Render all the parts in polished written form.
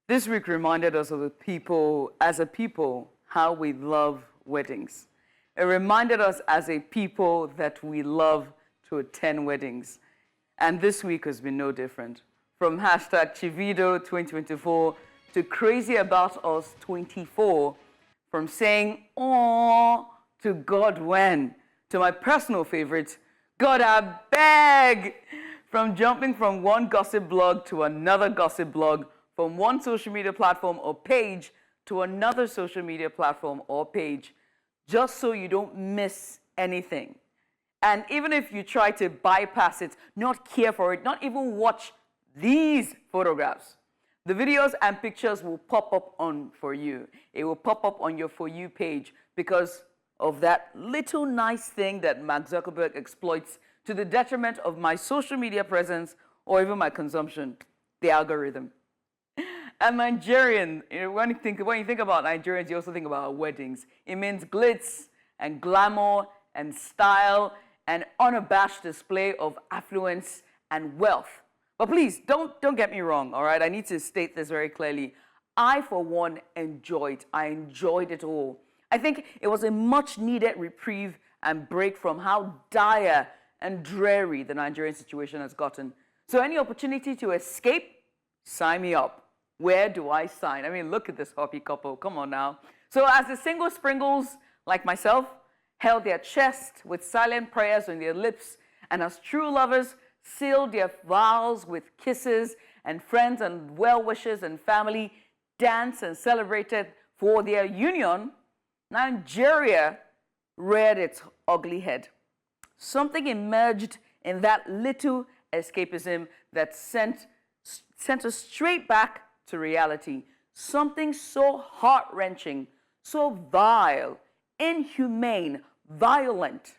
This week reminded us of the people, as a people, how we love weddings. It reminded us as a people that we love to attend weddings. And this week has been no different. From hashtag Chivido 2024 to Crazy About Us 24, from saying, "Aww," to God when, to my personal favorite, God I beg, from jumping from one gossip blog to another gossip blog, from one social media platform or page to another social media platform or page, just so you don't miss anything. And even if you try to bypass it, not care for it, not even watch these photographs, the videos and pictures will pop up on for you. It will pop up on your For You page because of that little nice thing that Mark Zuckerberg exploits to the detriment of my social media presence or even my consumption, the algorithm. And Nigerian, when you think about Nigerians, you also think about weddings. It means glitz and glamour and style and unabashed display of affluence and wealth. But please, don't get me wrong, all right? I need to state this very clearly. I, for one, I enjoyed it all. I think it was a much-needed reprieve and break from how dire and dreary the Nigerian situation has gotten. So any opportunity to escape, sign me up. Where do I sign? I mean, look at this happy couple. Come on now. So as the single sprinkles, like myself, held their chest with silent prayers on their lips, and as true lovers sealed their vows with kisses, and friends and well-wishers and family danced and celebrated for their union, Nigeria reared its ugly head. Something emerged in that little escapism that sent us straight back to reality. Something so heart-wrenching, so vile, inhumane, violent.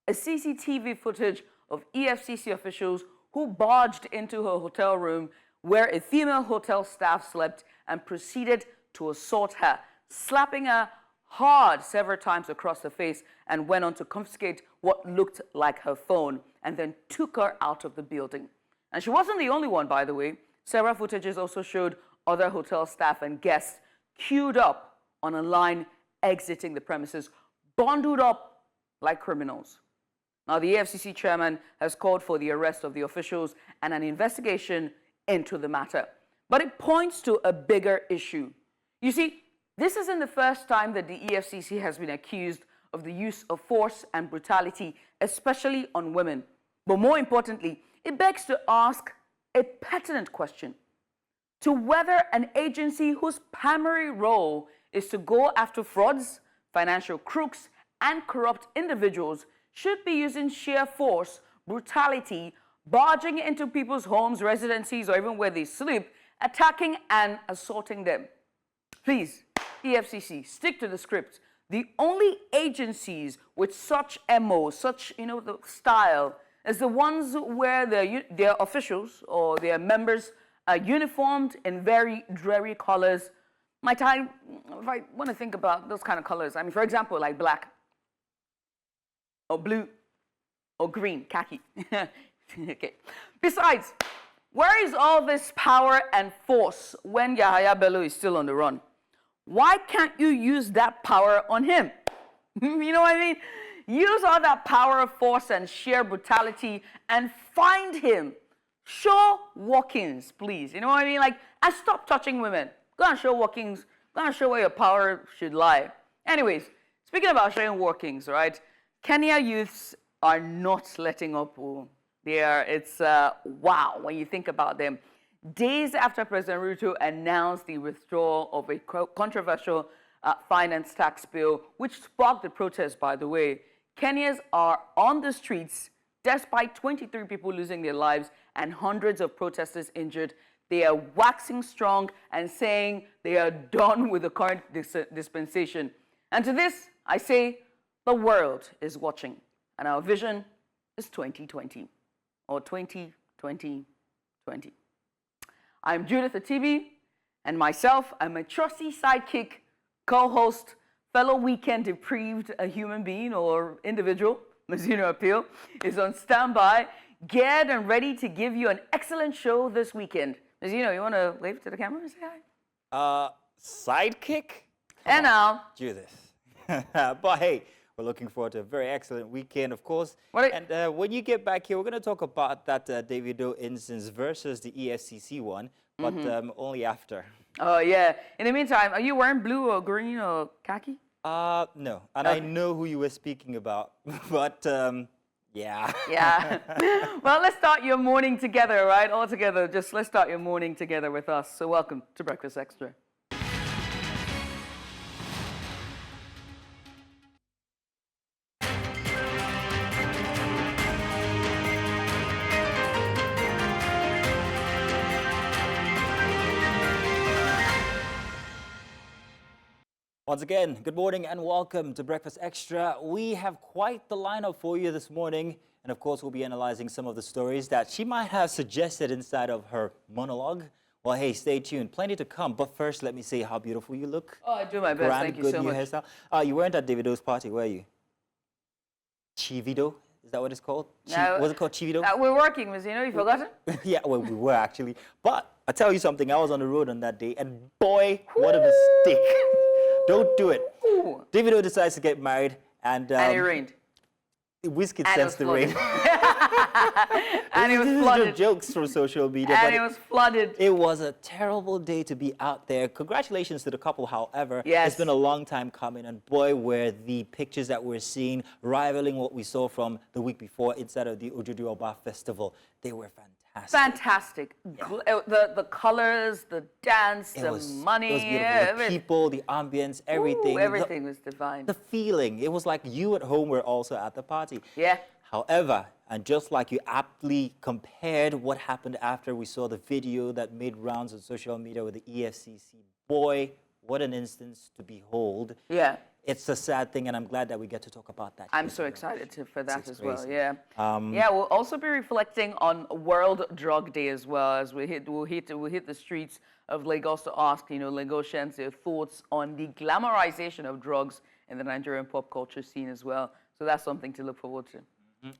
A CCTV footage of EFCC officials who barged into her hotel room where a female hotel staff slept and proceeded to assault her, slapping her hard several times across the face, and went on to confiscate what looked like her phone and then took her out of the building. And she wasn't the only one, by the way. Several footages also showed other hotel staff and guests queued up on a line exiting the premises, bundled up like criminals. Now, the EFCC chairman has called for the arrest of the officials and an investigation into the matter. But it points to a bigger issue. You see, this isn't the first time that the EFCC has been accused of the use of force and brutality, especially on women. But more importantly, it begs to ask a pertinent question to whether an agency whose primary role is to go after frauds, financial crooks, and corrupt individuals should be using sheer force, brutality, barging into people's homes, residencies, or even where they sleep, attacking and assaulting them. Please, EFCC, stick to the script. The only agencies with such MO, such the style, is the ones where their officials or their members are uniformed in very dreary colors. If I want to think about those kind of colors, I mean, for example, like black, or blue, or green, khaki. Okay. Besides, where is all this power and force when Yahaya Bello is still on the run? Why can't you use that power on him? You know what I mean? Use all that power, force, and sheer brutality and find him. Show workings, please. You know what I mean? And stop touching women. Go and show workings. Go and show where your power should lie. Anyways, speaking about showing workings, right? Kenya youths are not letting up. It's wow when you think about them. Days after President Ruto announced the withdrawal of a controversial finance tax bill, which sparked the protest, by the way, Kenyans are on the streets despite 23 people losing their lives and hundreds of protesters injured. They are waxing strong and saying they are done with the current dispensation. And to this, I say, the world is watching, and our vision is 2020, or 2020-20. I'm Judith Atibi, and myself, I'm a trusty sidekick, co-host, fellow weekend deprived human being or individual, Mazino Appeal, is on standby, geared and ready to give you an excellent show this weekend. Mazino, you want to wave to the camera and say hi? Sidekick? And now, Judith. But hey, we're looking forward to a very excellent weekend, of course. And when you get back here, we're going to talk about that Davido instance versus the EFCC one, but only after. oh yeah. In the meantime, are you wearing blue or green or khaki? No. And I know who you were speaking about, but yeah. Yeah. Well, let's start your morning together, right? All together. Just let's start your morning together with us. So welcome to Breakfast Extra. Once again, good morning and welcome to Breakfast Extra. We have quite the lineup for you this morning. And of course, we'll be analyzing some of the stories that she might have suggested inside of her monologue. Well, hey, stay tuned. Plenty to come. But first, let me say how beautiful you look. Oh, I do my best. Thank you so much. Hairstyle. You weren't at Davido's party, were you? Chivido? Is that what it's called? No, was it called Chivido? we're working, Mazino. You forgotten? Yeah, well, we were actually. But I tell you something, I was on the road on that day, and boy, what a mistake. Don't do it. Ooh. Davido decides to get married, and it rained. Whiskey sensed the rain. And it was flooded. Jokes from social media. And it was flooded. It was a terrible day to be out there. Congratulations to the couple, however. Yes. It's been a long time coming, and boy, were the pictures that we're seeing rivaling what we saw from the week before inside of the Ojudu Oba Festival. They were fantastic. Fantastic. Yeah. The colors, the dance, the money. It was beautiful. The people, the ambience, everything. Ooh, everything was divine. The feeling. It was like you at home were also at the party. Yeah. However, and just like you aptly compared what happened after we saw the video that made rounds on social media with the EFCC, boy, what an instance to behold. Yeah. It's a sad thing, and I'm glad that we get to talk about that. I'm so excited for that as well. crazy. Yeah. Yeah, we'll also be reflecting on World Drug Day as well, as we'll hit the streets of Lagos to ask, Lagosians their thoughts on the glamorization of drugs in the Nigerian pop culture scene as well. So that's something to look forward to.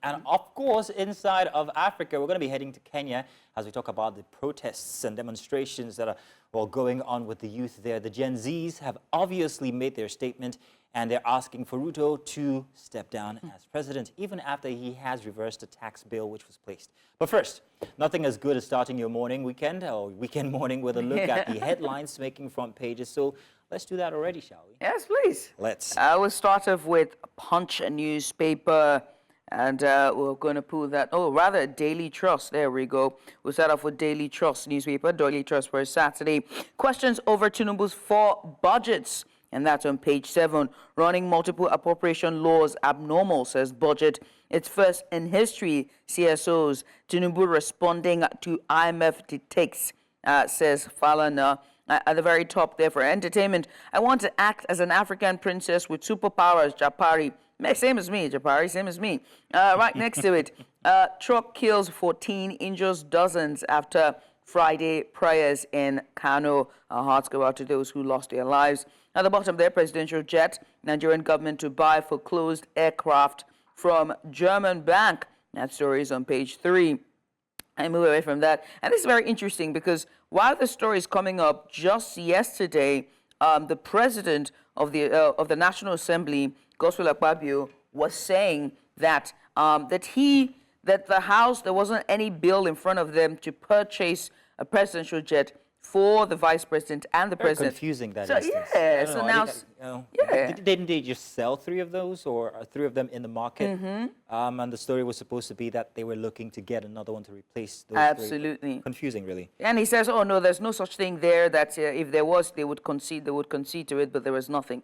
And of course, inside of Africa, we're going to be heading to Kenya as we talk about the protests and demonstrations that are going on with the youth there. The Gen Zs have obviously made their statement, and they're asking for Ruto to step down as president, even after he has reversed a tax bill which was placed. But first, nothing as good as starting your weekend morning with a look at the headlines making front pages. So let's do that already, shall we? Yes, please. Let's. We'll start off with Punch, a newspaper. And we're going to pull that, Daily Trust. There we go. We'll start off with Daily Trust newspaper, Daily Trust for Saturday. Questions over Tinubu's 4 budgets. And that's on page 7. Running multiple appropriation laws abnormal, says budget. It's first in history, CSOs. Tinubu responding to IMF dictates, says Falana. At the very top there for entertainment. I want to act as an African princess with superpowers, Japari. Same as me, Japari, same as me. Right next to it, truck kills 14, injures dozens after Friday prayers in Kano. Our hearts go out to those who lost their lives. At the bottom there, presidential jet, Nigerian government to buy foreclosed aircraft from German bank. That story is on page 3. I move away from that. And this is very interesting because while the story is coming up, just yesterday, the president of the National Assembly, Gospel Akpabio, was saying that that the House, there wasn't any bill in front of them to purchase a presidential jet for the vice president and the president. Confusing that so, instance. Yeah, so now, didn't they just sell 3 of those, or 3 of them in the market? And the story was supposed to be that they were looking to get another one to replace those 3. Absolutely. Confusing, really. And he says, oh no, there's no such thing there, that if there was, they would concede to it, but there was nothing.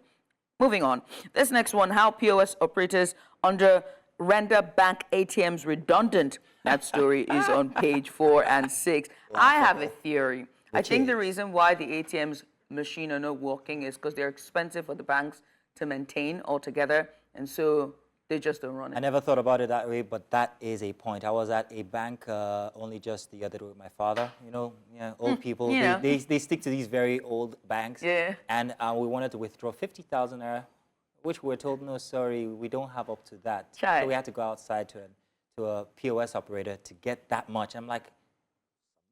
Moving on. This next one, how POS operators render bank ATMs redundant. That story is on page 4 and 6. I have a theory. I think the reason why the ATMs machine are not working is because they're expensive for the banks to maintain altogether, and so they just don't run it. I never thought about it that way, but that is a point. I was at a bank only just the other day with my father. Old people, they stick to these very old banks. Yeah. And we wanted to withdraw 50,000 naira, which we were told, no, sorry, we don't have up to that. Chai. So we had to go outside to a POS operator to get that much. I'm like,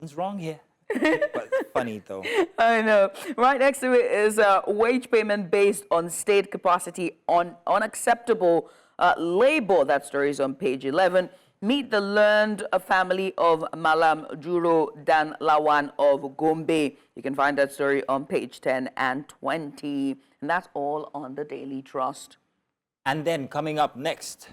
something's wrong here. But it's funny, though. I know. Right next to it is wage payment based on state capacity on unacceptable labor. That story is on page 11. Meet the learned family of Malam Juro Dan Lawan of Gombe. You can find that story on page 10 and 20. And that's all on the Daily Trust. And then coming up next,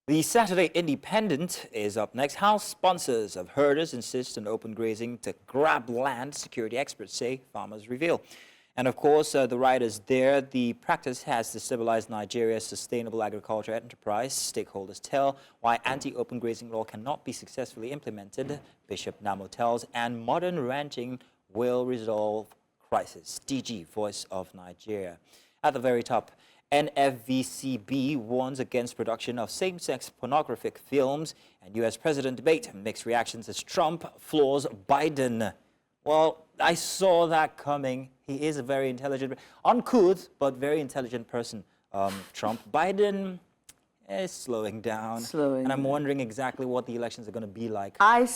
the Saturday Independent is up next. House sponsors of herders insist on open grazing to grab land, security experts say, farmers reveal. And of course, the writers there, the practice has destabilized Nigeria's sustainable agriculture enterprise. Stakeholders tell why anti-open grazing law cannot be successfully implemented. Bishop Namo tells, and modern ranching will resolve crisis. DG, Voice of Nigeria. At the very top, NFVCB warns against production of same-sex pornographic films, and U.S. president debate. Mixed reactions as Trump floors Biden. Well, I saw that coming. He is a very intelligent, uncouth, but very intelligent person, Trump. Biden is slowing down. And I'm wondering exactly what the elections are going to be like. I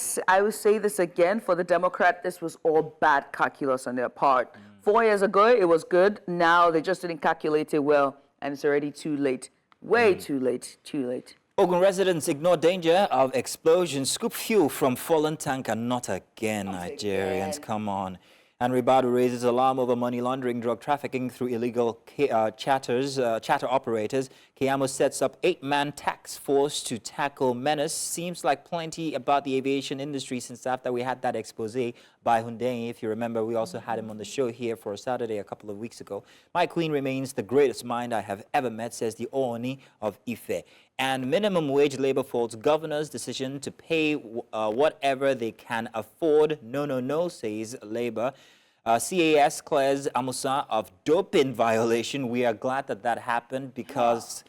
will say this again. For the Democrat, this was all bad calculus on their part. 4 years ago, it was good. Now they just didn't calculate it well, and it's already too late. Way too late. Too late. Ogun residents ignore danger of explosion. Scoop fuel from fallen tanker. Not again, Nigerians. Come on. And Ribadu raises alarm over money laundering, drug trafficking through illegal chatter operators. Keyamo sets up 8-man task force to tackle menace. Seems like plenty about the aviation industry since after we had that expose by Hyundai. If you remember, we also had him on the show here for a Saturday a couple of weeks ago. My queen remains the greatest mind I have ever met, says the Ooni of Ife. And minimum wage labor faults governor's decision to pay whatever they can afford. No, says labor. CAS clears Amusa of doping violation. We are glad that that happened because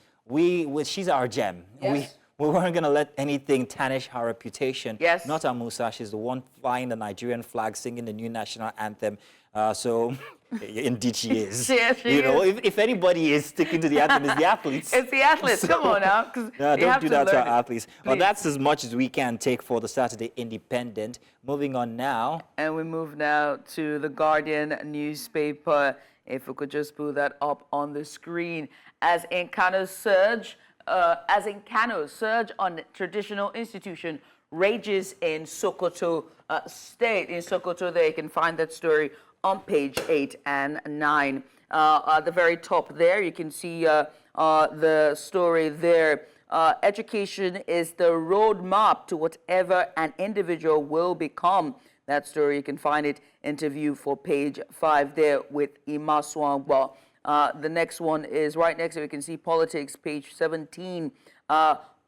she's our gem. Yes. We weren't going to let anything tarnish her reputation. Yes. Not Amusa. She's the one flying the Nigerian flag, singing the new national anthem. Indeed she is. Yes, she is. If anybody is sticking to the anthem, it's the athletes. It's the athletes. Come on now. Don't do that to our athletes. Please. Well, that's as much as we can take for the Saturday Independent. Moving on now. And we move now to the Guardian newspaper. If we could just pull that up on the screen. As in Kano's surge on traditional institution rages in Sokoto State. In Sokoto, there you can find that story on page 8 and 9. At the very top there, you can see the story there. Education is the roadmap to whatever an individual will become. That story, you can find it, interview for page 5 there with Ima Swangwa. The next one is right next to it. You can see politics, page 17.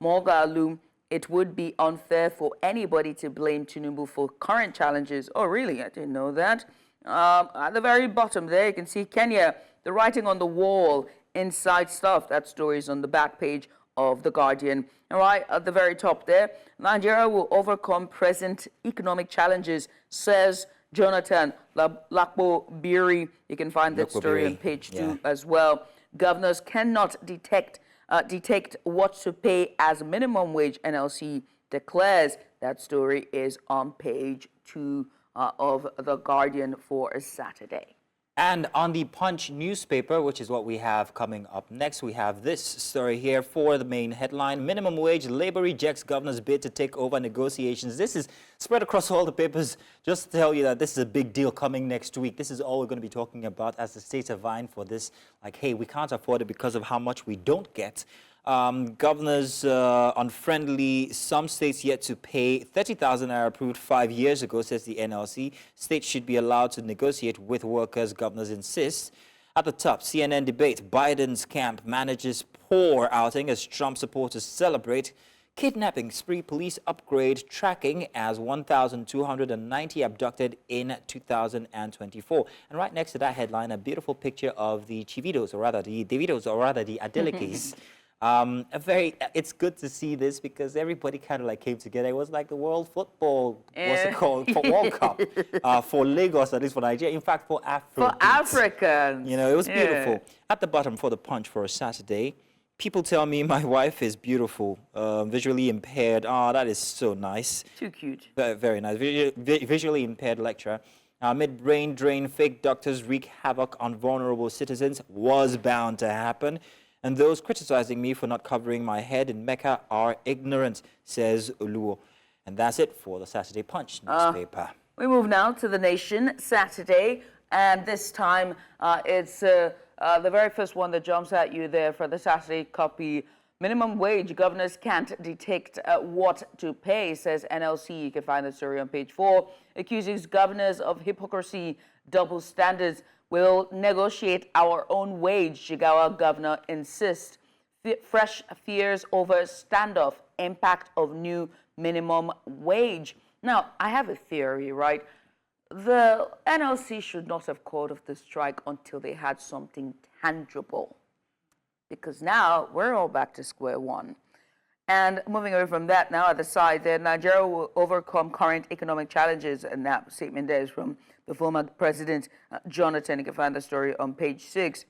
Mogalu, it would be unfair for anybody to blame Tinubu for current challenges. Oh, really? I didn't know that. At the very bottom there, you can see Kenya, the writing on the wall, inside stuff. That story is on the back page of The Guardian. All right, at the very top there, Nigeria will overcome present economic challenges, says Jonathan Lakpo Biri. You can find that story on page 2 as well. Governors cannot detect what to pay as minimum wage, NLC declares. That story is on page 2 of The Guardian for a Saturday. And on the Punch newspaper, which is what we have coming up next, we have this story here for the main headline. Minimum wage, Labour rejects governor's bid to take over negotiations. This is spread across all the papers. Just to tell you that this is a big deal coming next week. This is all we're going to be talking about as the states are vying for this. Like, hey, we can't afford it because of how much we don't get. Governors unfriendly, some states yet to pay 30,000 naira approved 5 years ago, says the NLC. States should be allowed to negotiate with workers, governors insist. At the top, CNN debate, Biden's camp manages poor outing as Trump supporters celebrate. Kidnapping spree, police upgrade tracking as 1,290 abducted in 2024. And right next to that headline, a beautiful picture of the Chividos, or rather the Davidos, or rather the Adelekes. It's good to see this because everybody kind of like came together. It was like the World Football, what's it called, for World Cup for Lagos, at least for Nigeria. In fact, for Africa. For Africans. You know, it was beautiful. At the bottom for the Punch for a Saturday, People tell me my wife is beautiful, visually impaired. Oh, that is so nice. Too cute. Very, very nice. Visually impaired lecturer. Amid brain drain, fake doctors wreak havoc on vulnerable citizens was bound to happen. And those criticizing me for not covering my head in Mecca are ignorant, says Oluo. And that's it for the Saturday Punch newspaper. We move now to The Nation, Saturday. And this time, it's the very first one that jumps at you there for the Saturday copy. Minimum wage, governors can't detect what to pay, says NLC. You can find the story on page 4. Accuses governors of hypocrisy, double standards. We'll negotiate our own wage, Jigawa governor insists. Fresh fears over standoff, impact of new minimum wage. Now, I have a theory, right? The NLC should not have called off the strike until they had something tangible, because now we're all back to square one. And moving away from that, now at the side there, Nigeria will overcome current economic challenges, and that statement there is from the former president, Jonathan. You can find the story on page 6.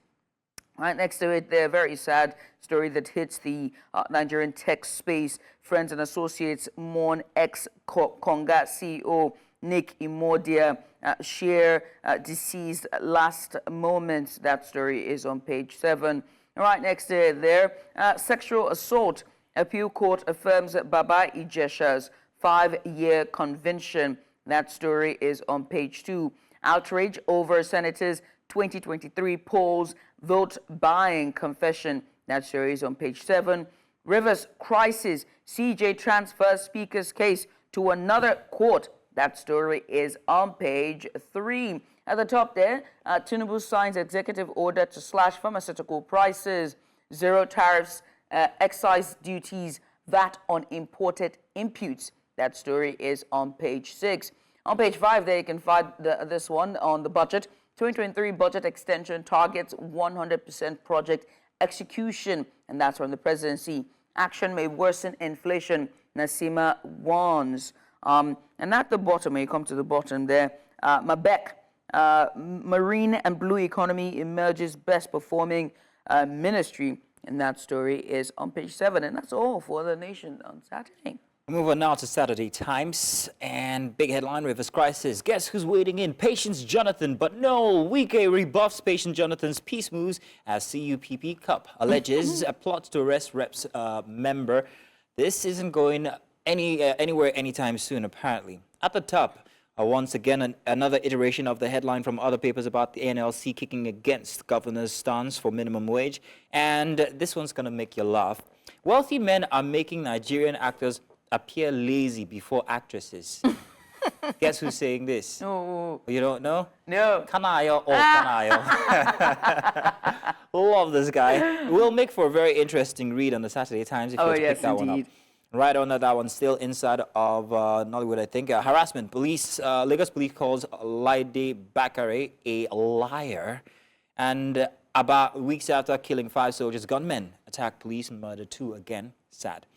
Right next to it, the very sad story that hits the Nigerian tech space. Friends and associates mourn ex-Konga CEO Nick Imodia share deceased last moments. That story is on page 7. Right next to it there, sexual assault. Appeal court affirms Baba Ijesha's 5-year conviction. That story is on page 2. Outrage over senators' 2023 polls vote buying confession. That story is on page 7. Rivers crisis. CJ transfers speaker's case to another court. That story is on page 3. At the top there, Tinubu signs executive order to slash pharmaceutical prices, zero tariffs, excise duties, VAT on imported inputs. That story is on page 6. On page 5 there, you can find this one on the budget. 2023 budget extension targets 100% project execution, and that's from the presidency. Action may worsen inflation, Nasima warns. And at the bottom, when you come to the bottom there, Mabek, Marine and Blue Economy emerges best performing ministry, and that story is on page 7. And that's all for The Nation on Saturday. Move on now to Saturday Times, and big headline, Rivers crisis. Guess who's waiting in? Patience Jonathan, but no, Wike rebuffs Patience Jonathan's peace moves as CUPP Cup alleges a plot to arrest reps member. This isn't going anywhere anytime soon, apparently. At the top, once again, another iteration of the headline from other papers about the NLC kicking against governor's stance for minimum wage, and this one's going to make you laugh. Wealthy men are making Nigerian actors appear lazy before actresses. Guess who's saying this? Oh. You don't know? No. Kanayo or Kanayo. Love this guy. Will make for a very interesting read on the Saturday Times if you pick that one up. Right under that one, still inside of Nollywood, I think. Harassment. Police, Lagos police calls Laide Bakare a liar. And about weeks after killing 5 soldiers, gunmen attack police and murder 2 again. Sad.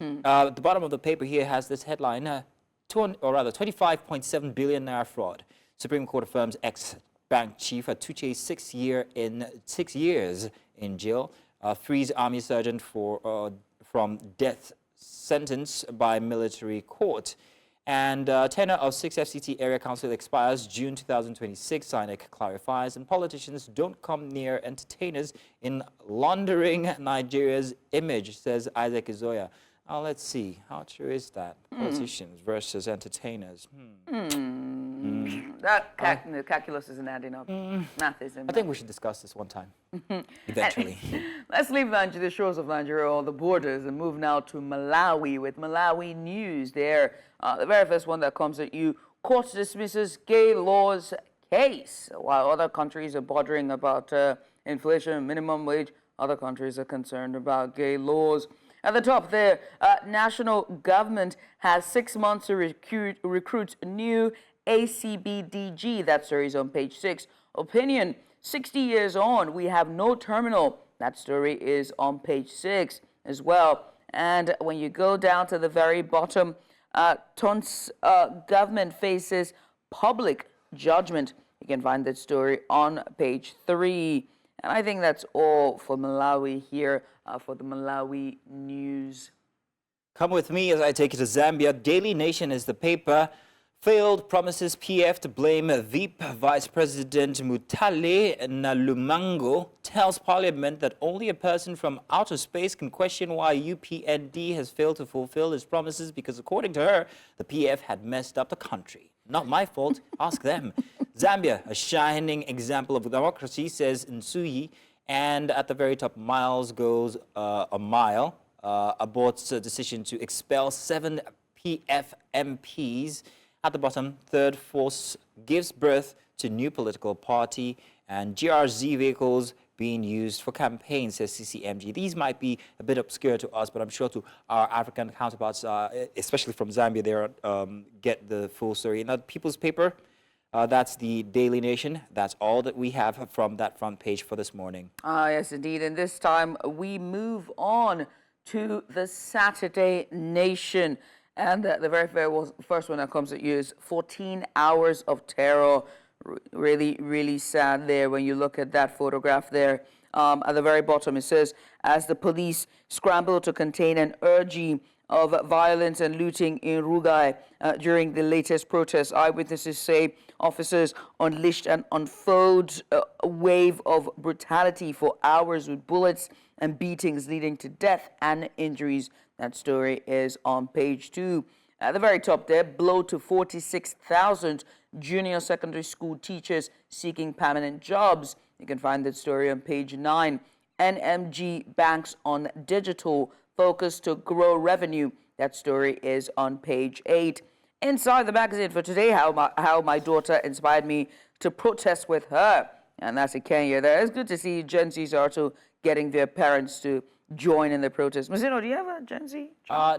The bottom of the paper here has this headline, 25.7 billion naira fraud. Supreme Court affirms ex-bank chief Atuche 6 years in jail. Frees army sergeant from death sentence by military court. And tenure of 6 FCT area council expires June 2026, SINEC clarifies. And politicians don't come near entertainers in laundering Nigeria's image, says Isaac Izoya. Let's see. How true is that? Politicians versus entertainers. That the calculus isn't adding up. Math isn't. I think we should discuss this one time, eventually. Let's leave the shores of Nigeria or the borders and move now to Malawi with Malawi news there. The very first one that comes at you, court dismisses gay laws case. While other countries are bothering about inflation and minimum wage, other countries are concerned about gay laws. At the top there, national government has 6 months to recruit new ACBDG. That story is on page 6. Opinion, 60 years on, we have no terminal. That story is on page 6 as well. And when you go down to the very bottom, Ton's government faces public judgment. You can find that story on page 3. And I think that's all for Malawi here for the Malawi news. Come with me as I take you to Zambia. Daily Nation is the paper. Failed promises PF to blame VIP. Vice President Mutale Nalumango tells Parliament that only a person from outer space can question why UPND has failed to fulfill its promises because, according to her, the PF had messed up the country. Not my fault. Ask them. Zambia, a shining example of democracy, says Nsuyi. And at the very top, Miles goes a mile. Aborts a decision to expel 7 PF MPs. At the bottom, Third Force gives birth to new political party, and GRZ vehicles being used for campaigns, says CCMG. These might be a bit obscure to us, but I'm sure to our African counterparts, especially from Zambia, they get the full story. Now, People's Paper, that's the Daily Nation. That's all that we have from that front page for this morning. Yes, indeed. And this time we move on to the Saturday Nation. And the very first one that comes at you is 14 hours of terror. Really, really sad there when you look at that photograph there. At the very bottom, it says, as the police scramble to contain an orgy of violence and looting in Rugai during the latest protests, eyewitnesses say officers unleashed an unfold wave of brutality for hours with bullets and beatings leading to death and injuries. That story is on page 2. At the very top there, blow to 46,000 junior secondary school teachers seeking permanent jobs. You can find that story on page 9. NMG banks on digital focus to grow revenue. That story is on page 8. Inside the magazine for today, how my daughter inspired me to protest with her. And that's in Kenya there. It's good to see Gen Zs are also getting their parents to join in the protest. Mazino, do you have a Gen Z?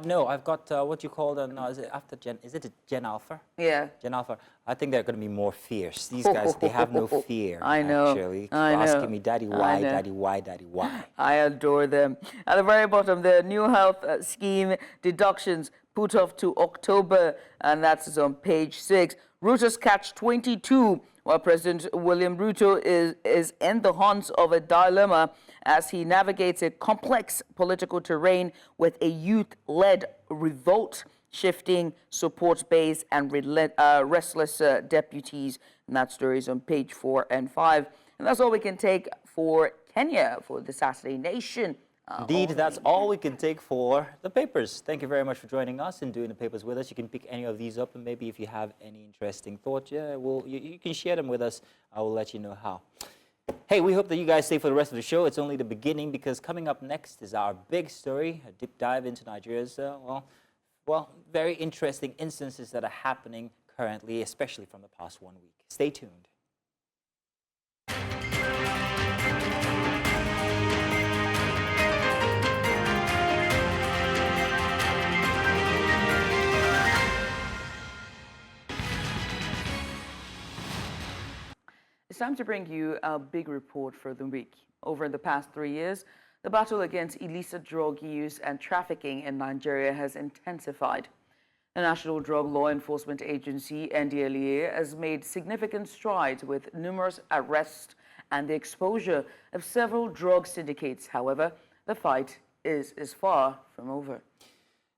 No, I've got what you call no, is it after Gen? Is it a Gen Alpha? Yeah. Gen Alpha. I think they're going to be more fierce. These guys, they have no fear. I know. Actually, I know. asking me, Daddy, why, Daddy, why, Daddy, why? I adore them. At the very bottom, the new health scheme deductions put off to October, and that's on page 6. Ruto's catch 22, while President William Ruto is in the haunts of a dilemma as he navigates a complex political terrain with a youth-led revolt, shifting support base and restless deputies. And that story is on page 4 and 5. And that's all we can take for Kenya, for the Saturday Nation. Indeed, that's all we can take for the papers. Thank you very much for joining us and doing the papers with us. You can pick any of these up, and maybe if you have any interesting thoughts, you can share them with us. I will let you know how. Hey, we hope that you guys stay for the rest of the show. It's only the beginning, because coming up next is our big story, a deep dive into Nigeria's, well, very interesting instances that are happening currently, especially from the past 1 week. Stay tuned. It's time to bring you a big report for the week. Over the past 3 years, the battle against illicit drug use and trafficking in Nigeria has intensified. The National Drug Law Enforcement Agency, NDLEA, has made significant strides with numerous arrests and the exposure of several drug syndicates. However, the fight is far from over.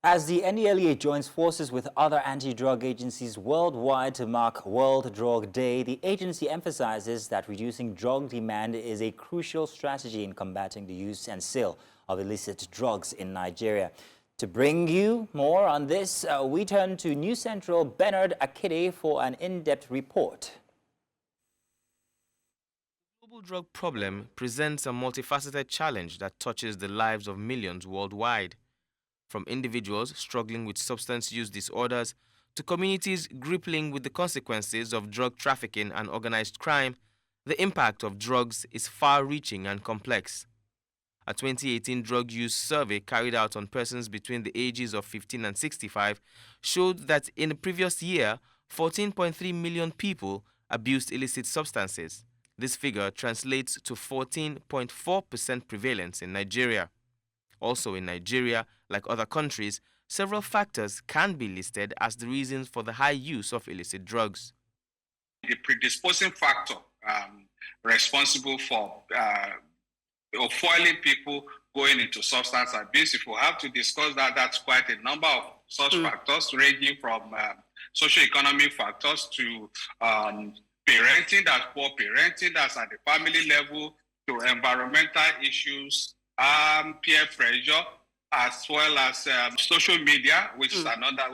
As the NDLEA joins forces with other anti-drug agencies worldwide to mark World Drug Day, the agency emphasizes that reducing drug demand is a crucial strategy in combating the use and sale of illicit drugs in Nigeria. To bring you more on this, we turn to News Central Bernard Kitur for an in-depth report. The global drug problem presents a multifaceted challenge that touches the lives of millions worldwide. From individuals struggling with substance use disorders to communities grappling with the consequences of drug trafficking and organized crime, the impact of drugs is far-reaching and complex. A 2018 drug use survey carried out on persons between the ages of 15 and 65 showed that in the previous year, 14.3 million people abused illicit substances. This figure translates to 14.4% prevalence in Nigeria. Also in Nigeria, like other countries, several factors can be listed as the reasons for the high use of illicit drugs. The predisposing factor responsible for foiling people going into substance abuse. If we have to discuss that, that's quite a number of such factors, ranging from socioeconomic factors to parenting, that's poor parenting, that's at the family level, to environmental issues, peer pressure, as well as social media, which is another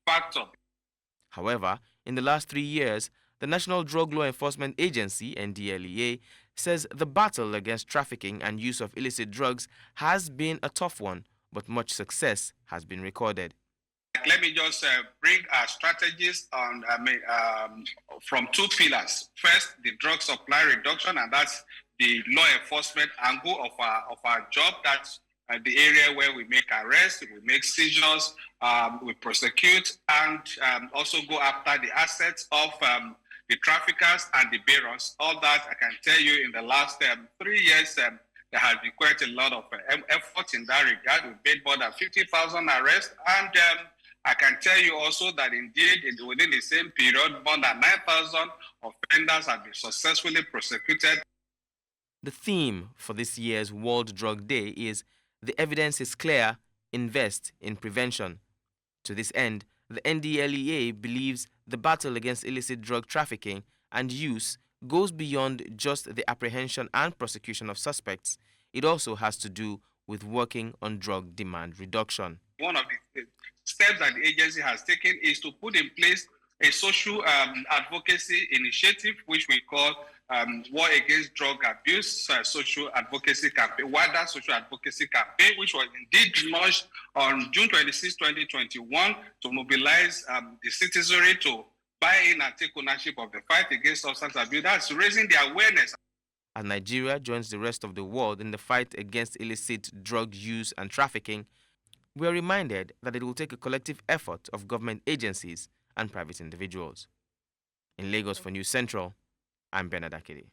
factor. However, in the last 3 years, the National Drug Law Enforcement Agency, NDLEA, says the battle against trafficking and use of illicit drugs has been a tough one, but much success has been recorded. Let me just bring our strategies on, from two pillars. First, the drug supply reduction, and that's the law enforcement angle of our job. That's the area where we make arrests, we make seizures, we prosecute, and also go after the assets of the traffickers and the barons. All that I can tell you in the last 3 years, there has been quite a lot of effort in that regard. We've made more than 50,000 arrests, and I can tell you also that indeed within the same period, more than 9,000 offenders have been successfully prosecuted. The theme for this year's World Drug Day is "The evidence is clear, invest in prevention." To this end, the NDLEA believes the battle against illicit drug trafficking and use goes beyond just the apprehension and prosecution of suspects. It also has to do with working on drug demand reduction. One of the steps that the agency has taken is to put in place a social advocacy initiative, which we call War Against Drug Abuse Social Advocacy Campaign, wider social advocacy campaign, which was indeed launched on June 26, 2021, to mobilize the citizenry to buy in and take ownership of the fight against substance abuse. That's raising the awareness. As Nigeria joins the rest of the world in the fight against illicit drug use and trafficking, we are reminded that it will take a collective effort of government agencies and private individuals. In Lagos for News Central, I'm Bernard Kitur.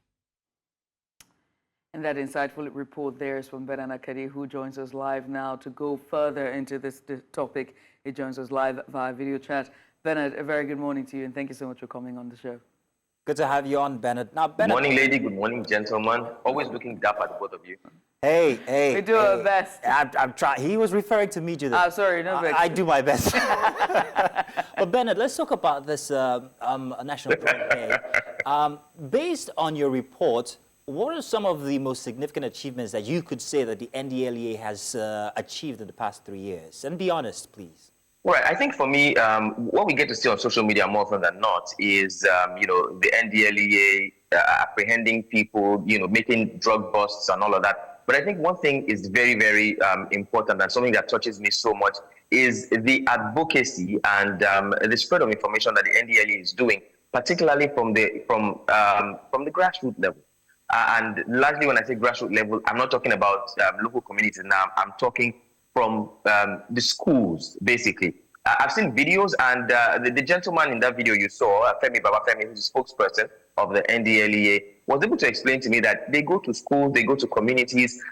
And that insightful report there is from Bernard Kitur, who joins us live now to go further into this topic. He joins us live via video chat. Bernard, a very good morning to you, and thank you so much for coming on the show. Good to have you on, Bernard. Now, Bernard. Good morning, lady. Good morning, gentlemen. Always looking dapper, the both of you. Hey. We do our best. I'm trying. He was referring to me, Judith. Sorry, no vex. I do my best. But Bernard, let's talk about this National Drug Day. Based on your report, what are some of the most significant achievements that you could say that the NDLEA has achieved in the past 3 years? And be honest, please. Right. I think for me, what we get to see on social media more often than not is, the NDLEA apprehending people, making drug busts and all of that. But I think one thing is very, very important, and something that touches me so much, is the advocacy and the spread of information that the NDLEA is doing, particularly from the grassroots level. And largely, when I say grassroots level, I'm not talking about local communities now. I'm talking from the schools, basically. I've seen videos, and the gentleman in that video you saw, Femi Babafemi, who's the spokesperson of the NDLEA, was able to explain to me that they go to schools, they go to communities,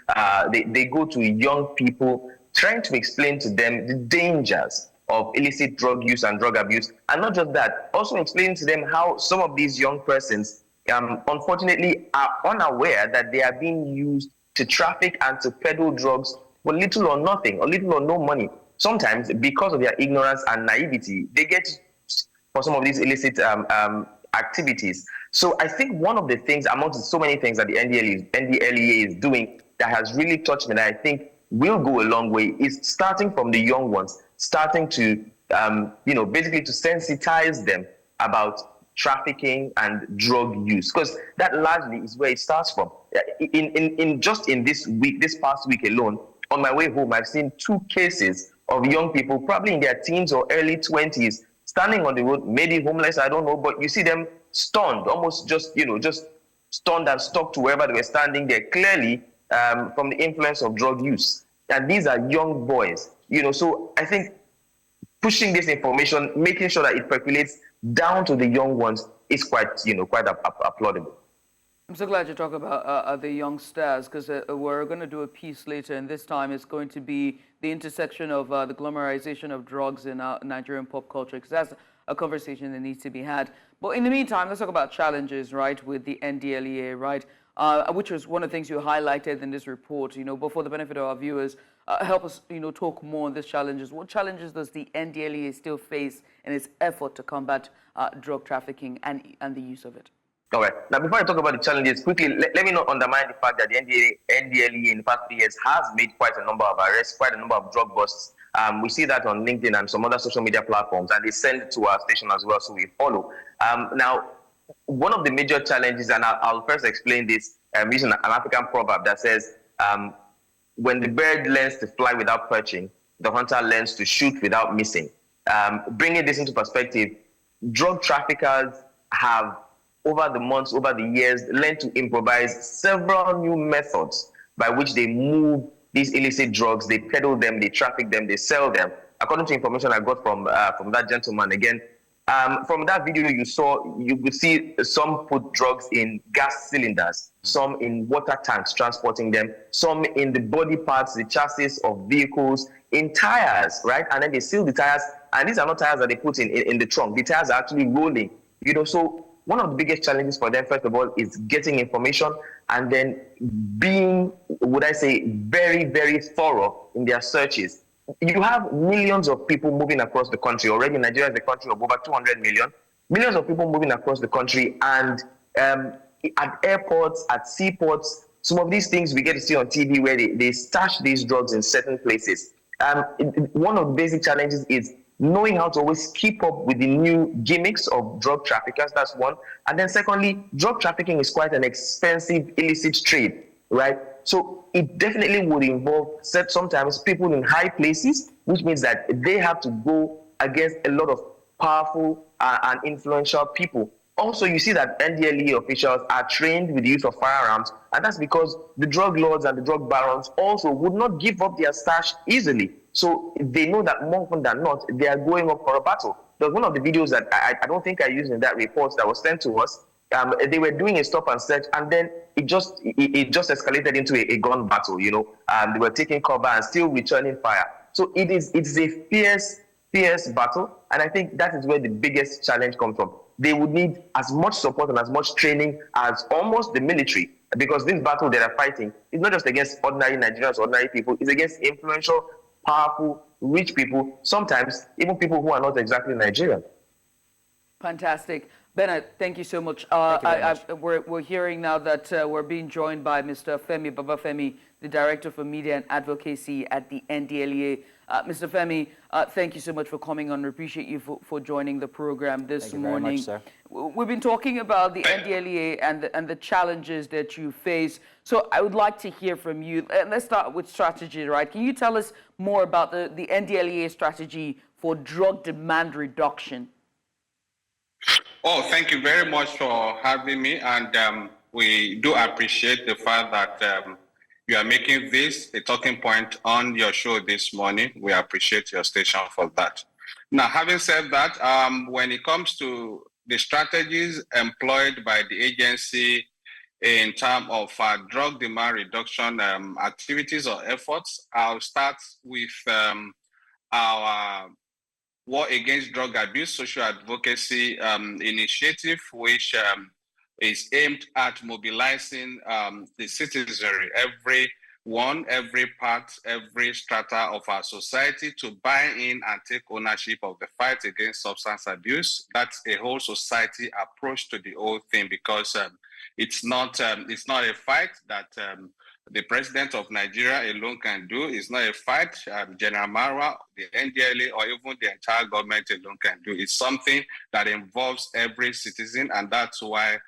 they go to young people, trying to explain to them the dangers of illicit drug use and drug abuse. And not just that, also explaining to them how some of these young persons, unfortunately, are unaware that they are being used to traffic and to peddle drugs for little or nothing, or little or no money. Sometimes, because of their ignorance and naivety, they get for some of these illicit activities. So I think one of the things, amongst so many things that the NDLEA is doing that has really touched me, that I think will go a long way, is starting from the young ones, starting to, basically to sensitize them about trafficking and drug use, because that largely is where it starts from. In this past week alone, on my way home, I've seen 2 cases of young people, probably in their teens or early 20s, standing on the road, maybe homeless, I don't know, but you see them stunned, almost just stunned and stuck to wherever they were standing there, clearly from the influence of drug use. And these are young boys, so I think pushing this information, making sure that it percolates down to the young ones is quite applaudable. I'm so glad you talk about the youngsters, because we're going to do a piece later, and this time it's going to be the intersection of the glamorization of drugs in our Nigerian pop culture, because that's a conversation that needs to be had. But in the meantime, let's talk about challenges, right, with the NDLEA, right, which was one of the things you highlighted in this report, but for the benefit of our viewers, help us, talk more on these challenges. What challenges does the NDLEA still face in its effort to combat drug trafficking and the use of it? All right. Now, before I talk about the challenges, quickly, let me not undermine the fact that the NDLEA in the past 3 years has made quite a number of arrests, quite a number of drug busts. We see that on LinkedIn and some other social media platforms, and they send it to our station as well, so we follow. Now, one of the major challenges, and I'll first explain this using an African proverb that says, when the bird learns to fly without perching, the hunter learns to shoot without missing. Bringing this into perspective, drug traffickers have, over the months, over the years, learned to improvise several new methods by which they move these illicit drugs, they peddle them, they traffic them, they sell them. According to information I got from that gentleman, again, from that video you could see some put drugs in gas cylinders, some in water tanks transporting them, some in the body parts, the chassis of vehicles, in tires, right? And then they seal the tires, and these are not tires that they put in the trunk. The tires are actually rolling, so one of the biggest challenges for them, first of all, is getting information and then being, would I say, very, very thorough in their searches. You have millions of people moving across the country. Already Nigeria is a country of over 200 million. Millions of people moving across the country, and at airports, at seaports, some of these things we get to see on TV where they stash these drugs in certain places. One of the basic challenges is knowing how to always keep up with the new gimmicks of drug traffickers, that's one. And then secondly, drug trafficking is quite an expensive, illicit trade, right? So it definitely would involve sometimes people in high places, which means that they have to go against a lot of powerful and influential people. Also, you see that NDLEA officials are trained with the use of firearms, and that's because the drug lords and the drug barons also would not give up their stash easily. So they know that more often than not, they are going up for a battle. There was one of the videos that I don't think I used in that report that was sent to us. They were doing a stop and search, and then it just escalated into a gun battle. They were taking cover and still returning fire. So it's a fierce battle, and I think that is where the biggest challenge comes from. They would need as much support and as much training as almost the military, because this battle they are fighting is not just against ordinary Nigerians, ordinary people. It's against influential, powerful, rich people, sometimes even people who are not exactly Nigerian. Fantastic. Bernard, thank you so much. We're hearing now that we're being joined by Mr. Femi Babafemi, the Director for Media and Advocacy at the NDLEA. Mr. Femi, thank you so much for coming on. We appreciate you for joining the program this morning. Thank you very much, sir. We've been talking about the NDLEA and the challenges that you face. So I would like to hear from you. Let's start with strategy, right? Can you tell us more about the NDLEA strategy for drug demand reduction? Oh, thank you very much for having me. And we do appreciate the fact that you are making this a talking point on your show this morning. We appreciate your station for that. Now, having said that, when it comes to the strategies employed by the agency in terms of drug demand reduction activities or efforts, I'll start with our War Against Drug Abuse Social Advocacy initiative, which is aimed at mobilizing the citizenry, every part, every strata of our society to buy in and take ownership of the fight against substance abuse. That's a whole society approach to the whole thing, because it's not a fight that the president of Nigeria alone can do. It's not a fight General Marwa, the NDLEA, or even the entire government alone can do. It's something that involves every citizen, and that's why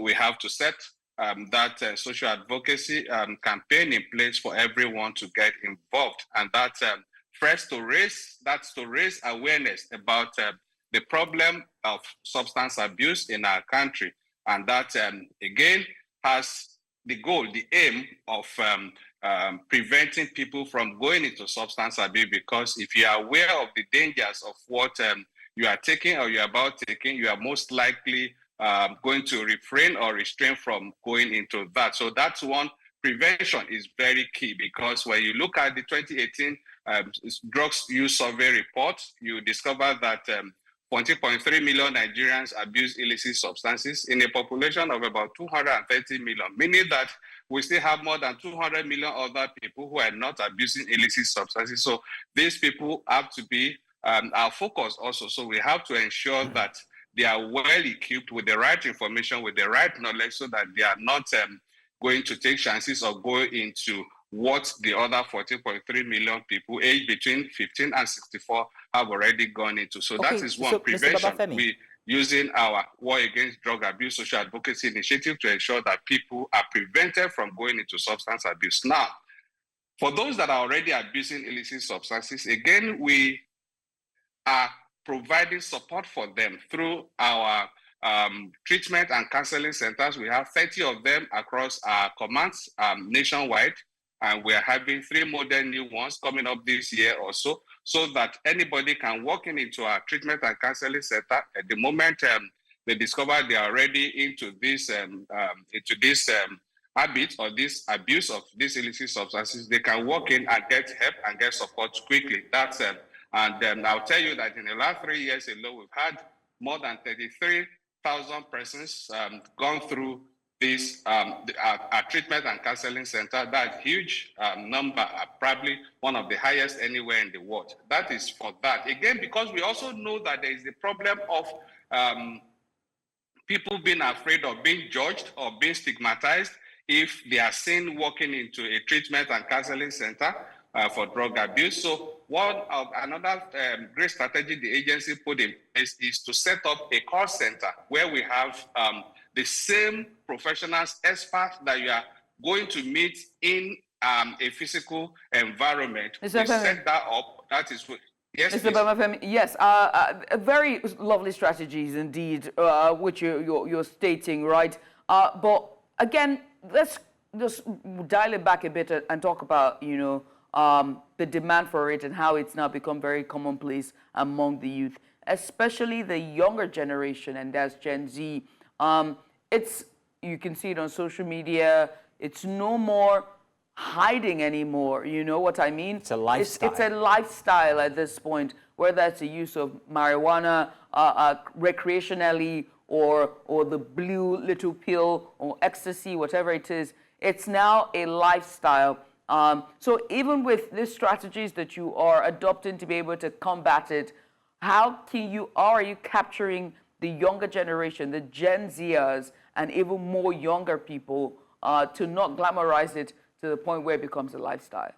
we have to set that social advocacy campaign in place for everyone to get involved. And that's to raise awareness about the problem of substance abuse in our country. And that, again, has the goal, the aim of preventing people from going into substance abuse, because if you are aware of the dangers of what you are taking or you are about taking, you are most likely going to refrain or restrain from going into that. So that's one. Prevention is very key, because when you look at the 2018 drugs use survey report, you discover that 14.3 million Nigerians abuse illicit substances in a population of about 230 million, meaning that we still have more than 200 million other people who are not abusing illicit substances. So these people have to be our focus also. So we have to ensure that they are well equipped with the right information, with the right knowledge, so that they are not going to take chances or go into what the other 14.3 million people aged between 15 and 64 have already gone into. So that is one, prevention. We using our War Against Drug Abuse social advocacy initiative to ensure that people are prevented from going into substance abuse. Now, for those that are already abusing illicit substances, again, we are providing support for them through our treatment and counseling centers. We have 30 of them across our commands nationwide, and we're having 3 modern new ones coming up this year also, so that anybody can walk into our treatment and counseling center. At the moment they discover they are already into this habit or this abuse of these illicit substances, they can walk in and get help and get support quickly. That's and I'll tell you that in the last 3 years alone, we've had more than 33,000 persons gone through this our treatment and counseling center. That's huge number, probably one of the highest anywhere in the world. That is for that. Again, because we also know that there is the problem of people being afraid of being judged or being stigmatized if they are seen walking into a treatment and counseling center for drug abuse. So another great strategy the agency put in place is to set up a call center where we have the same professionals, experts that you are going to meet in a physical environment. We set that up. That is what. Yes, Mr. Bamafemi, yes, very lovely strategies indeed, which you're stating, right? But again, let's just dial it back a bit and talk about, the demand for it and how it's now become very commonplace among the youth, especially the younger generation, and that's Gen Z. You can see it on social media. It's no more hiding anymore. You know what I mean? It's a lifestyle. It's a lifestyle at this point, whether it's the use of marijuana recreationally or the blue little pill or ecstasy, whatever it is. It's now a lifestyle. So even with these strategies that you are adopting to be able to combat it, how are you capturing the younger generation, the Gen Zers, and even more younger people to not glamorize it to the point where it becomes a lifestyle?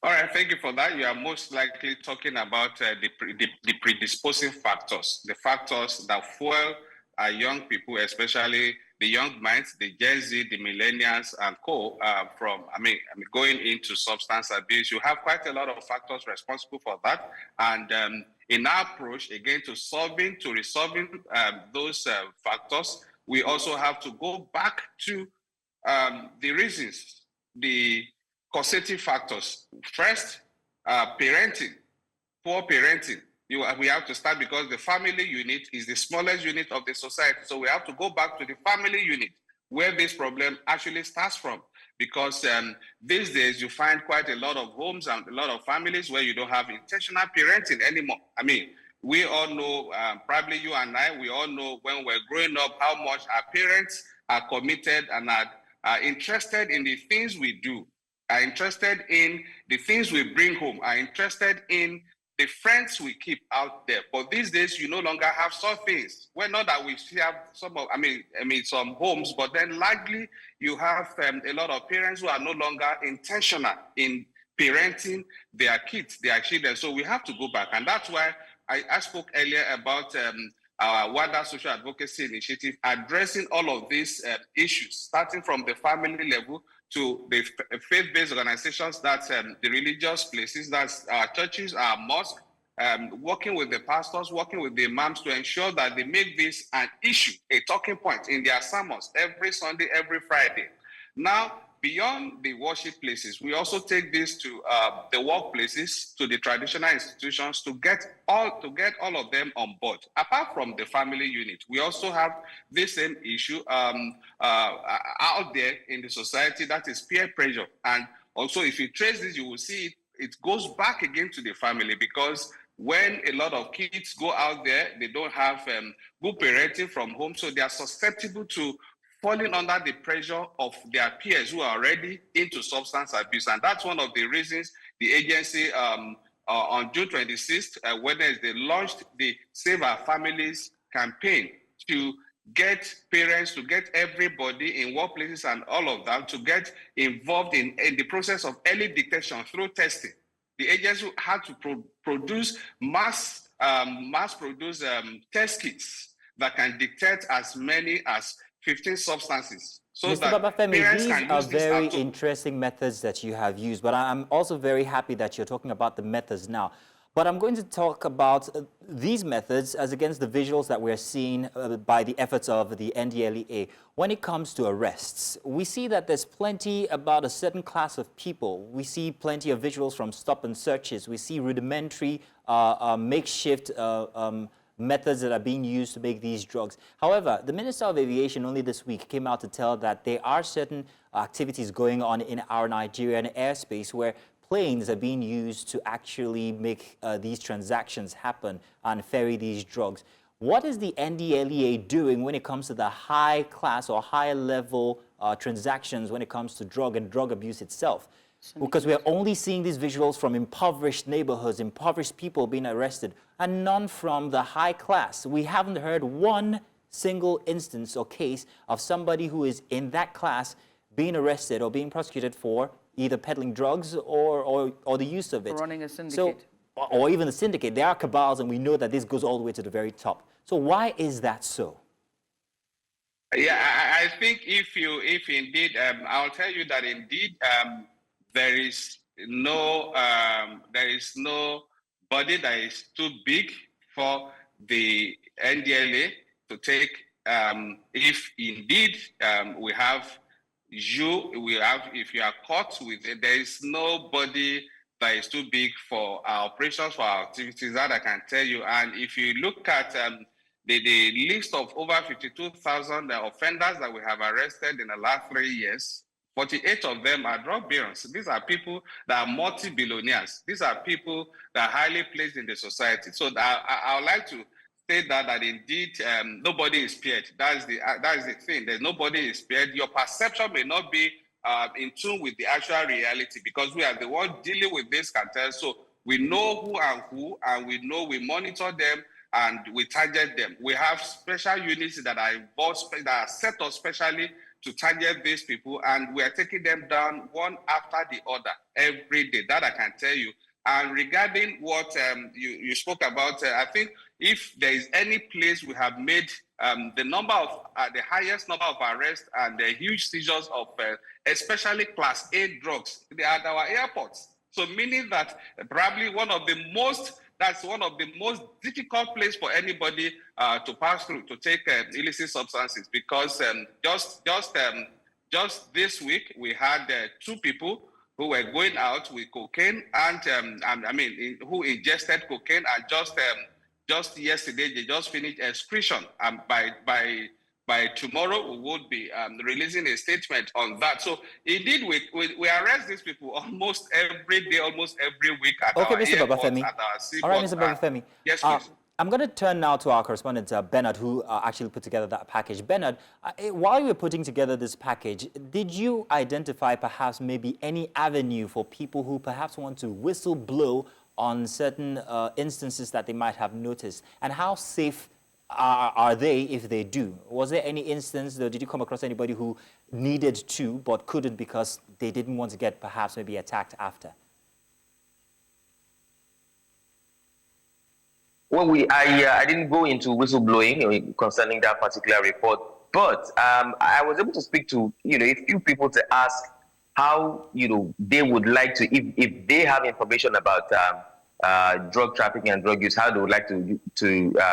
All right, thank you for that. You are most likely talking about the predisposing factors, the factors that fuel our young people, especially the young minds, the Gen Z, the millennials, and from going into substance abuse. You have quite a lot of factors responsible for that. And in our approach, again, to resolving those factors, we also have to go back to the reasons, the causative factors. First, parenting, poor parenting. We have to start because the family unit is the smallest unit of the society. So we have to go back to the family unit where this problem actually starts from. Because these days you find quite a lot of homes and a lot of families where you don't have intentional parenting anymore. I mean, we all know, probably you and I, we all know when we're growing up how much our parents are committed and are interested in the things we do, are interested in the things we bring home, are interested in the friends we keep out there. But these days, you no longer have such things. Well, not that we still have some homes, but then likely you have a lot of parents who are no longer intentional in parenting their kids, their children. So we have to go back. And that's why I spoke earlier about our WADA social advocacy initiative addressing all of these issues, starting from the family level to the faith-based organizations, that's the religious places, that's our churches, our mosques, working with the pastors, working with the imams to ensure that they make this an issue, a talking point in their sermons every Sunday, every Friday. Now, beyond the worship places, we also take this to the workplaces, to the traditional institutions, to get all of them on board. Apart from the family unit, we also have this same issue out there in the society, that is peer pressure. And also, if you trace this, you will see it goes back again to the family, because when a lot of kids go out there, they don't have good parenting from home, so they are susceptible to falling under the pressure of their peers who are already into substance abuse. And that's one of the reasons the agency on June 26th, Wednesday, launched the Save Our Families campaign to get parents, to get everybody in workplaces and all of that to get involved in the process of early detection through testing. The agency had to produce mass produce test kits that can detect as many as 15 substances. So Mr. that Babafemi, parents these can are use this very to interesting methods that you have used, but I'm also very happy that you're talking about the methods now. But I'm going to talk about these methods as against the visuals that we're seeing by the efforts of the NDLEA. When it comes to arrests, we see that there's plenty about a certain class of people. We see plenty of visuals from stop and searches. We see rudimentary, makeshift methods that are being used to make these drugs. However, the Minister of Aviation only this week came out to tell that there are certain activities going on in our Nigerian airspace where planes are being used to actually make these transactions happen and ferry these drugs. What is the NDLEA doing when it comes to the high class or high level transactions when it comes to drug and drug abuse itself? Because we're only seeing these visuals from impoverished neighborhoods, impoverished people being arrested, and none from the high class. We haven't heard one single instance or case of somebody who is in that class being arrested or being prosecuted for either peddling drugs or the use of it. For running a syndicate. So, or even a syndicate. There are cabals, and we know that this goes all the way to the very top. So why is that so? Yeah, I think if indeed, I'll tell you that indeed there is no body that is too big for the NDLA to take. If indeed we have if you are caught with it, there is nobody that is too big for our operations, for our activities, that I can tell you. And if you look at the list of over 52,000 offenders that we have arrested in the last 3 years, 48 of them are drug barons. These are people that are multi-billionaires. These are people that are highly placed in the society. So I would like to state that indeed nobody is spared. That is the thing. There's nobody is spared. Your perception may not be in tune with the actual reality, because we are the one dealing with this cartel. So we know who, and we know we monitor them and we target them. We have special units that are involved, that are set up specially to target these people, and we are taking them down one after the other every day. That I can tell you. And regarding what you spoke about, I think if there is any place we have made the highest number of arrests and the huge seizures of especially class A drugs, they are at our airports. So meaning that probably one of the most difficult places for anybody to pass through to take illicit substances, because just this week we had 2 people who were going out with cocaine and who ingested cocaine, and just yesterday they just finished excretion. By tomorrow we would be releasing a statement on that. So indeed we arrest these people almost every day, almost every week at our Mr. airports, Babafemi. at our seaports. All right, Mr. Babafemi. Yes, please. I'm going to turn now to our correspondent, Bernard, who actually put together that package. Bernard, while you were putting together this package, did you identify perhaps maybe any avenue for people who perhaps want to whistle blow on certain instances that they might have noticed? And how safe are they if they do? Was there any instance, though, did you come across anybody who needed to but couldn't because they didn't want to get perhaps maybe attacked after? Well, I didn't go into whistleblowing concerning that particular report, but I was able to speak to a few people to ask how they would like to, if they have information about drug trafficking and drug use, how they would like to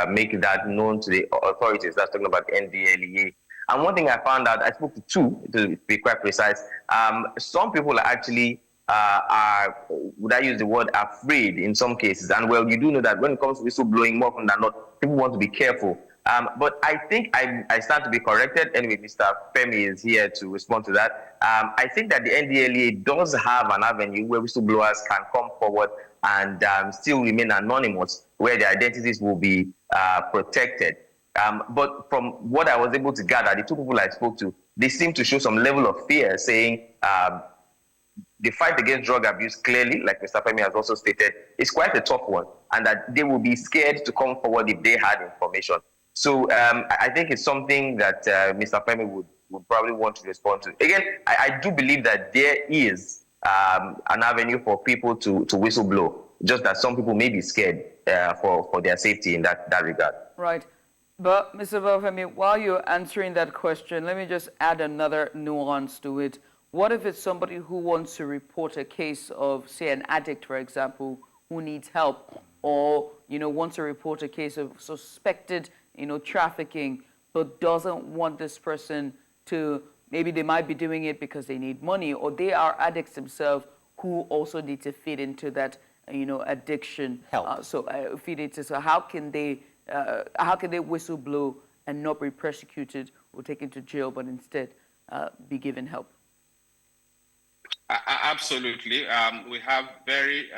make that known to the authorities. That's talking about NDLEA. And one thing I found out, I spoke to 2 to be quite precise. Some people are actually would I use the word, afraid in some cases. And well, you do know that when it comes to whistleblowing, more often than not, people want to be careful. But I think I stand to be corrected. Anyway, Mr. Femi is here to respond to that. I think that the NDLEA does have an avenue where whistleblowers can come forward and still remain anonymous, where their identities will be protected. But from what I was able to gather, the two people I spoke to, they seem to show some level of fear, saying the fight against drug abuse, clearly, like Mr. Femi has also stated, is quite a tough one, and that they will be scared to come forward if they had information. So I think it's something that Mr. Femi would probably want to respond to. Again, I do believe that there is an avenue for people to whistleblow, just that some people may be scared for their safety in that regard. Right. But, Mr. Femi, while you're answering that question, let me just add another nuance to it. What if it's somebody who wants to report a case of, say, an addict, for example, who needs help, or, wants to report a case of suspected, trafficking, but doesn't want this person to, maybe they might be doing it because they need money, or they are addicts themselves who also need to feed into that, addiction. Help. Feed into, so how can they whistleblow and not be persecuted or taken to jail, but instead be given help? Absolutely. We have very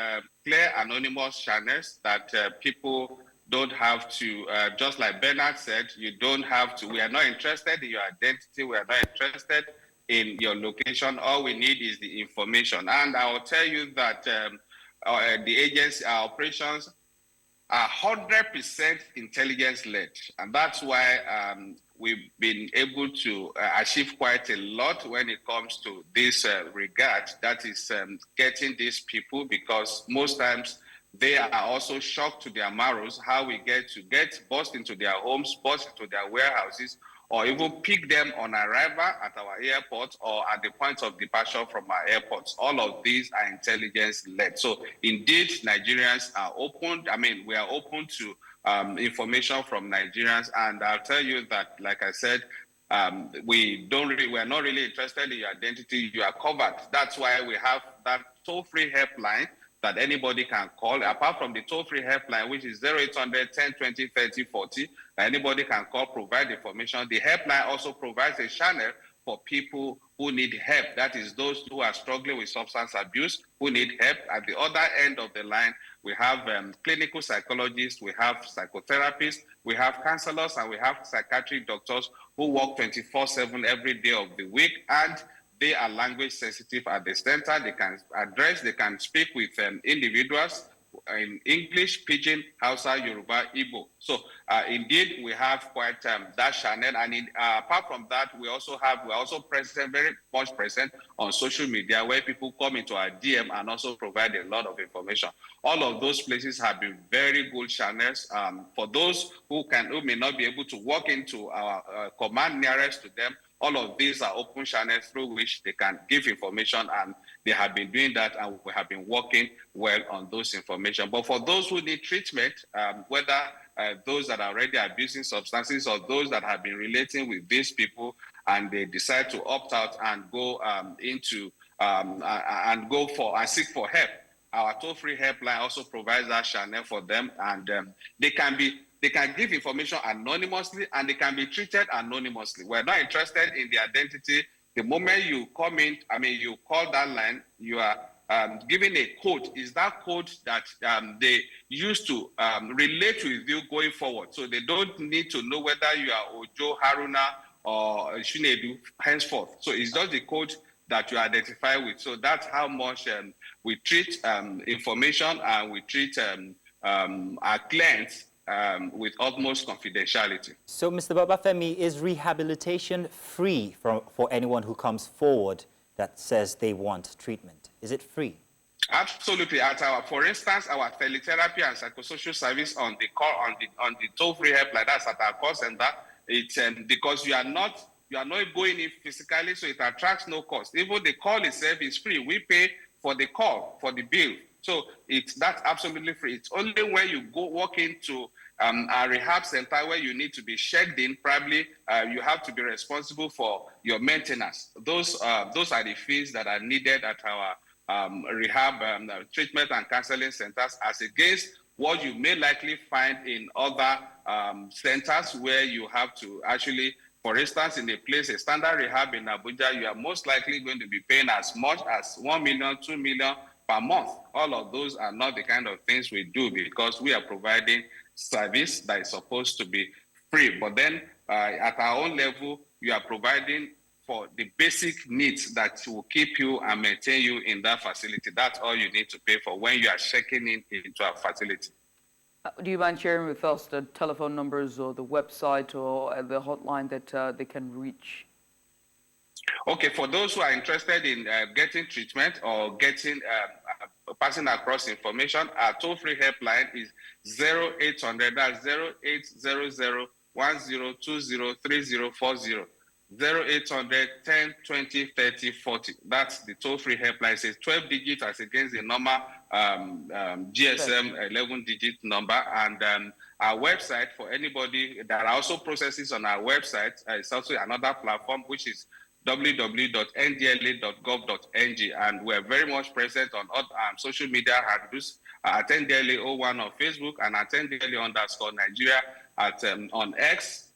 clear anonymous channels that people don't have to, just like Bernard said, you don't have to, we are not interested in your identity, we are not interested in your location. All we need is the information. And I will tell you that the agency, our operations are 100% intelligence-led. And that's why we've been able to achieve quite a lot when it comes to this regard. That is getting these people, because most times they are also shocked to their marrows how we get bust into their homes, bust into their warehouses, or even pick them on arrival at our airports or at the point of departure from our airports. All of these are intelligence-led. So indeed, Nigerians are open. We are open to information from Nigerians, and I'll tell you that, like I said, we are not really interested in your identity. You are covered. That's why we have that toll-free helpline that anybody can call, apart from the toll-free helpline, which is 0800 10 20 30 40. Anybody can call, provide information. The helpline also provides a channel for people who need help. That is those who are struggling with substance abuse, who need help. At the other end of the line, we have clinical psychologists, we have psychotherapists, we have counselors, and we have psychiatric doctors who work 24/7 every day of the week. And they are language sensitive at the center. They can speak with individuals in English, Pidgin, Hausa, Yoruba, Igbo. So indeed, we have quite that channel. And apart from that, we are also present, very much present on social media, where people come into our DM and also provide a lot of information. All of those places have been very good channels for those who may not be able to walk into our command nearest to them. All of these are open channels through which they can give information, and they have been doing that, and we have been working well on those information. But for those who need treatment, whether those that are already abusing substances or those that have been relating with these people and they decide to opt out and go seek for help, our toll-free helpline also provides that channel for them, and they can give information anonymously, and they can be treated anonymously. We're not interested in the identity. The moment you come in, you call that line, you are given a code. Is that code that they use to relate with you going forward? So they don't need to know whether you are Ojo, Haruna, or Shinedu henceforth. So it's just the code that you identify with. So that's how much we treat information, and we treat our clients with utmost confidentiality. So, Mr. Babafemi, is rehabilitation free for anyone who comes forward that says they want treatment? Is it free? Absolutely. For instance, our teletherapy and psychosocial service on the toll-free helpline, that's at our call center. It's because you are not going in physically, so it attracts no cost. Even the call itself is free. We pay for the call, for the bill. So that's absolutely free. It's only when you walk into a rehab center where you need to be checked in, probably you have to be responsible for your maintenance. Those are the fees that are needed at our rehab treatment and counseling centers, as against what you may likely find in other centers where you have to actually, for instance, in a standard rehab in Abuja, you are most likely going to be paying as much as 1 million, 2 million, per month. All of those are not the kind of things we do because we are providing service that is supposed to be free. But then at our own level, you are providing for the basic needs that will keep you and maintain you in that facility. That's all you need to pay for when you are checking in into our facility. Do you mind sharing with us the telephone numbers or the website or the hotline that they can reach? Okay, for those who are interested in getting treatment or getting passing across information, our toll-free helpline is 0800, that's 0800 1020 3040. 0800 10 20 30 40. That's the toll-free helpline. It says 12 digits as against the normal GSM 11-digit number. And our website, for anybody that also processes on our website, it's also another platform, which is www.ndla.gov.ng. And we're very much present on all social media handles, at NDLA01 on Facebook and at NDLA_Nigeria on X,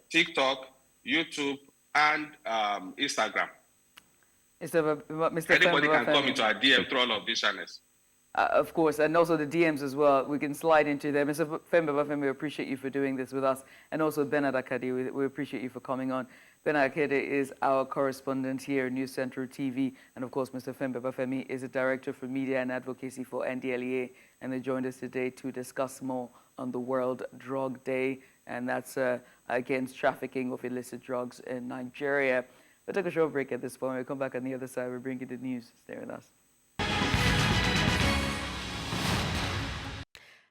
TikTok, YouTube, and Instagram. Mr. Anybody can come into our DM through all of these channels. Of course, and also the DMs as well. We can slide into them. Mr. Fembe, we appreciate you for doing this with us. And also Bernard Akade, we appreciate you for coming on. Bernard Akade is our correspondent here at News Central TV. And of course, Mr. Fembe is the Director for Media and Advocacy for NDLEA. And they joined us today to discuss more on the World Drug Day. And that's against trafficking of illicit drugs in Nigeria. We'll take a short break at this point. We'll come back on the other side. We'll bring you the news. Stay with us.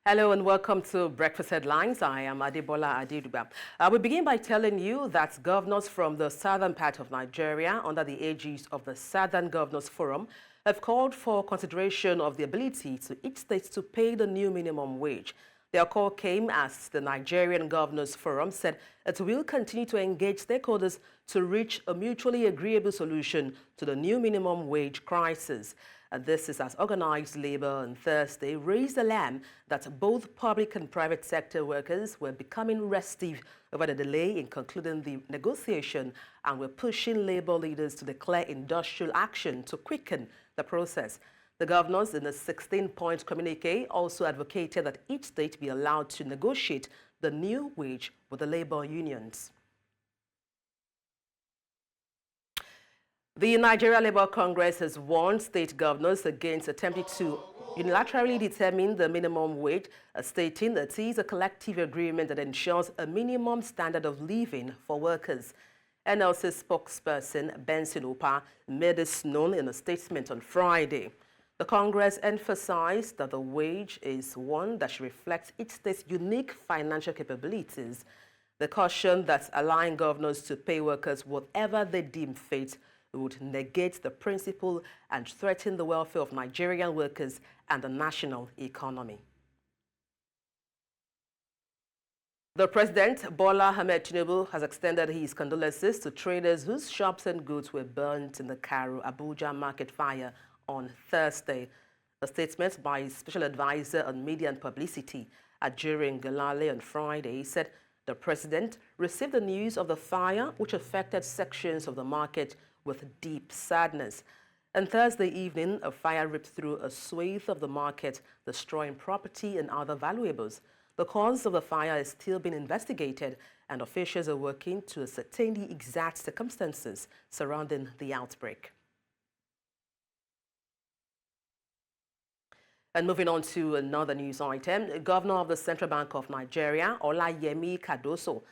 Hello and welcome to Breakfast Headlines. I am Adebola Adiduba. We begin by telling you that governors from the southern part of Nigeria, under the aegis of the Southern Governors Forum, have called for consideration of the ability to each state to pay the new minimum wage. Their call came as the Nigerian Governors Forum said it will continue to engage stakeholders to reach a mutually agreeable solution to the new minimum wage crisis. And this is as organized labor on Thursday raised alarm that both public and private sector workers were becoming restive over the delay in concluding the negotiation and were pushing labor leaders to declare industrial action to quicken the process. The governors in a 16-point communique also advocated that each state be allowed to negotiate the new wage with the labor unions. The Nigeria Labour Congress has warned state governors against attempting to unilaterally determine the minimum wage, stating that it is a collective agreement that ensures a minimum standard of living for workers. NLC spokesperson Benson Opa made this known in a statement on Friday. The Congress emphasized that the wage is one that should reflect each state's unique financial capabilities. They cautioned that allowing governors to pay workers whatever they deem fit would negate the principle and threaten the welfare of Nigerian workers and the national economy. The President, Bola Ahmed Tinubu, has extended his condolences to traders whose shops and goods were burnt in the Cairo Abuja market fire on Thursday. A statement by his special advisor on media and publicity, Ajirin Galale, on Friday said the president received the news of the fire, which affected sections of the market, with deep sadness. And Thursday evening, a fire ripped through a swathe of the market, destroying property and other valuables. The cause of the fire is still being investigated, and officials are working to ascertain the exact circumstances surrounding the outbreak. And moving on to another news item, the Governor of the Central Bank of Nigeria, Olayemi Cardoso,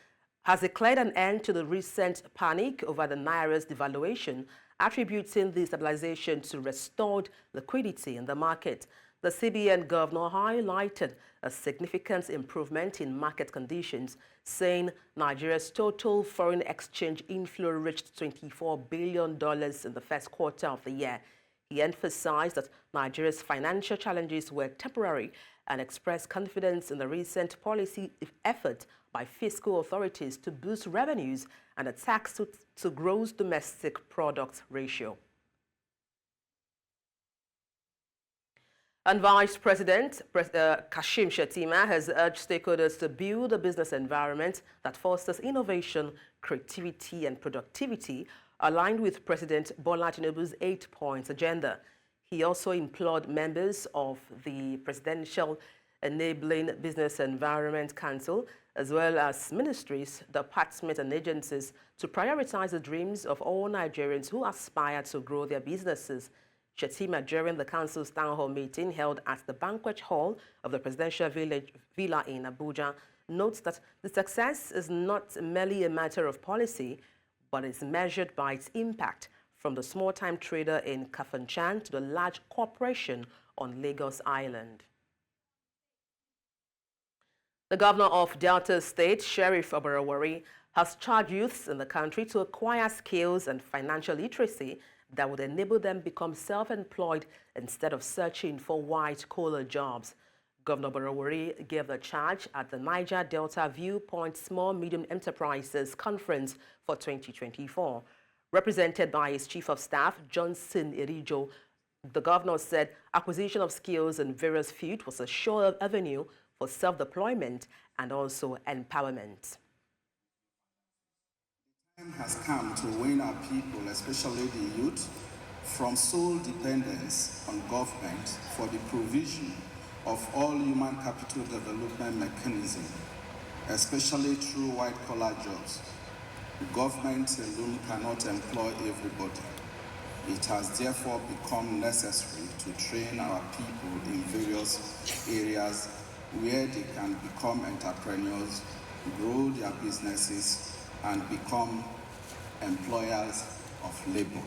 has declared an end to the recent panic over the Naira's devaluation, attributing the stabilization to restored liquidity in the market. The CBN governor highlighted a significant improvement in market conditions, saying Nigeria's total foreign exchange inflow reached $24 billion in the first quarter of the year. He emphasized that Nigeria's financial challenges were temporary and expressed confidence in the recent policy effort by fiscal authorities to boost revenues and a tax to gross domestic product ratio. And Vice President Kashim Shettima has urged stakeholders to build a business environment that fosters innovation, creativity, and productivity, aligned with President Bola Tinubu's 8-point agenda. He also implored members of the Presidential Enabling Business Environment Council, as well as ministries, departments, and agencies to prioritize the dreams of all Nigerians who aspire to grow their businesses. Shettima, during the council's town hall meeting held at the banquet hall of the Presidential Villa in Abuja, notes that the success is not merely a matter of policy, but is measured by its impact, from the small-time trader in Kafanchan to the large corporation on Lagos Island. The governor of Delta State, Sheriff Oborowori, has charged youths in the country to acquire skills and financial literacy that would enable them become self-employed instead of searching for white-collar jobs. Governor Oborowori gave the charge at the Niger Delta Viewpoint Small Medium Enterprises Conference for 2024. Represented by his Chief of Staff, Johnson Irijo, the governor said acquisition of skills in various fields was a sure avenue for self-deployment and also empowerment. The time has come to win our people, especially the youth, from sole dependence on government for the provision of all human capital development mechanisms, especially through white-collar jobs. Government alone cannot employ everybody. It has therefore become necessary to train our people in various areas where they can become entrepreneurs, grow their businesses, and become employers of labor.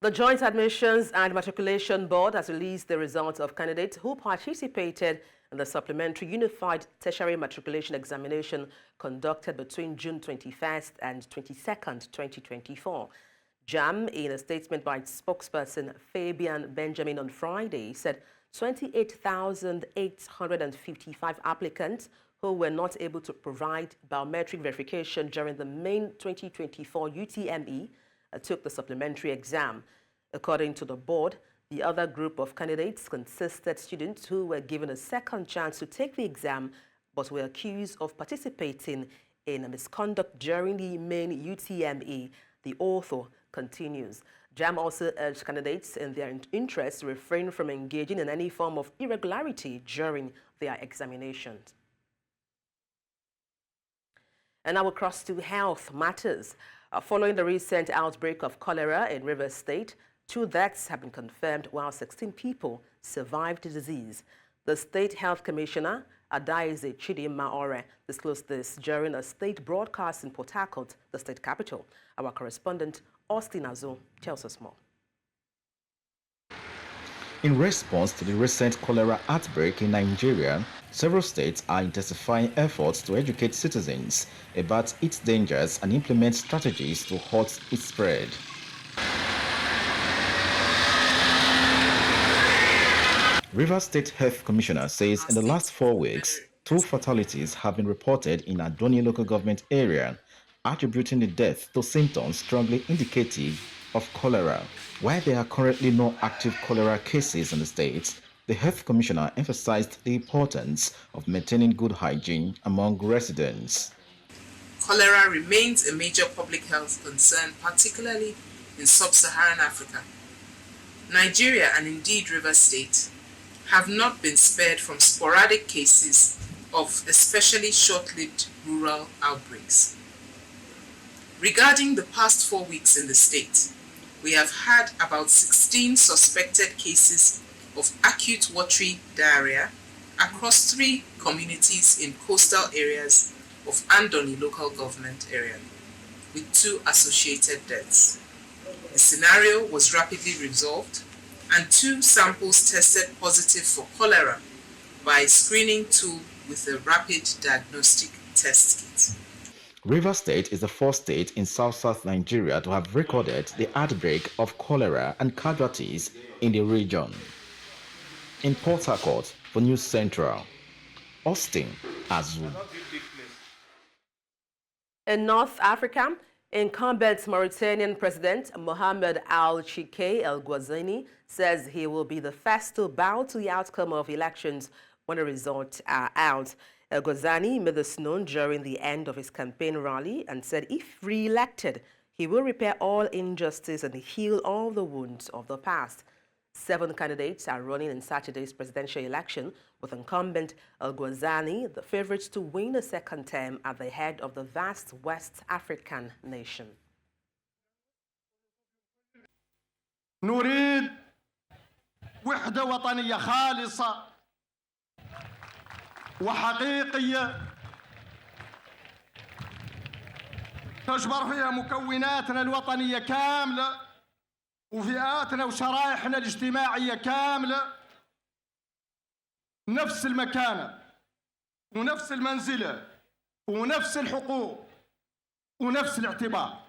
The Joint Admissions and Matriculation Board has released the results of candidates who participated in the Supplementary Unified Tertiary Matriculation Examination conducted between June 21st and 22nd, 2024. JAM, in a statement by its spokesperson Fabian Benjamin on Friday, said 28,855 applicants who were not able to provide biometric verification during the main 2024 UTME took the supplementary exam. According to the board, the other group of candidates consisted students who were given a second chance to take the exam but were accused of participating in a misconduct during the main UTME. The author continues. JAM also urged candidates in their interest to refrain from engaging in any form of irregularity during their examinations. And now across to health matters. Following the recent outbreak of cholera in Rivers State, 2 deaths have been confirmed while 16 people survived the disease. The State Health Commissioner, Adaize Chidimma-Ore, disclosed this during a state broadcast in Port Harcourt, the state capital. Our correspondent, Austin Azo, tells us more. In response to the recent cholera outbreak in Nigeria, several states are intensifying efforts to educate citizens about its dangers and implement strategies to halt its spread. Rivers State Health Commissioner says in the last 4 weeks, 2 fatalities have been reported in Adoni local government area, attributing the death to symptoms strongly indicative of cholera. While there are currently no active cholera cases in the state, the Health Commissioner emphasized the importance of maintaining good hygiene among residents. Cholera remains a major public health concern, particularly in sub-Saharan Africa. Nigeria, and indeed Rivers State, have not been spared from sporadic cases of especially short-lived rural outbreaks. Regarding the past 4 weeks in the state, we have had about 16 suspected cases of acute watery diarrhea across 3 communities in coastal areas of Andoni local government area, with 2 associated deaths. The scenario was rapidly resolved, and 2 samples tested positive for cholera by a screening tool with a rapid diagnostic test kit. Rivers State is the 4th state in South Nigeria to have recorded the outbreak of cholera and casualties in the region. In Port Harcourt, for News Central, Austin Azu. In North Africa, incumbent Mauritanian President Mohamed Al-Chike El-Ghazouani says he will be the first to bow to the outcome of elections when the results are out. El-Ghazouani made this known during the end of his campaign rally and said if re-elected, He will repair all injustice and heal all the wounds of the past. 7 candidates are running in Saturday's presidential election, with incumbent El-Ghazani the favorite to win a second term at the head of the vast West African nation. نريد وحدة وطنية خالصة وحقيقية تجبر فيها مكوناتنا الوطنية كاملة وفئاتنا وشرائحنا الاجتماعية كاملة نفس المكانة ونفس المنزلة ونفس الحقوق ونفس الاعتبار.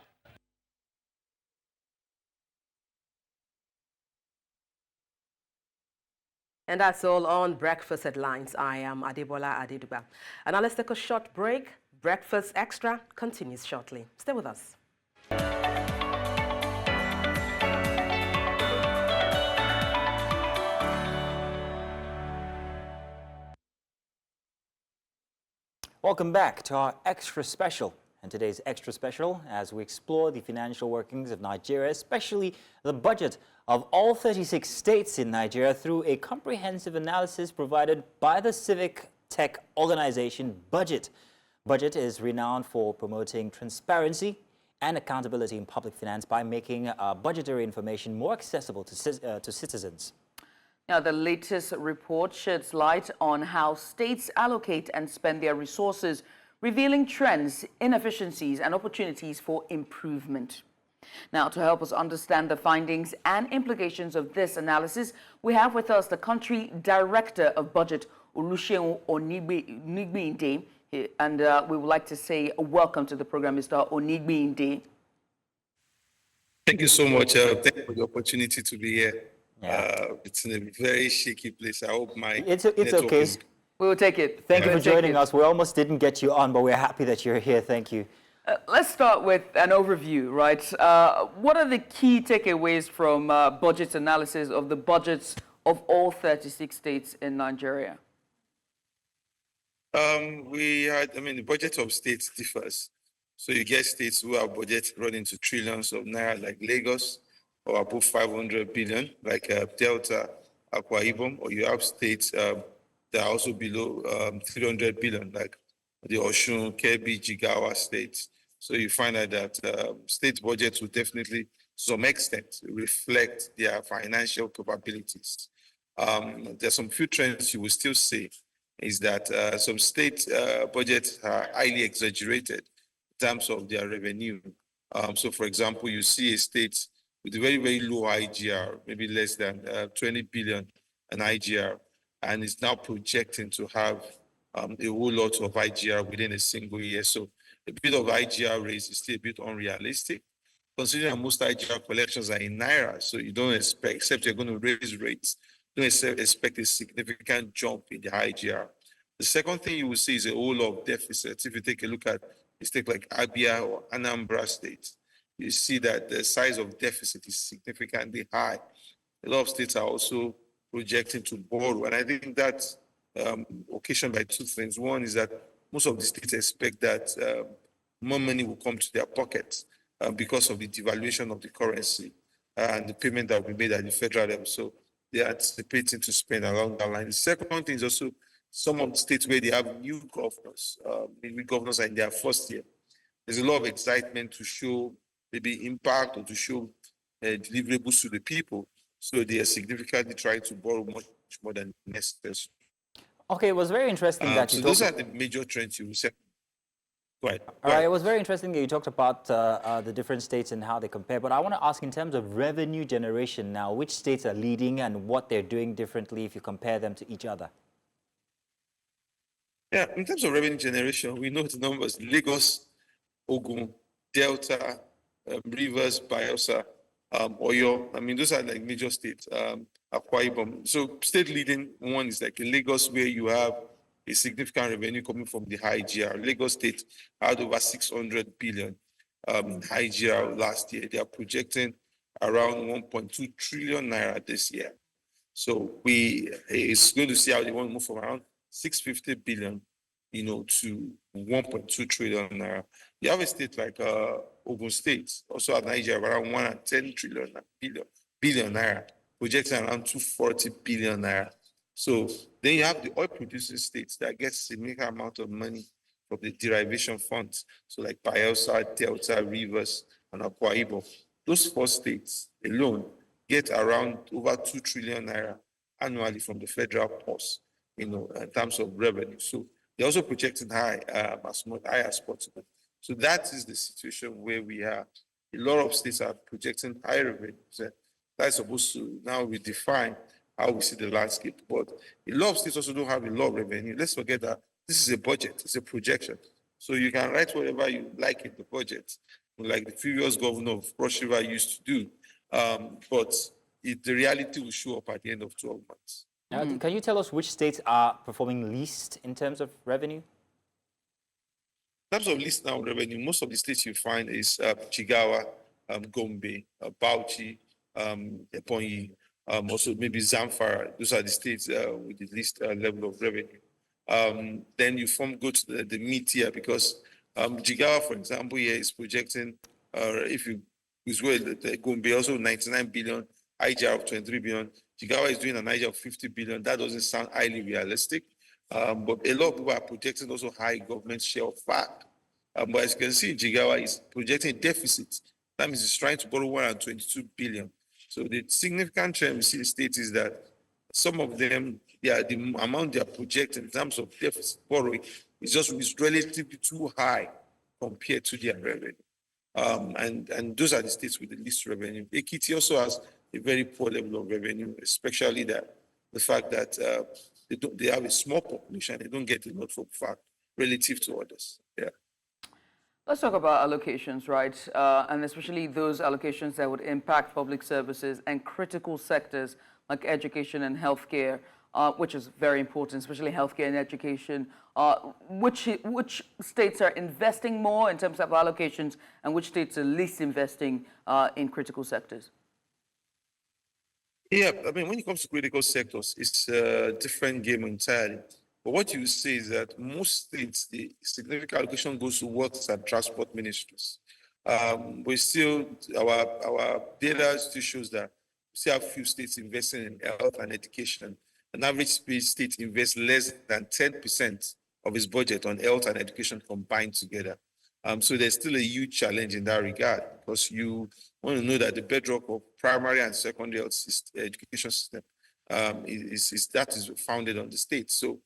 And that's all on Breakfast Headlines. I am Adebola Adeduba. And now let's take a short break. Breakfast Extra continues shortly. Stay with us. Welcome back to our Extra Special. And today's Extra Special, as we explore the financial workings of Nigeria, especially the budget of all 36 states in Nigeria, through a comprehensive analysis provided by the civic tech organization BudgIT. BudgIT is renowned for promoting transparency and accountability in public finance by making budgetary information more accessible to citizens. Now, the latest report sheds light on how states allocate and spend their resources, revealing trends, inefficiencies, and opportunities for improvement. Now, to help us understand the findings and implications of this analysis, we have with us the country director of BudgIT, Oluseun Onigbinde, and we would like to say welcome to the program, Mr. Onigbinde. Thank you so much. Thank you for the opportunity to be here. Yeah. It's in a very shaky place. I hope my It's network okay. is... We will take it. Thank you for joining us. We almost didn't get you on, but we're happy that you're here. Thank you. Let's start with an overview, right? What are the key takeaways from BudgIT's analysis of the budgets of all 36 states in Nigeria? The budget of states differs. So you get states who have budgets running to trillions of naira, like Lagos, or above 500 billion, like Delta, Akwa Ibom, or you have states that are also below 300 billion, like the Osun, Kebbi, Jigawa states. So you find out that state budgets will definitely, to some extent, reflect their financial capabilities. There's some few trends you will still see, is that some state budgets are highly exaggerated in terms of their revenue. So for example, you see a state with a very, very low IGR, maybe less than 20 billion an IGR, and is now projecting to have a whole lot of IGR within a single year. So a bit of IGR raise is still a bit unrealistic, considering most IGR collections are in Naira, so you don't expect, except you're going to raise rates, don't expect a significant jump in the IGR. The second thing you will see is a whole lot of deficits. If you take a look at a state like Abia or Anambra states, you see that the size of deficit is significantly high. A lot of states are also projecting to borrow. And I think that's occasioned by two things. One is that most of the states expect that more money will come to their pockets because of the devaluation of the currency and the payment that will be made at the federal level. So they are anticipating to spend along that line. The second thing is also some of the states where they have new governors, maybe governors are in their first year. There's a lot of excitement to show maybe impact or to show deliverables to the people. So they are significantly trying to borrow much more than necessary. Okay, it was very interesting that you so those are the major trends you will see. Go ahead. All right, it was very interesting that you talked about the different states and how they compare. But I want to ask, in terms of revenue generation now, which states are leading and what they're doing differently if you compare them to each other? Yeah, in terms of revenue generation, we know the numbers: Lagos, Ogun, Delta, Rivers, Bayelsa, Oyo. I mean, those are like major states. Akwa Ibom. So state leading one is like in Lagos, where you have a significant revenue coming from the high GR. Lagos State had over 600 billion in high GR last year. They are projecting around 1.2 trillion naira this year. So it's going to see how they want to move from around 650 billion to 1.2 trillion naira. You have a state like Ogun State, also at Nigeria, around 110 billion naira, projecting around 240 billion naira. So then you have the oil producing states that get significant amount of money from the derivation funds. So like Bayelsa, Delta, Rivers, and Akwa Ibom. Those 4 states alone get around over 2 trillion naira annually from the federal purse, in terms of revenue. So they're also projecting high, as much high as possible. So that is the situation where we are. A lot of states are projecting high revenues. That's supposed to now redefine how we see the landscape. But a lot of states also don't have a lot of revenue. Let's forget that this is a budget, it's a projection. So you can write whatever you like in the budget, like the previous governor of Cross River used to do. But the reality will show up at the end of 12 months. Now, can you tell us which states are performing least in terms of revenue? In terms of least now revenue, most of the states you find is Jigawa, Gombe, Bauchi, Ebonyi, also maybe Zamfara. Those are the states with the least level of revenue. Then you go to the mid-tier, because Jigawa, for example, here is projecting, if you as well, the Gombe also 99 billion, IGR of 23 billion. Jigawa is doing an IGR of 50 billion. That doesn't sound highly realistic. But a lot of people are projecting also high government share of FAC. But as you can see, Jigawa is projecting a deficit. That means it's trying to borrow 122 billion. So the significant trend we see in the state is that some of them, the amount they are projecting in terms of deficit borrowing is relatively too high compared to their revenue. And those are the states with the least revenue. Ekiti also has a very poor level of revenue, especially the fact that they have a small population. They don't get a lot from FAC relative to others. Yeah. Let's talk about allocations, right? And especially those allocations that would impact public services and critical sectors like education and healthcare, which is very important, especially healthcare and education. Which states are investing more in terms of allocations, and which states are least investing in critical sectors? Yeah, I mean, when it comes to critical sectors, it's a different game entirely. But what you say is that most states, the significant allocation goes to works and transport ministries. We still, our data still shows that we still have few states investing in health and education. An average state invests less than 10% of its budget on health and education combined together. So there's still a huge challenge in that regard, because you want to know that the bedrock of primary and secondary education system is founded on the state. So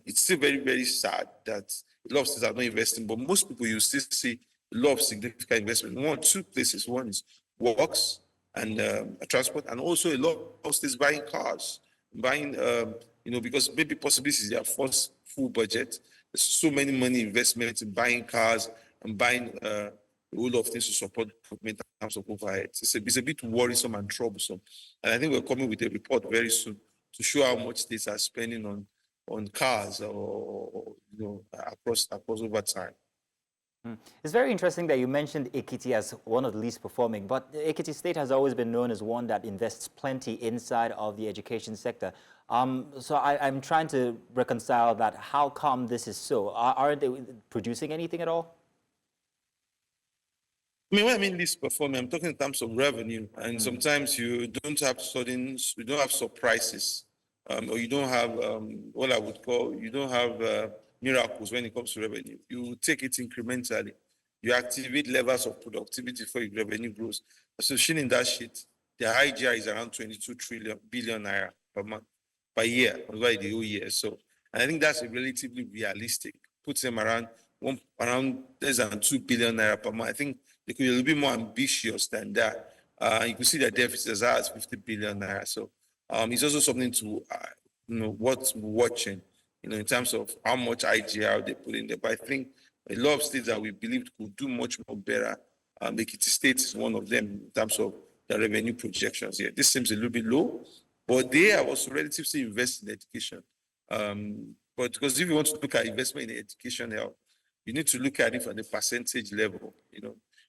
it's still very, very sad that a lot of states are not investing, but most people, you still see a lot of significant investment. Two places. One is works and transport, and also a lot of states buying cars, because maybe possibly this is their first full budget. There's so many money investments in buying cars and buying a whole lot of things to support government in terms of overhead. It's a bit worrisome and troublesome. And I think we're coming with a report very soon to show how much states are spending on cars or across over time. It's very interesting that you mentioned Ekiti as one of the least performing, but the Ekiti state has always been known as one that invests plenty inside of the education sector. So I'm trying to reconcile that. How come this is so? Aren't they producing anything at all? I mean, when I mean least performing, I'm talking in terms of revenue, and sometimes you don't have surprises. Or you don't have what I would call, you don't have miracles when it comes to revenue. You take it incrementally. You activate levels of productivity for your revenue grows. So shown in that sheet, the IGR is around 22 billion naira per year, over the whole year. So, and I think that's a relatively realistic. Puts them around less than 2 billion naira per month. I think they could be a little bit more ambitious than that. You can see their deficit as high as 50 billion naira. So it's also something to worth watching, in terms of how much IGR they put in there. But I think a lot of states that we believed could do much more better. The Ekiti state is one of them in terms of the revenue projections here. This seems a little bit low, but they are also relatively invested in education. But because if you want to look at investment in education health, you need to look at it from the percentage level.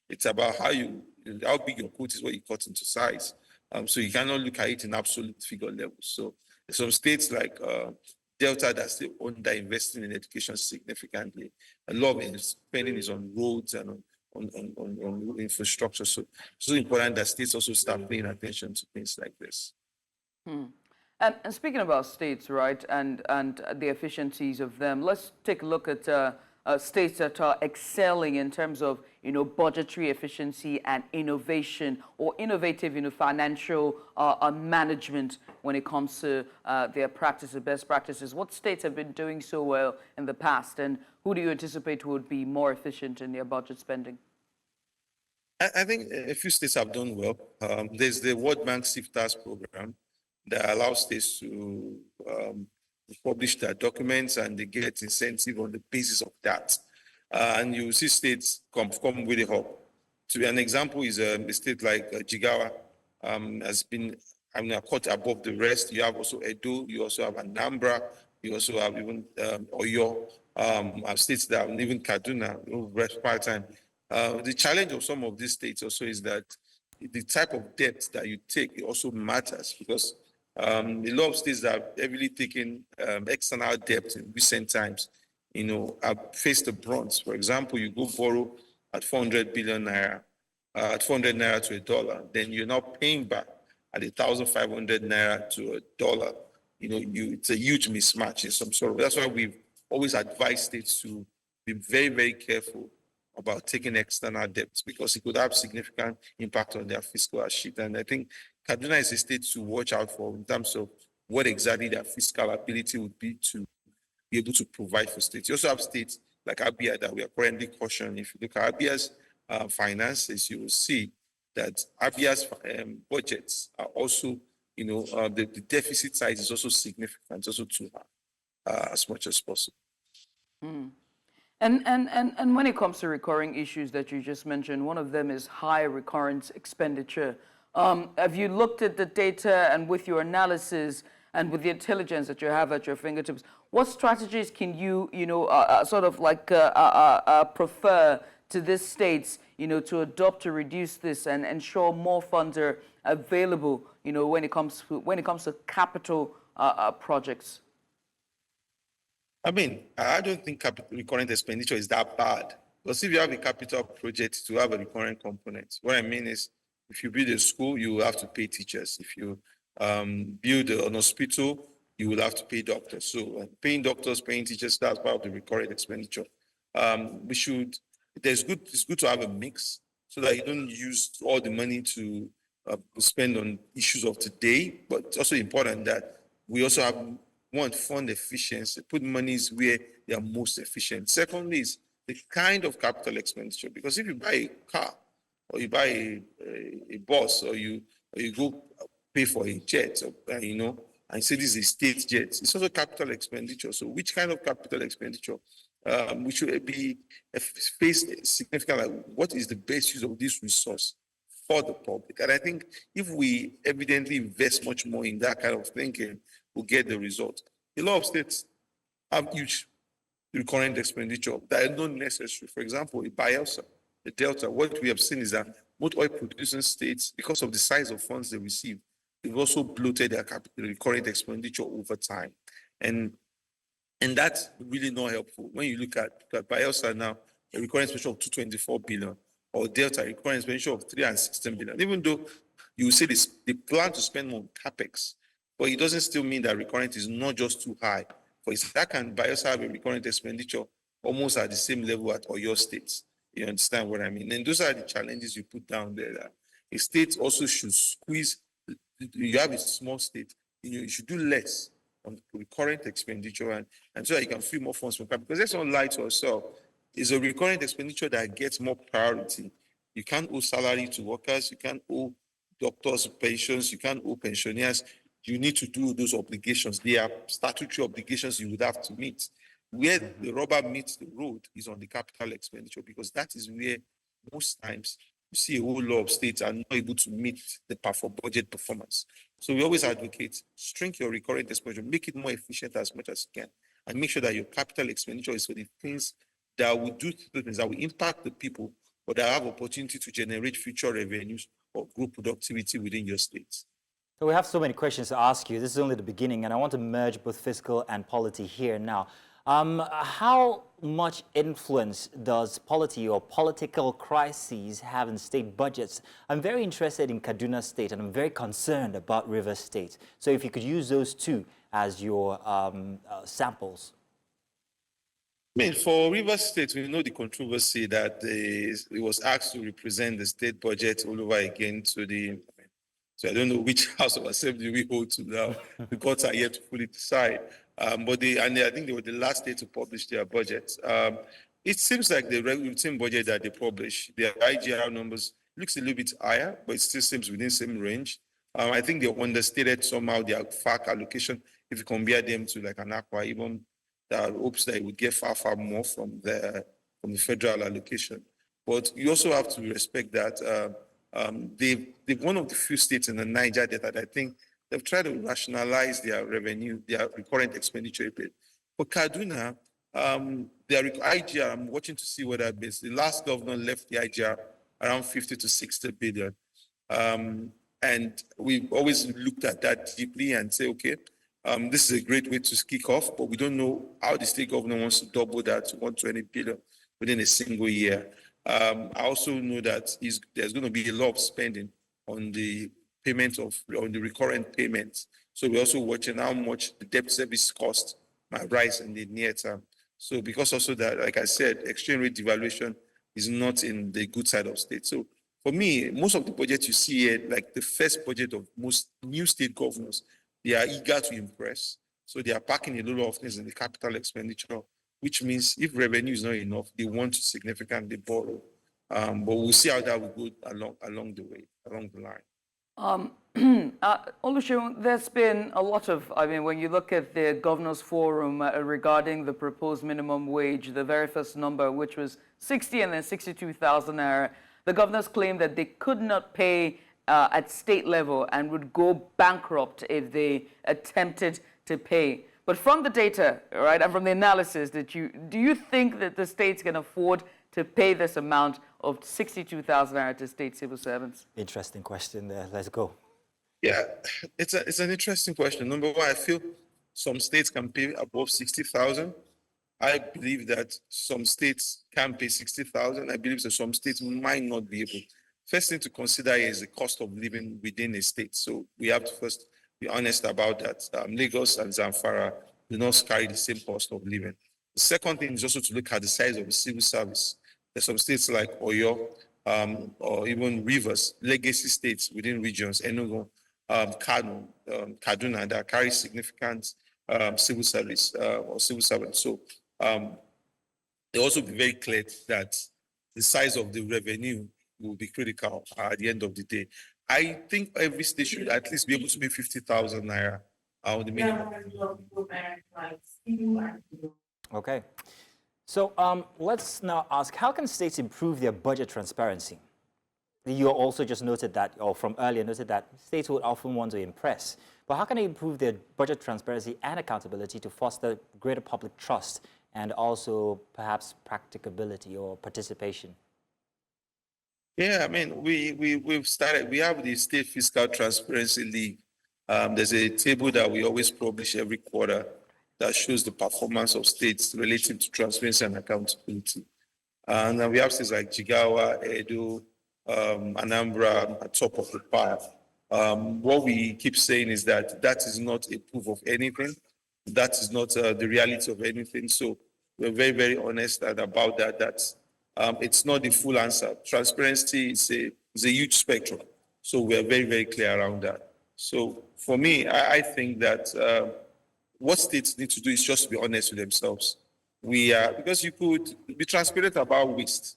It's about how big your quote is, what you cut into size. So you cannot look at it in absolute figure levels. So some states like Delta that's still underinvesting in education significantly. A lot of spending is on roads and on infrastructure. So it's so important that states also start paying attention to things like this. And speaking about states, right, and the efficiencies of them, let's take a look at states that are excelling in terms of, budgetary efficiency and innovation, or innovative, financial management when it comes to their practices, best practices. What states have been doing so well in the past, and who do you anticipate would be more efficient in their budget spending? I think a few states have done well. There's the World Bank SIFTAS program that allows states to publish their documents, and they get incentive on the basis of that. And you see states come with a help. To be an example is a state like Jigawa has been, a cut above the rest. You have also Edo, you also have Anambra, you also have even Oyo, states that even Kaduna, rest part-time. The challenge of some of these states also is that the type of debt that you take, it also matters, because a lot of states that have heavily taken external debt in recent times, have faced the brunt. For example, you go borrow at 400 billion naira, at 400 naira to $1, then you're now paying back at 1,500 naira to $1. It's a huge mismatch in some sort of. That's why we've always advised states to be very, very careful about taking external debts, because it could have significant impact on their fiscal sheet. And I think Kaduna is a state to watch out for in terms of what exactly their fiscal ability would be to be able to provide for states. You also have states like Abia that we are currently cautioning. If you look at Abia's finances, you will see that Abia's budgets are also, the deficit size is also significant, also too high, as much as possible. And when it comes to recurring issues that you just mentioned, one of them is high recurrence expenditure. Have you looked at the data, and with your analysis and with the intelligence that you have at your fingertips, what strategies can you, prefer to these states, to adopt to reduce this and ensure more funds are available, when it comes to capital projects? I don't think recurrent expenditure is that bad. Because if you have a capital project to have a recurrent component, what I mean is, if you build a school, you will have to pay teachers. If you build an hospital, you will have to pay doctors. So paying doctors, paying teachers, that's part of the recurrent expenditure. It's good to have a mix so that you don't use all the money to spend on issues of today, but it's also important that we also want fund efficiency, put monies where they are most efficient. Secondly is the kind of capital expenditure, because if you buy a car, or you buy a bus, or you go pay for a jet, and say this is a state jet, it's also capital expenditure. So which kind of capital expenditure? We should be faced significant, like, what is the best use of this resource for the public? And I think if we evidently invest much more in that kind of thinking, we'll get the result. A lot of states have huge recurrent expenditure that are not necessary. For example, in Bayelsa, the Delta, what we have seen is that most oil-producing states, because of the size of funds they receive, they've also bloated their recurrent expenditure over time. And that's really not helpful. When you look at Bayelsa now, a recurrent expenditure of 224 billion, or Delta, a recurrent expenditure of 316 billion, even though you say they plan to spend more on CapEx, but it doesn't still mean that recurrent is not just too high. For instance, can Bayelsa have a recurrent expenditure almost at the same level at Oyo State? You understand what I mean? And those are the challenges you put down there. That a state also should squeeze. You have a small state, you should do less on recurrent expenditure, and so that you can free more funds from capital. Because let's not lie to ourselves. It's a recurrent expenditure that gets more priority. You can't owe salary to workers. You can't owe doctors pensions. You can't owe pensioners. You need to do those obligations. They are statutory obligations you would have to meet. Where the rubber meets the road is on the capital expenditure, because that is where most times you see a whole lot of states are not able to meet the budget performance. So we always advocate, shrink your recurrent expenditure, make it more efficient as much as you can, and make sure that your capital expenditure is for the things that will do things that will impact the people, but that have opportunity to generate future revenues or grow productivity within your states. So we have so many questions to ask you. This is only the beginning, and I want to merge both fiscal and polity here now. How much influence does polity or political crises have in state budgets? I'm very interested in Kaduna State, and I'm very concerned about Rivers State. So if you could use those two as your samples. I mean, for Rivers State, we know the controversy that it was asked to represent the state budget all over again to the. So I don't know which House of Assembly we hold to now. The courts are yet to fully decide. I think they were the last state to publish their budget. It seems like the routine budget that they publish, their IGR numbers looks a little bit higher, but it still seems within the same range. I think they understated somehow their FAC allocation. If you compare them to like an Outcry, even that hopes that it would get far, far more from the federal allocation. But you also have to respect that they're one of the few states in the Niger that I think they've tried to rationalize their revenue, their recurrent expenditure bit. For Kaduna, their IGR, I'm watching to see what that is. The last governor left the IGR around 50 to 60 billion. And we've always looked at that deeply and say, okay, this is a great way to kick off, but we don't know how the state governor wants to double that to 120 billion within a single year. I also know that there's going to be a lot of spending on the payments on the recurrent payments. So we're also watching how much the debt service cost might rise in the near term. So because also that, like I said, exchange rate devaluation is not in the good side of state. So for me, most of the budget you see here, like the first budget of most new state governors, they are eager to impress. So they are packing a lot of things in the capital expenditure, which means if revenue is not enough, they want to significantly borrow. But we'll see how that will go along the line. Oluseun, there's been a lot of, when you look at the Governors Forum regarding the proposed minimum wage, the very first number, which was 60 and then 62,000 naira, the governors claimed that they could not pay at state level and would go bankrupt if they attempted to pay. But from the data, right, and from the analysis, do you think that the states can afford to pay this amount of 62,000 naira to state civil servants? Interesting question there. Let's go. Yeah, it's an interesting question. Number one, I feel some states can pay above 60,000. I believe that some states can pay 60,000. I believe that some states might not be able. First thing to consider is the cost of living within a state. So we have to first be honest about that. Lagos and Zamfara do not carry the same cost of living. The second thing is also to look at the size of the civil service. There's some states like Oyo or even Rivers, legacy states within regions, Enugu, Kano, Kaduna, that carry significant civil service or civil servants. So they also be very clear that the size of the revenue will be critical at the end of the day. I think every state should at least be able to pay 50,000 naira on the minimum. Okay. So let's now ask, how can states improve their budget transparency? You also just noted that, or from earlier noted that states would often want to impress. But how can they improve their budget transparency and accountability to foster greater public trust and also perhaps practicability or participation? Yeah, I mean, we've started, we have the State Fiscal Transparency League. There's a table that we always publish every quarter that shows the performance of states relative to transparency and accountability. And we have states like Jigawa, Edo, Anambra at top of the pile. What we keep saying is that that is not a proof of anything. That is not the reality of anything. So we're very, very honest about that. It's not the full answer. Transparency is a huge spectrum. So we're very, very clear around that. So for me, I think that what states need to do is just be honest with themselves. Because you could be transparent about waste.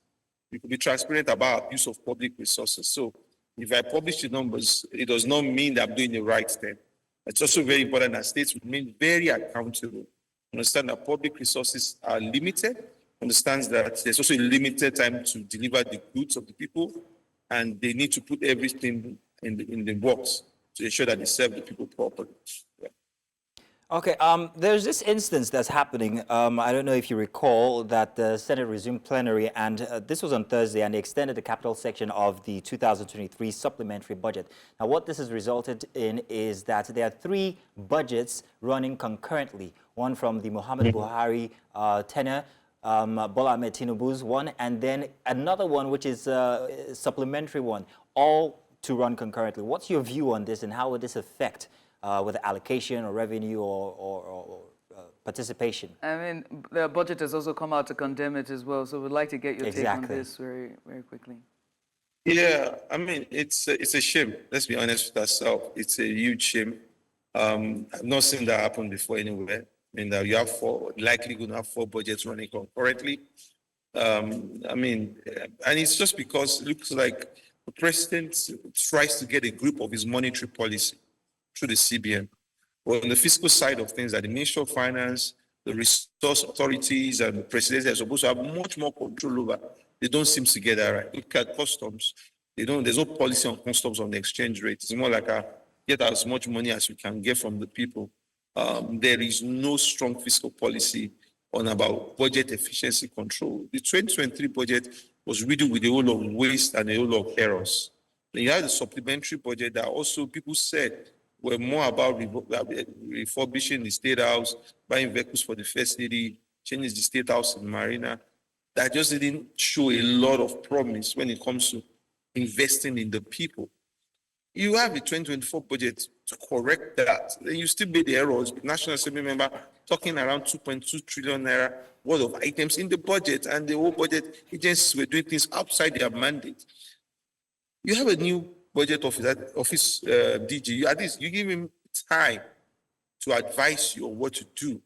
You could be transparent about abuse of public resources. So if I publish the numbers, it does not mean that I'm doing the right thing. It's also very important that states remain very accountable. Understand that public resources are limited. Understands that there's also a limited time to deliver the goods of the people, and they need to put everything in the works to ensure that they serve the people properly. Yeah. Okay, there's this instance that's happening. I don't know if you recall that the Senate resumed plenary, and this was on Thursday, and they extended the capital section of the 2023 supplementary budget. Now, what this has resulted in is that there are 3 budgets running concurrently. One from the Muhammadu Buhari tenure, Bola Ahmed Tinubu's one, and then another one, which is a supplementary one, all to run concurrently. What's your view on this, and how would this affect with allocation or revenue or participation? I mean, the budget has also come out to condemn it as well, so we'd like to get your take on this very, very quickly. Yeah, I mean, it's a shame. Let's be honest with ourselves. It's a huge shame. I've not seen that happen before anywhere. I mean, that you have likely going to have 4 budgets running concurrently. I mean, and it's just because it looks like the president tries to get a grip of his monetary policy through the CBN. Well, on the fiscal side of things, that the Ministry of Finance, the resource authorities, and the presidency are supposed to have much more control over. They don't seem to get that right. Look at customs. There's no policy on customs on the exchange rate. It's more like get as much money as we can get from the people. There is no strong fiscal policy on about budget efficiency control. The 2023 budget was riddled with a whole lot of waste and a whole lot of errors. Then you have the supplementary budget that also people said were more about refurbishing the State House, buying vehicles for the First Lady, changing the State House in Marina. That just didn't show a lot of promise when it comes to investing in the people. You have the 2024 budget to correct that. Then you still made the errors. The National Assembly member talking around 2.2 trillion naira worth of items in the budget, and the whole budget agencies were doing things outside their mandate. You have a new budget office DG. At least you give him time to advise you on what to do,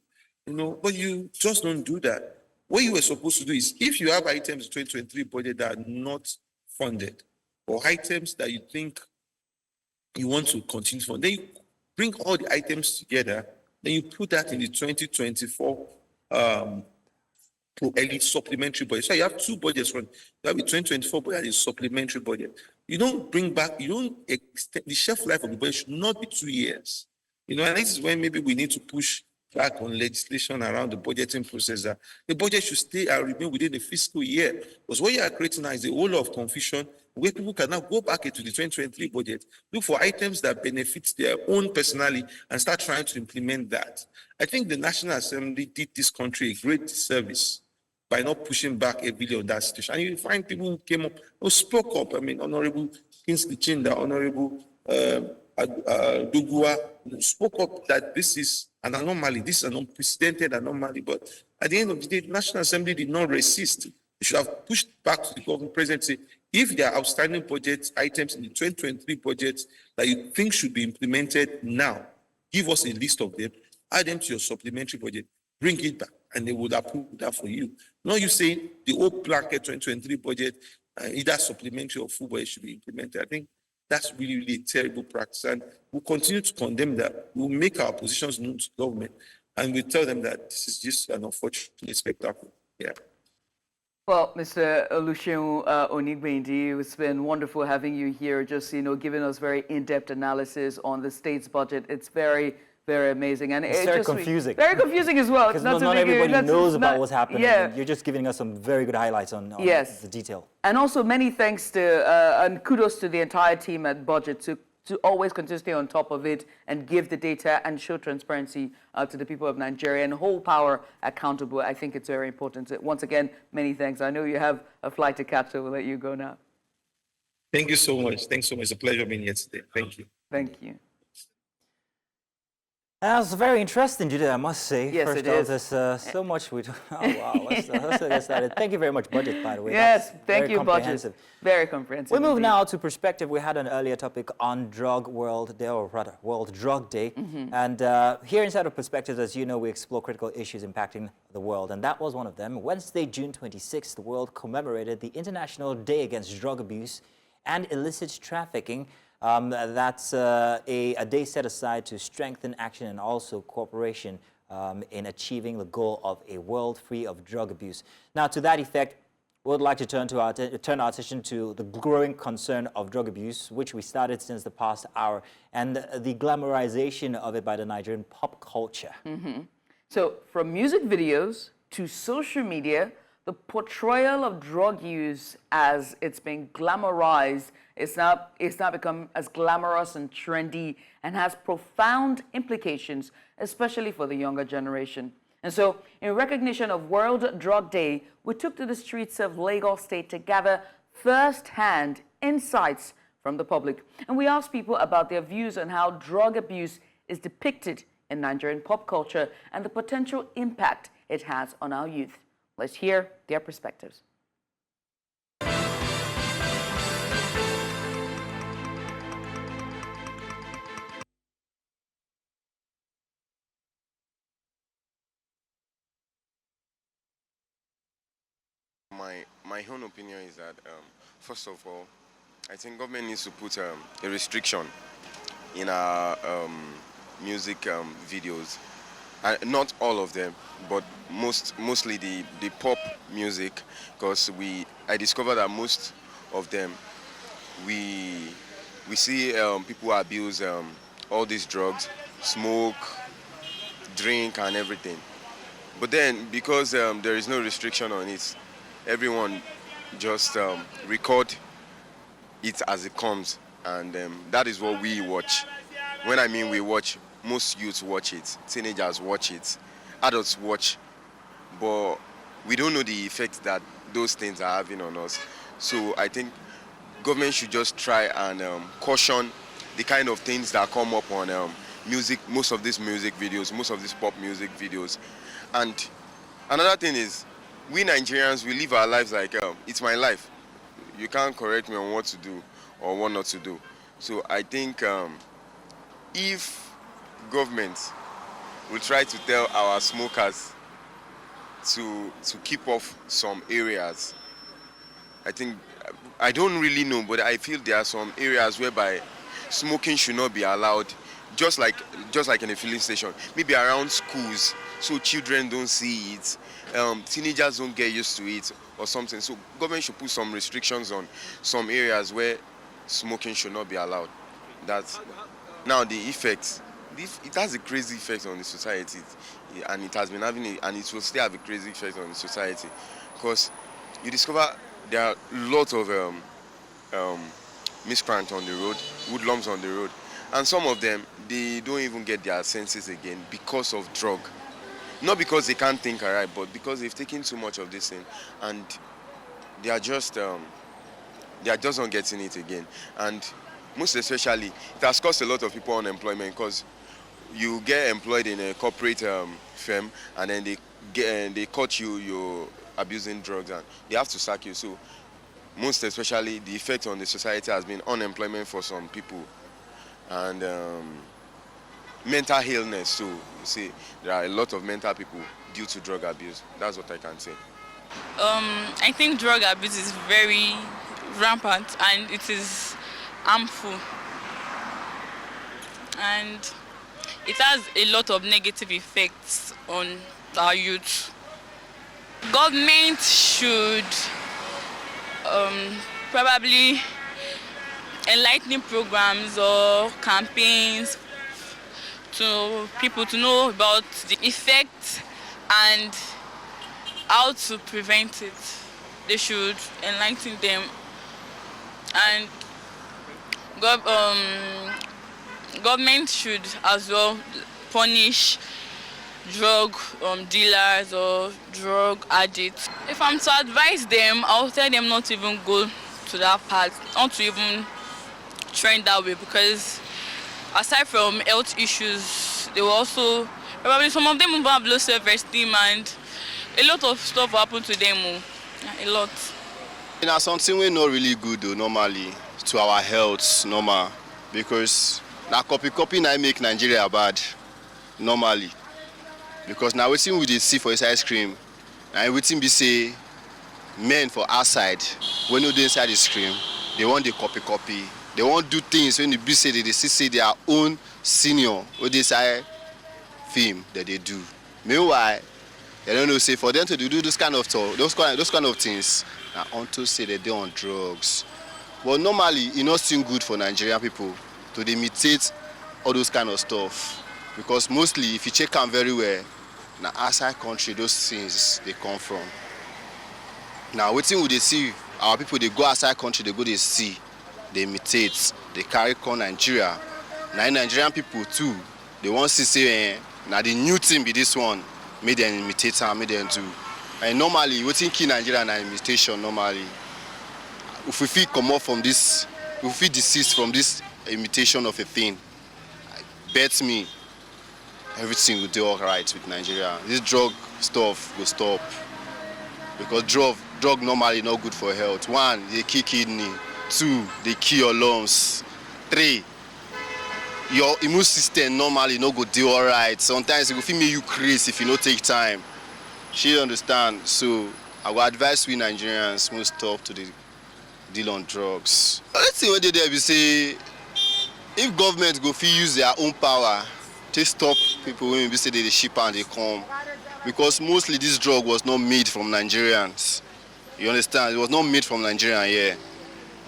but you just don't do that. What you were supposed to do is, if you have items in 2023 budget that are not funded, or items that you think you want to continue to fund, then you bring all the items together, then you put that in the 2024 elite supplementary budget. So you have 2 budgets running. You have the 2024 budget and the supplementary budget. You don't extend the shelf life of the budget should not be 2 years. And this is when maybe we need to push back on legislation around the budgeting process. That the budget should stay and remain within the fiscal year. Because what you are creating now is a whole lot of confusion, where people can now go back into the 2023 budget, look for items that benefit their own personality, and start trying to implement that. I think the National Assembly did this country a great service by not pushing back heavily on that situation. And you find people who came up, who spoke up. I mean, Honorable Kingsley Chinda, Honorable Dugua, spoke up that this is an anomaly, this is an unprecedented anomaly. But at the end of the day, the National Assembly did not resist. They should have pushed back to the government presidency. If there are outstanding budget items in the 2023 budget that you think should be implemented now, give us a list of them, add them to your supplementary budget, bring it back, and they would approve that for you. Not you saying the old blanket 2023 budget, either supplementary or full budget should be implemented. I think that's really, really a terrible practice. And we'll continue to condemn that. We'll make our positions known to government, and we'll tell them that this is just an unfortunate spectacle. Yeah. Well, Mr. Oluseun Onigbinde, it's been wonderful having you here, just, giving us very in-depth analysis on the state's budget. It's very, very amazing. And it's very confusing. Very confusing as well. Because not everybody knows about what's happening. Yeah. You're just giving us some very good highlights on the detail. And also many thanks to, and kudos to the entire team at Budget to always continue to stay on top of it and give the data and show transparency to the people of Nigeria and hold power accountable. I think it's very important. Once again, many thanks. I know you have a flight to catch, so we'll let you go now. Thank you so much. Thanks so much. It's a pleasure being here today. Thank you. Thank you. That was very interesting, Judith, I must say. Yes, First it is. There's so much we do. Oh, wow. Let's get started. Thank you very much, Budget, by the way. Yes, thank you, Budget. Very comprehensive. We move now to Perspective. We had an earlier topic on World Drug Day. And here inside of Perspective, as you know, we explore critical issues impacting the world. And that was one of them. Wednesday, June 26th, the world commemorated the International Day Against Drug Abuse and Illicit Trafficking. That's a day set aside to strengthen action and also cooperation in achieving the goal of a world free of drug abuse. Now, to that effect, We would like to turn our attention to the growing concern of drug abuse, which we started since the past hour, and the glamorization of it by the Nigerian pop culture. So from music videos to social media, the portrayal of drug use as it's been glamorized it's now become as glamorous and trendy and has profound implications, especially for the younger generation. And so, in recognition of World Drug Day, we took to the streets of Lagos State to gather first-hand insights from the public. And we asked people about their views on how drug abuse is depicted in Nigerian pop culture and the potential impact it has on our youth. Let's hear their perspectives. My own opinion is that, first of all, I think government needs to put a restriction in our music videos. Not all of them, but mostly the pop music, because I discovered that most of them, we see people abuse all these drugs, smoke, drink, and everything. But then, because there is no restriction on it, everyone just record it as it comes, and that is what we watch. When I mean we watch, most youths watch it, teenagers watch it, adults watch, but we don't know the effect that those things are having on us. So I think government should just try and caution the kind of things that come up on music, most of these music videos, most of these pop music videos. And another thing is, we Nigerians, we live our lives like, it's my life. You can't correct me on what to do or what not to do. So I think if government will try to tell our smokers to keep off some areas, I don't really know, but I feel there are some areas whereby smoking should not be allowed, just like in a filling station, maybe around schools, so children don't see it, teenagers don't get used to it or something. So government should put some restrictions on some areas where smoking should not be allowed. That's now the effects. It has a crazy effect on the society, and it has been having and it will still have a crazy effect on the society, because you discover there are lots of miscreants on the road, hoodlums on the road, and some of them, they don't even get their senses again because of drug. Not because they can't think right, but because they've taken too much of this thing, and they are just not getting it again. And most especially, it has caused a lot of people unemployment, because you get employed in a corporate firm, and then they caught you're abusing drugs, and they have to sack you. So most especially, the effect on the society has been unemployment for some people, and mental illness. So you see, there are a lot of mental people due to drug abuse. That's what I can say. I think drug abuse is very rampant, and it is harmful, and it has a lot of negative effects on our youth. Government should probably enlightening programs or campaigns to people to know about the effect and how to prevent it. They should enlighten them, and government should as well punish drug dealers or drug addicts. If I'm to advise them, I'll tell them not to even go to that path, not to even trend that way, because aside from health issues, they will also, probably some of them will have low self-esteem, and a lot of stuff will happen to them, a lot. You know, something we're not really good though, normally, to our health, normal, because now copy now make Nigeria bad, normally. Because now we see we see for his ice cream, and we think we say men for outside, when you do inside the cream, they want the copy. They won't do things when they say they see their own senior with this film that they do. Meanwhile, they don't know, say for them to do this kind of talk, those kind of things, and unto say they on drugs. But normally, it's not seem good for Nigerian people to imitate all those kind of stuff. Because mostly, if you check them very well, now outside country, those things they come from. Now, waiting would they see our people, they go outside country, they go, they see, they imitate, they carry on Nigeria. Now, Nigerian people too, they want to say, now the new thing be this one, make them imitate and make them do. And normally, waiting key Nigeria and imitation normally. If we feel come off from this, if we feel desist from this imitation of a thing, bet me, everything will do all right with Nigeria. This drug stuff will stop. Because drug normally not good for health. 1, they kill kidney. 2, they kill your lungs. 3, your immune system normally not go do all right. Sometimes it will feel make you crazy if you don't take time. She understand. So I would advise we Nigerians must stop to the deal on drugs. Let's see what they there. We say if government go fit use their own power to stop people when we say they ship and they come. Because mostly this drug was not made from Nigerians. You understand? It was not made from Nigeria here.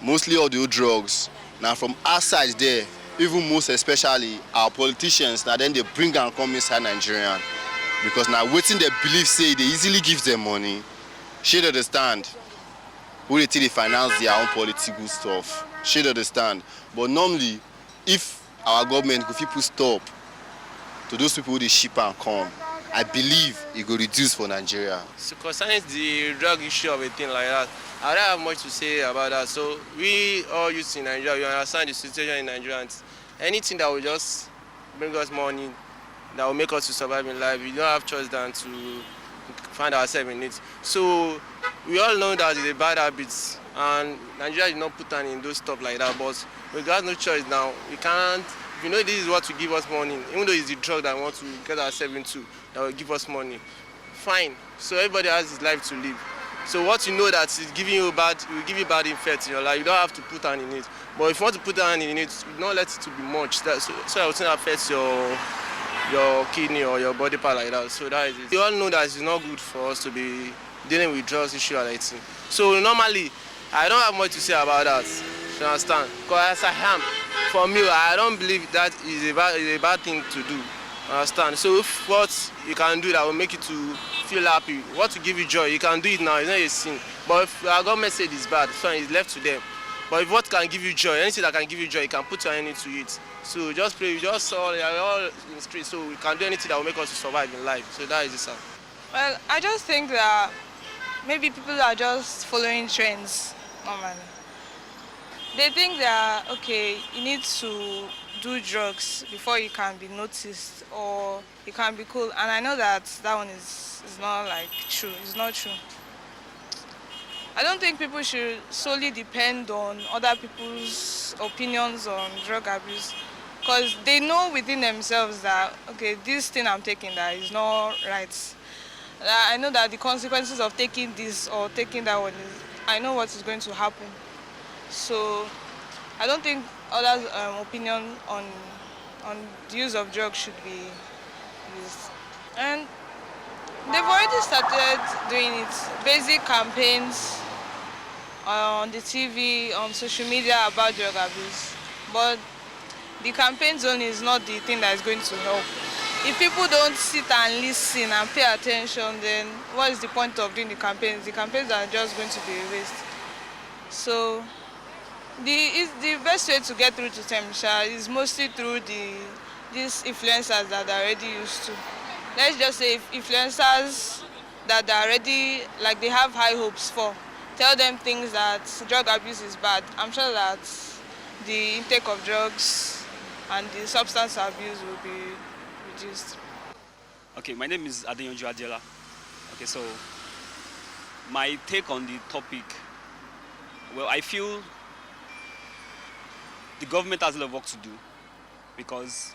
Mostly all the drugs now from outside there, even most especially our politicians, now then they bring and come inside Nigerian. Because now waiting they believe say they easily give them money. She understand. Who they think they finance their own political stuff. She understand. But normally, if our government go people stop to those people who they ship and come, I believe it will reduce for Nigeria. So concerning the drug issue of a thing like that, I don't have much to say about that. So we all youth in Nigeria, we understand the situation in Nigeria. And anything that will just bring us money, that will make us to survive in life, we don't have choice than to find ourselves in it. So we all know that it's a bad habit, and Nigeria did not put on in those stuff like that. But we got no choice now. We can't. If you know this is what will give us money, even though it's the drug that we want to get ourselves into, that will give us money, fine. So everybody has his life to live. So what you know that is giving you bad, will give you bad effects in your life. You don't have to put on in it. But if you want to put on in it, you don't let it to be much. So it will affect your kidney or your body part like that. So that is it. You all know that it's not good for us to be dealing with drugs issue and everything. So normally, I don't have much to say about that. You understand? Because as I am, for me, I don't believe that is a bad thing to do. Understand? So if what you can do that will make you to feel happy, what will give you joy, you can do it now. It's not a sin. But if our government said it's bad, fine, it's left to them. But if what can give you joy, anything that can give you joy, you can put your hand into it. So just pray, just all in the street, so we can do anything that will make us to survive in life. So that is it, sir. Well, I just think that maybe people are just following trends normally. They think that, okay, you need to do drugs before you can be noticed or you can be cool. And I know that one is not like true. It's not true. I don't think people should solely depend on other people's opinions on drug abuse, because they know within themselves that, okay, this thing I'm taking that is not right. I know that the consequences of taking this or taking that one is, I know what is going to happen. So I don't think others' opinion on the use of drugs should be used. And they've already started doing it, basic campaigns on the TV, on social media about drug abuse. But the campaign zone is not the thing that is going to help. If people don't sit and listen and pay attention, then what is the point of doing the campaigns? The campaigns are just going to be erased. So the best way to get through to them is mostly through these influencers that are already used to. Let's just say influencers that are already, like they have high hopes for, tell them things that drug abuse is bad. I'm sure that the intake of drugs and the substance abuse will be reduced. Okay, my name is Adeyanju Adela. Okay, so my take on the topic, well, I feel the government has a lot of work to do, because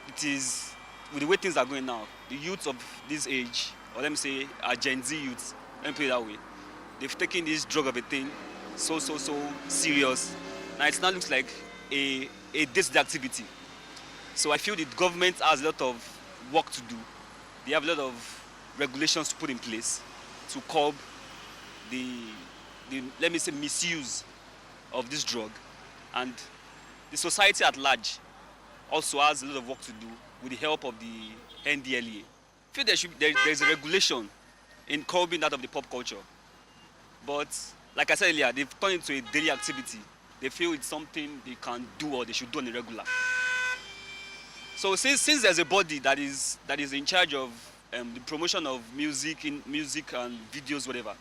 it is, with the way things are going now, the youth of this age, or let me say our Gen Z youths, let me put it that way, they've taken this drug of a thing so serious. Now it now looks like a day-to-day activity. So I feel the government has a lot of work to do. They have a lot of regulations to put in place to curb let me say, misuse of this drug, and the society at large also has a lot of work to do with the help of the NDLEA. I feel there's a regulation in curbing that of the pop culture, but like I said earlier, they've turned into a daily activity. They feel it's something they can do or they should do on a regular. So since there's a body that is in charge of the promotion of music and videos, whatever,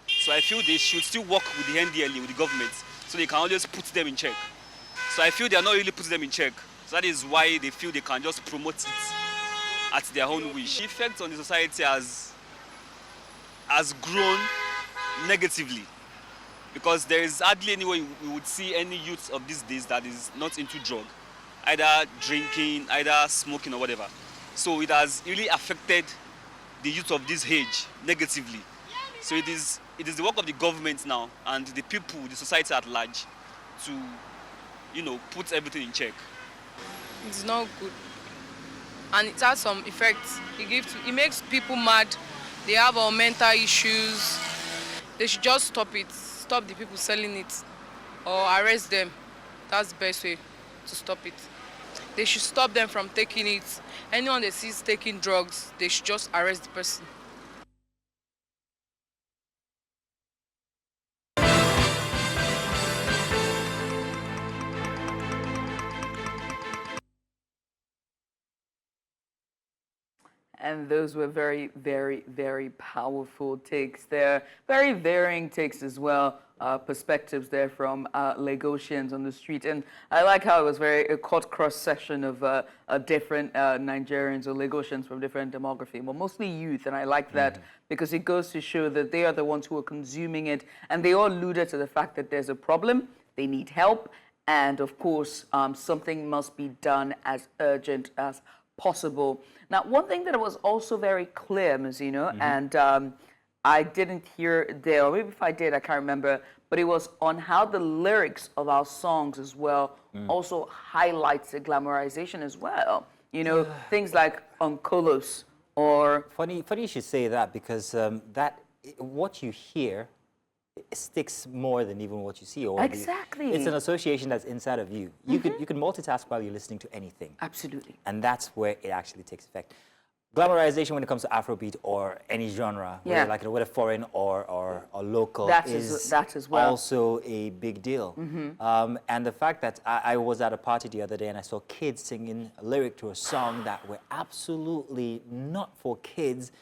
so I feel they should still work with the NDLEA, with the government, so they can always put them in check. So I feel they are not really putting them in check. So that is why they feel they can just promote it at their own wish. The effect on the society has grown negatively, because there is hardly any way we would see any youth of these days that is not into drug, either drinking, either smoking or whatever. So it has really affected the youth of this age negatively. So it is the work of the government now and the people, the society at large, to, put everything in check. It's not good, and it has some effects. It makes people mad. They have all mental issues. They should just stop it. Stop the people selling it, or arrest them. That's the best way to stop it. They should stop them from taking it. Anyone they see taking drugs, they should just arrest the person. And those were very, very, very powerful takes there. Very varying takes as well, perspectives there from Lagosians on the street. And I like how it was a cross-section of different Nigerians or Lagosians from different demography, but mostly youth. And I like that because it goes to show that they are the ones who are consuming it. And they all alluded to the fact that there's a problem, they need help, and of course, something must be done as urgent as possible. Now, one thing that was also very clear, Mazino, and I didn't hear there, or maybe if I did, I can't remember, but it was on how the lyrics of our songs as well also highlights the glamorization as well. Things like Onkolos or... Funny you should say that, because what you hear sticks more than even what you see. Or exactly. It's an association that's inside of you. You could multitask while you're listening to anything. Absolutely. And that's where it actually takes effect. Glamorization when it comes to Afrobeat or any genre, whether foreign or local, that as well. Also a big deal. And the fact that I was at a party the other day and I saw kids singing a lyric to a song that were absolutely not for kids.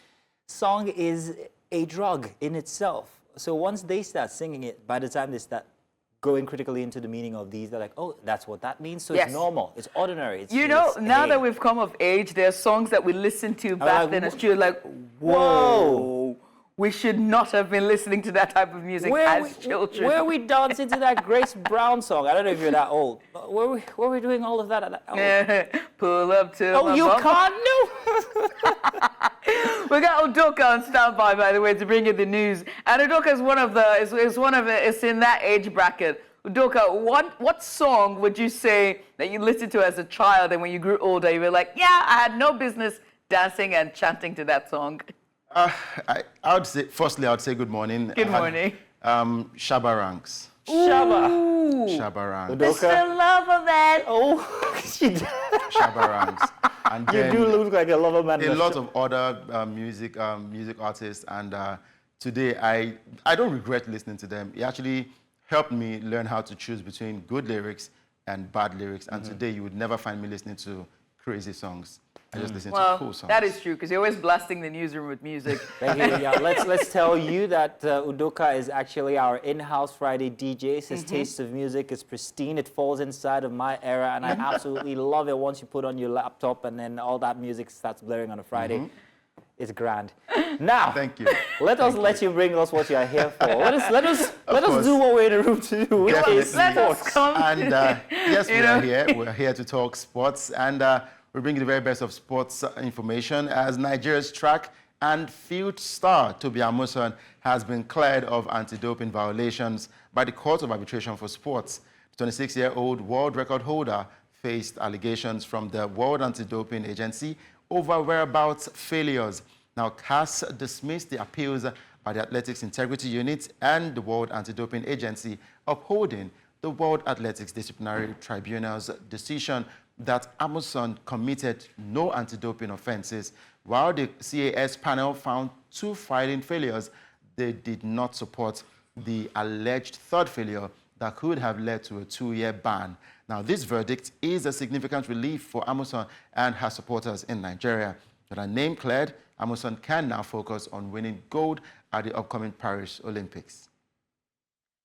Song is a drug in itself. So once they start singing it, by the time they start going critically into the meaning of these, they're like, oh, that's what that means? So it's normal, it's ordinary. It's, now that we've come of age, there are songs that we listened to back then as children, like, whoa, we should not have been listening to that type of music as children. Where we dancing to that Grace Brown song? I don't know if you're that old. Were we doing all of that at that old? Pull up to my you can't? No! We got Udoka on standby, by the way, to bring you the news. And Udoka is in that age bracket. Udoka, what song would you say that you listened to as a child, and when you grew older, you were like, yeah, I had no business dancing and chanting to that song? I would say, firstly, I would say good morning. Good morning. Shabba Ranks. Shabba Ranks. Mr. Lover Man. Oh, she did. Shabba Ranks. And you do look like a lover man. A lot of other music artists, and today I don't regret listening to them. It actually helped me learn how to choose between good lyrics and bad lyrics. And today you would never find me listening to crazy songs. I just listen to cool songs. That is true, because you're always blasting the newsroom with music. Let's tell you that Udoka is actually our in-house Friday DJ. His taste of music is pristine. It falls inside of my era, and I absolutely love it once you put on your laptop and then all that music starts blaring on a Friday. It's grand. Now, thank you. Let you bring us what you are here for. Let us do what we're in the room to do, which is sports. And yes, we are here. We're here to talk sports, and we bring you the very best of sports information as Nigeria's track and field star Tobi Amusan has been cleared of anti-doping violations by the Court of Arbitration for Sports. The 26-year-old world record holder faced allegations from the World Anti-Doping Agency over whereabouts failures. Now, CAS dismissed the appeals by the Athletics Integrity Unit and the World Anti-Doping Agency, upholding the World Athletics Disciplinary Tribunal's decision that Oluseun committed no anti-doping offenses. While the CAS panel found 2 filing failures, they did not support the alleged third failure that could have led to a 2-year ban. Now, this verdict is a significant relief for Oluseun and her supporters in Nigeria. With her name cleared, Oluseun can now focus on winning gold at the upcoming Paris Olympics.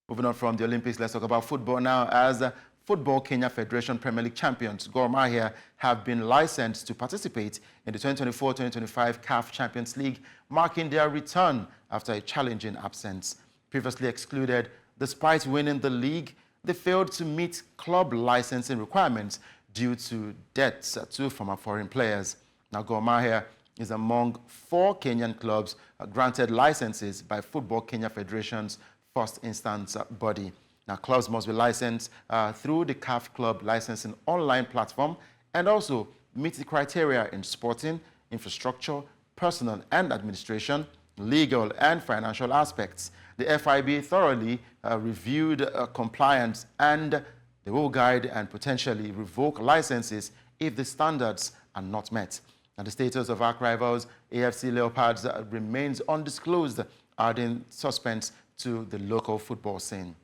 Moving on from the Olympics, let's talk about football now, as Football Kenya Federation Premier League champions Gor Mahia have been licensed to participate in the 2024-2025 CAF Champions League, marking their return after a challenging absence. Previously excluded, despite winning the league, they failed to meet club licensing requirements due to debts to former foreign players. Now, Gor Mahia is among 4 Kenyan clubs granted licenses by Football Kenya Federation's first instance body. Now, clubs must be licensed through the CAF Club Licensing online platform and also meet the criteria in sporting, infrastructure, personal and administration, legal and financial aspects. The FIB thoroughly reviewed compliance, and they will guide and potentially revoke licenses if the standards are not met. And the status of arch rivals AFC Leopards remains undisclosed, adding suspense to the local football scene.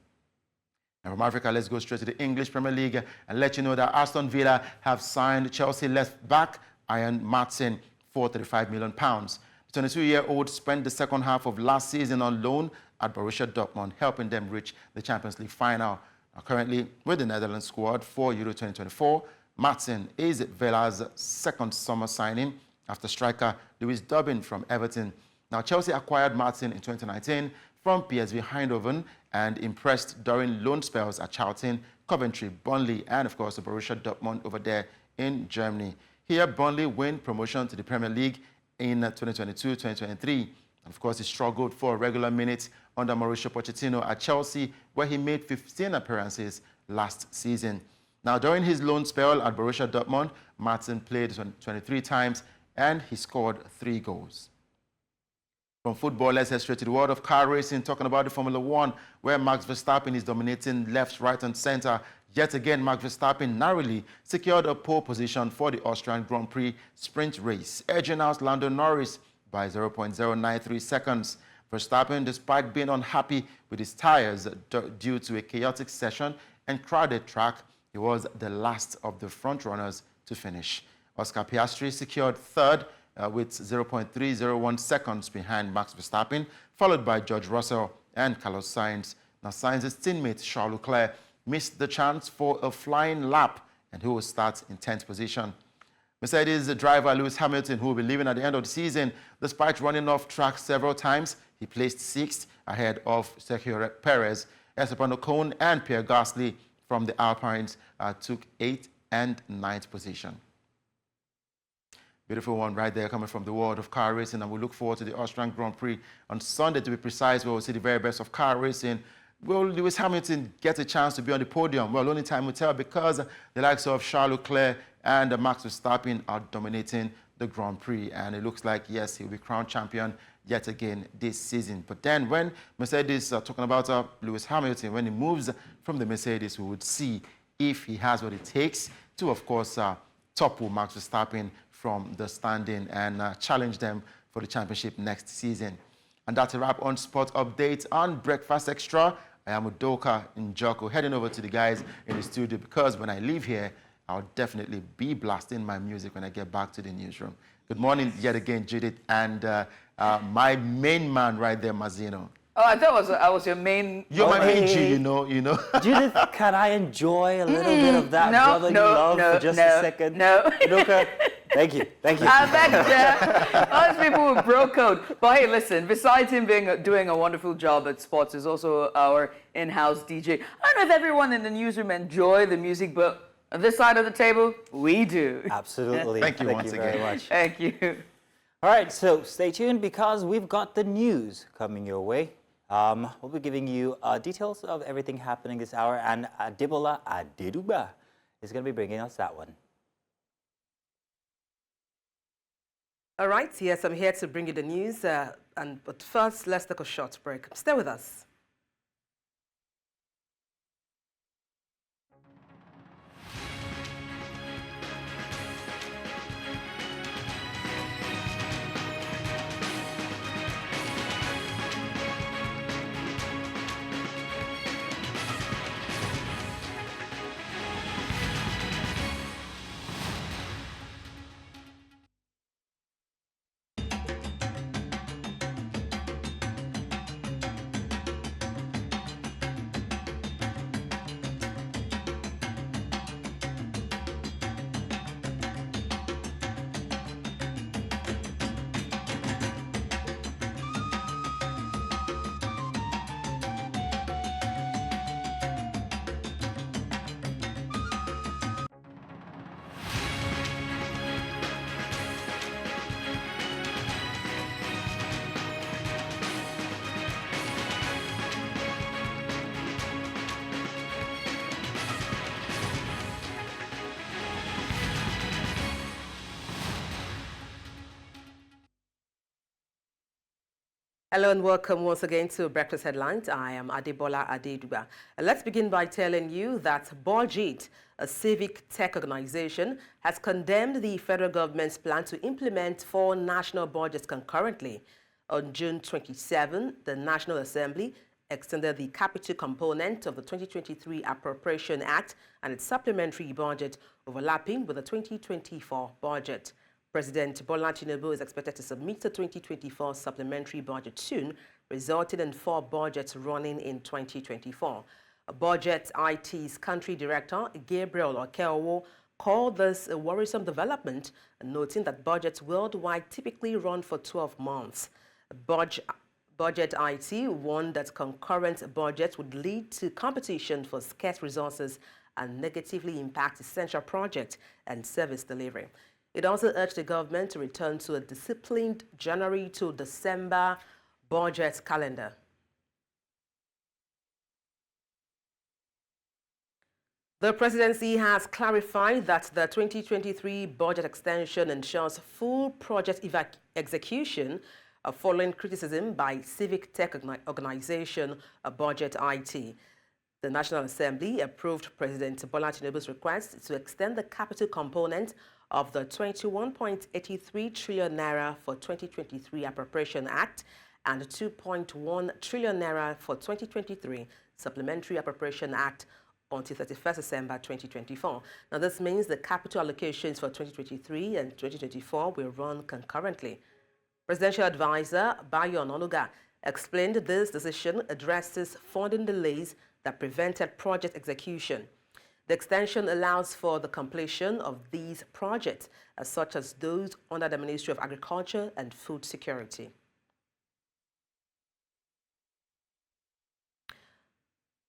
And from Africa, let's go straight to the English Premier League and let you know that Aston Villa have signed Chelsea left-back Ian Maatsen for £35 million. The 22-year-old spent the second half of last season on loan at Borussia Dortmund, helping them reach the Champions League final. Now, currently with the Netherlands squad for Euro 2024, Maatsen is Villa's second summer signing after striker Lewis Dubbin from Everton. Now, Chelsea acquired Maatsen in 2019 from PSV Eindhoven and impressed during loan spells at Charlton, Coventry, Burnley, and of course the Borussia Dortmund over there in Germany. Here, Burnley win promotion to the Premier League in 2022-2023. And of course, he struggled for regular minutes under Mauricio Pochettino at Chelsea, where he made 15 appearances last season. Now, during his loan spell at Borussia Dortmund, Maatsen played 23 times and he scored 3 goals. From football, let's head straight to the world of car racing, talking about the Formula One, where Max Verstappen is dominating left, right, and center. Yet again, Max Verstappen narrowly secured a pole position for the Austrian Grand Prix sprint race, edging out Lando Norris by 0.093 seconds. Verstappen, despite being unhappy with his tires due to a chaotic session and crowded track, he was the last of the front-runners to finish. Oscar Piastri secured third with 0.301 seconds behind Max Verstappen, followed by George Russell and Carlos Sainz. Now, Sainz's teammate Charles Leclerc missed the chance for a flying lap, and he will start in 10th position. Mercedes driver Lewis Hamilton, who will be leaving at the end of the season, despite running off track several times, he placed 6th ahead of Sergio Perez. Esteban Ocon and Pierre Gasly from the Alpines took 8th and 9th position. Beautiful one right there coming from the world of car racing, and we look forward to the Austrian Grand Prix on Sunday, to be precise, where we'll see the very best of car racing. Will Lewis Hamilton get a chance to be on the podium? Well, only time will tell, because the likes of Charles Leclerc and Max Verstappen are dominating the Grand Prix, and it looks like, yes, he'll be crowned champion yet again this season. But then when Mercedes are talking about Lewis Hamilton, when he moves from the Mercedes, we would see if he has what it takes to, of course, topple Max Verstappen from the standing and challenge them for the championship next season. And that's a wrap on Sport Update on Breakfast Extra. I am Udoka Njoko, heading over to the guys in the studio, because when I leave here, I'll definitely be blasting my music when I get back to the newsroom. Good morning yet again, Judith, and my main man right there, Mazino. Oh, I thought I was your main... You're my main G, you know. Judith, can I enjoy a little bit of that brotherly love for just a second? No. Udoka, thank you. I bet all these people with bro code. But hey, listen, besides him doing a wonderful job at sports, he's also our in-house DJ. I don't know if everyone in the newsroom enjoy the music, but on this side of the table, we do. Absolutely. Thank you once very again. much. Thank you. All right, so stay tuned, because we've got the news coming your way. We'll be giving you details of everything happening this hour, and Adebola Adeduba is going to be bringing us that one. All right, yes, I'm here to bring you the news. But first, let's take a short break. Stay with us. Hello and welcome once again to Breakfast Headlines. I am Adebola Adeduba. Let's begin by telling you that BudgIT, a civic tech organization, has condemned the federal government's plan to implement 4 national budgets concurrently. On June 27, the National Assembly extended the capital component of the 2023 Appropriation Act and its supplementary budget overlapping with the 2024 budget. President Bola Tinubu is expected to submit the 2024 supplementary budget soon, resulting in 4 budgets running in 2024. BudgIT's country director, Gabriel Okeowo, called this a worrisome development, noting that budgets worldwide typically run for 12 months. BudgIT warned that concurrent budgets would lead to competition for scarce resources and negatively impact essential project and service delivery. It also urged the government to return to a disciplined January to December budget calendar. The presidency has clarified that the 2023 budget extension ensures full project execution following criticism by civic tech organization BudgIT. The National Assembly approved President Bola Tinubu's request to extend the capital component of the 21.83 trillion naira for 2023 Appropriation Act and 2.1 trillion naira for 2023 Supplementary Appropriation Act until 31st December 2024. Now, this means the capital allocations for 2023 and 2024 will run concurrently. Presidential advisor Bayo Ononuga explained this decision addresses funding delays that prevented project execution. The extension allows for the completion of these projects, such as those under the Ministry of Agriculture and Food Security.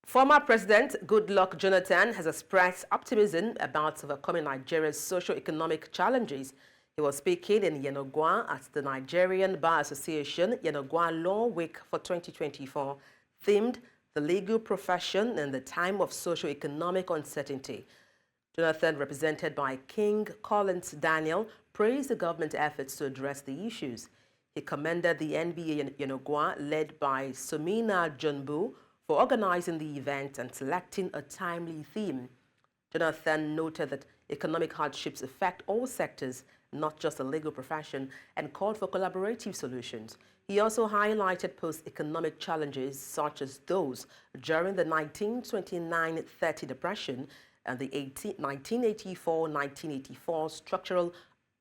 Former President Goodluck Jonathan has expressed optimism about overcoming Nigeria's socio-economic challenges. He was speaking in Yenogwa at the Nigerian Bar Association Yenogwa Law Week for 2024, themed the legal profession in the time of socio-economic uncertainty. Jonathan, represented by King Collins Daniel, praised the government's efforts to address the issues. He commended the NBA Yenogwa, led by Somina Junbu, for organizing the event and selecting a timely theme. Jonathan noted that economic hardships affect all sectors, not just the legal profession, and called for collaborative solutions. He also highlighted post-economic challenges such as those during the 1929-30 Depression and the 1984-1984 Structural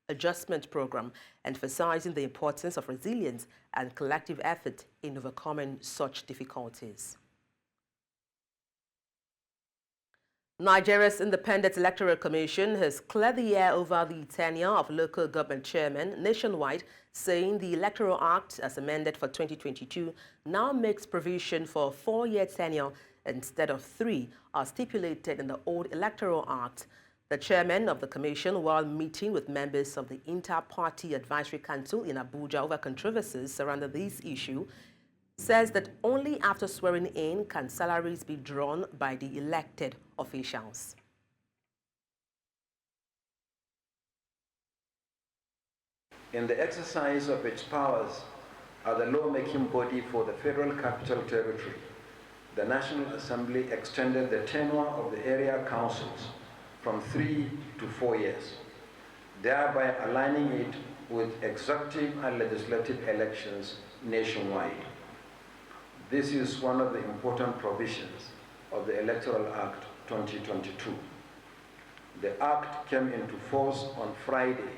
Adjustment Program, emphasizing the importance of resilience and collective effort in overcoming such difficulties. Nigeria's Independent Electoral Commission has cleared the air over the tenure of local government chairmen nationwide, saying the Electoral Act, as amended for 2022, now makes provision for a 4-year tenure instead of 3, as stipulated in the old Electoral Act. The chairman of the commission, while meeting with members of the Inter-Party Advisory Council in Abuja over controversies surrounding this issue, says that only after swearing in can salaries be drawn by the elected officials. In the exercise of its powers as the lawmaking body for the Federal Capital Territory, the National Assembly extended the tenure of the area councils from 3 to 4 years, thereby aligning it with executive and legislative elections nationwide. This is one of the important provisions of the Electoral Act 2022. The Act came into force on Friday,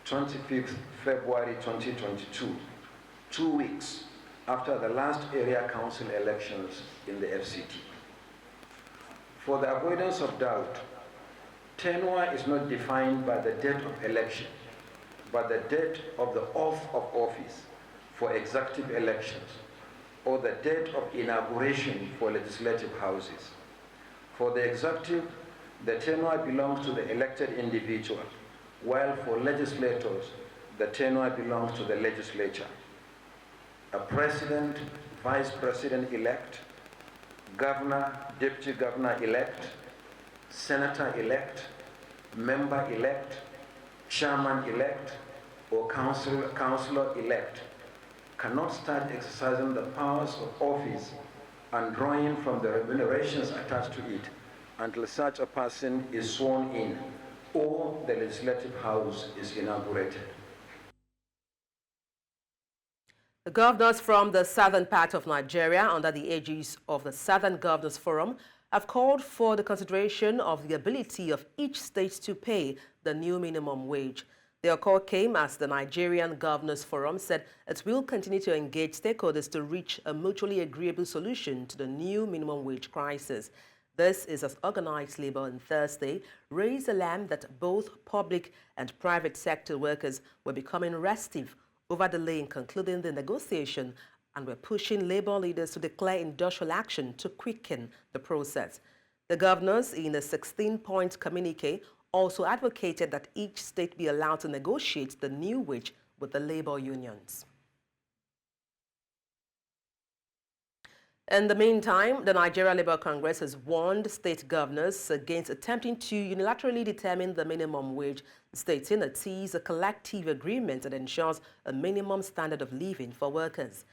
25th February 2022, 2 weeks after the last area council elections in the FCT. For the avoidance of doubt, tenure is not defined by the date of election, but the date of the oath of office for executive elections, or the date of inauguration for legislative houses. For the executive, the tenure belongs to the elected individual, while for legislators, the tenure belongs to the legislature. A president, vice president-elect, governor, deputy governor-elect, senator-elect, member-elect, chairman-elect, or councillor-elect cannot start exercising the powers of office and drawing from the remunerations attached to it until such a person is sworn in or the legislative house is inaugurated. The governors from the southern part of Nigeria, under the aegis of the Southern Governors Forum, have called for the consideration of the ability of each state to pay the new minimum wage. Their call came as the Nigerian Governors Forum said it will continue to engage stakeholders to reach a mutually agreeable solution to the new minimum wage crisis. This is as organized labor on Thursday raised alarm that both public and private sector workers were becoming restive over delay in concluding the negotiation and were pushing labor leaders to declare industrial action to quicken the process. The governors, in a 16-point communique, also advocated that each state be allowed to negotiate the new wage with the labor unions. In the meantime, the Nigeria Labour Congress has warned state governors against attempting to unilaterally determine the minimum wage, stating it is a collective agreement that ensures a minimum standard of living for workers.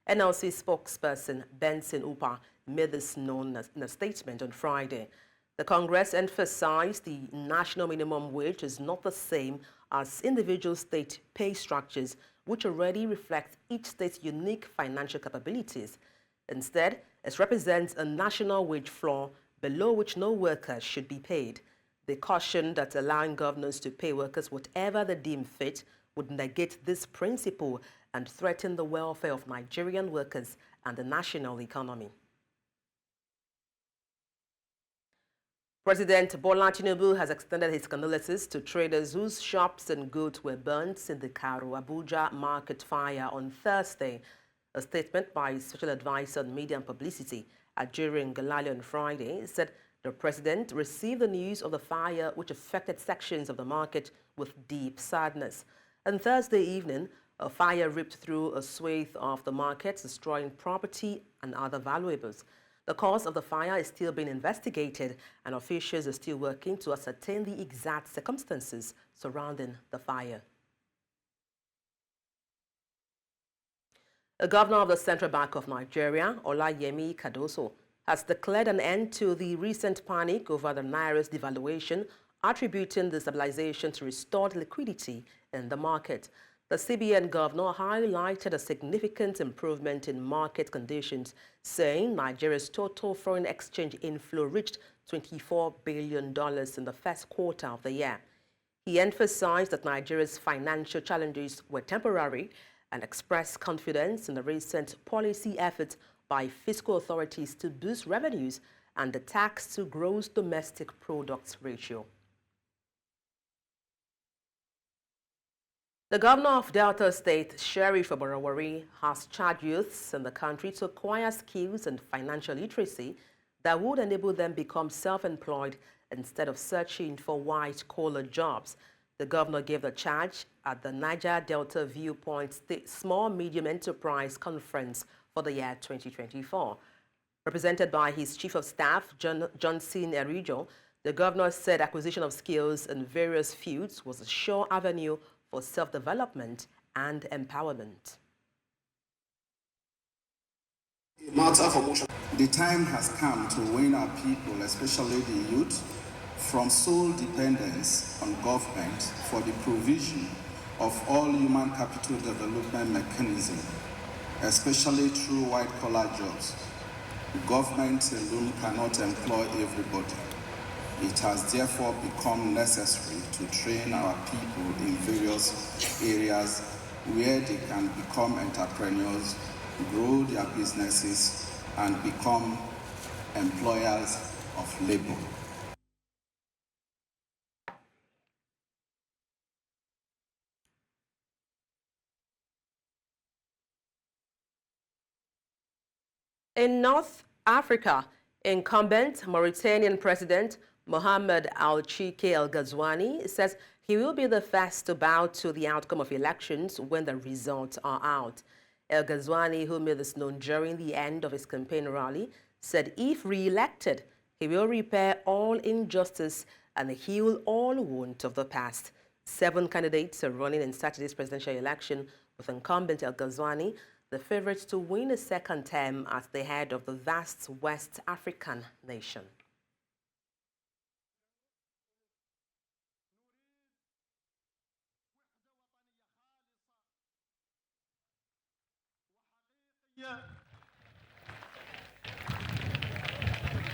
NLC spokesperson Benson Upa made this known in a statement on Friday. The Congress emphasized the national minimum wage is not the same as individual state pay structures, which already reflect each state's unique financial capabilities. Instead, it represents a national wage floor below which no worker should be paid. They cautioned that allowing governors to pay workers whatever they deem fit would negate this principle and threaten the welfare of Nigerian workers and the national economy. President Bola Tinubu has extended his condolences to traders whose shops and goods were burnt in the Karu Abuja market fire on Thursday. A statement by Special Advisor on Media and Publicity, Ajuri Ngelale, on Friday said the president received the news of the fire, which affected sections of the market, with deep sadness. On Thursday evening, a fire ripped through a swathe of the market, destroying property and other valuables. The cause of the fire is still being investigated, and officials are still working to ascertain the exact circumstances surrounding the fire. The governor of the Central Bank of Nigeria, Olayemi Kadoso, has declared an end to the recent panic over the Naira's devaluation, attributing the stabilization to restored liquidity in the market. The CBN governor highlighted a significant improvement in market conditions, saying Nigeria's total foreign exchange inflow reached $24 billion in the first quarter of the year. He emphasized that Nigeria's financial challenges were temporary and expressed confidence in the recent policy efforts by fiscal authorities to boost revenues and the tax-to-gross domestic products ratio. The governor of Delta State, Sheriff Oborowori, has charged youths in the country to acquire skills and financial literacy that would enable them become self-employed instead of searching for white-collar jobs. The governor gave the charge at the Niger Delta Viewpoint State Small Medium Enterprise Conference for the year 2024. Represented by his Chief of Staff, Johnson Erijo, the governor said acquisition of skills in various fields was a sure avenue for self-development and empowerment. The time has come to wean our people, especially the youth, from sole dependence on government for the provision of all human capital development mechanisms, especially through white-collar jobs. Government alone cannot employ everybody. It has therefore become necessary to train our people in various areas where they can become entrepreneurs, grow their businesses, and become employers of labor. In North Africa, incumbent Mauritanian President Mohamed Al-Chike El-Ghazouani says he will be the first to bow to the outcome of elections when the results are out. El-Ghazouani, who made this known during the end of his campaign rally, said if re-elected, he will repair all injustice and heal all wounds of the past. 7 candidates are running in Saturday's presidential election, with incumbent El-Ghazouani the favorite to win a second term at the head of the vast West African nation.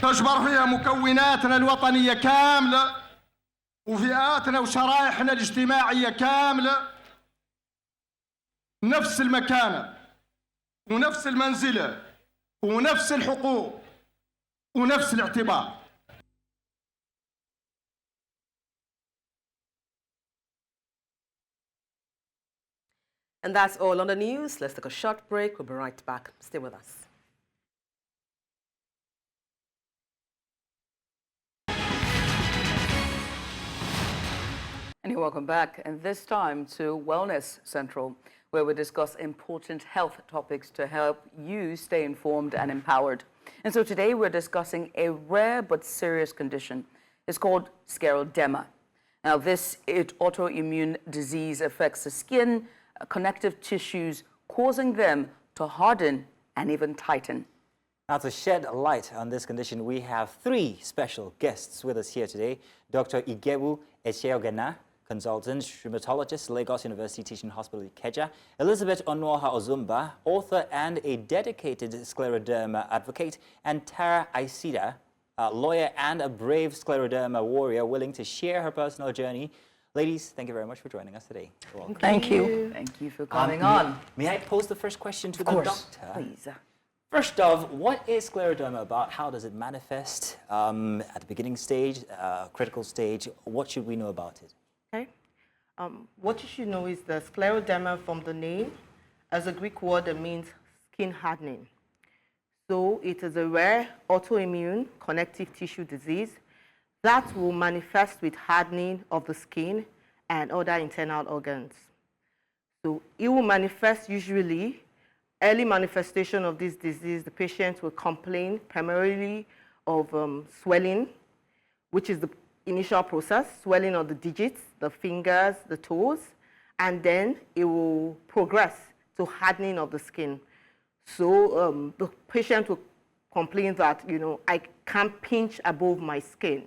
تجبر فيها مكوناتنا الوطنية كاملة وفئاتنا وشرائحنا الاجتماعية كاملة نفس المكانة ونفس المنزلة ونفس الحقوق ونفس الاعتبار. And that's all on the news. Let's take a short break. We'll be right back. Stay with us. And welcome back, and this time to Wellness Central, where we discuss important health topics to help you stay informed and empowered. And so today we're discussing a rare but serious condition. It's called scleroderma. Now this autoimmune disease affects the skin, connective tissues, causing them to harden and even tighten. Now, to shed light on this condition, we have 3 special guests with us here today. Dr. Igbebu Echeogena, consultant, rheumatologist, Lagos University Teaching Hospital, Ikeja; Elizabeth Onuoha Ozumba, author and a dedicated scleroderma advocate; and Tara Isida, a lawyer and a brave scleroderma warrior willing to share her personal journey. Ladies, thank you very much for joining us today. Thank you. Thank you for coming on. May I pose the first question to Of the course, doctor? please. First off, what is scleroderma about? How does it manifest at the beginning stage, critical stage? What should we know about it? Okay. What you should know is the scleroderma from the name as a Greek word that means skin hardening. So it is a rare autoimmune connective tissue disease that will manifest with hardening of the skin and other internal organs. So it will manifest usually, early manifestation of this disease, the patient will complain primarily of swelling, which is the initial process, swelling of the digits, the fingers, the toes, and then it will progress to hardening of the skin. So the patient will complain that, I can't pinch above my skin.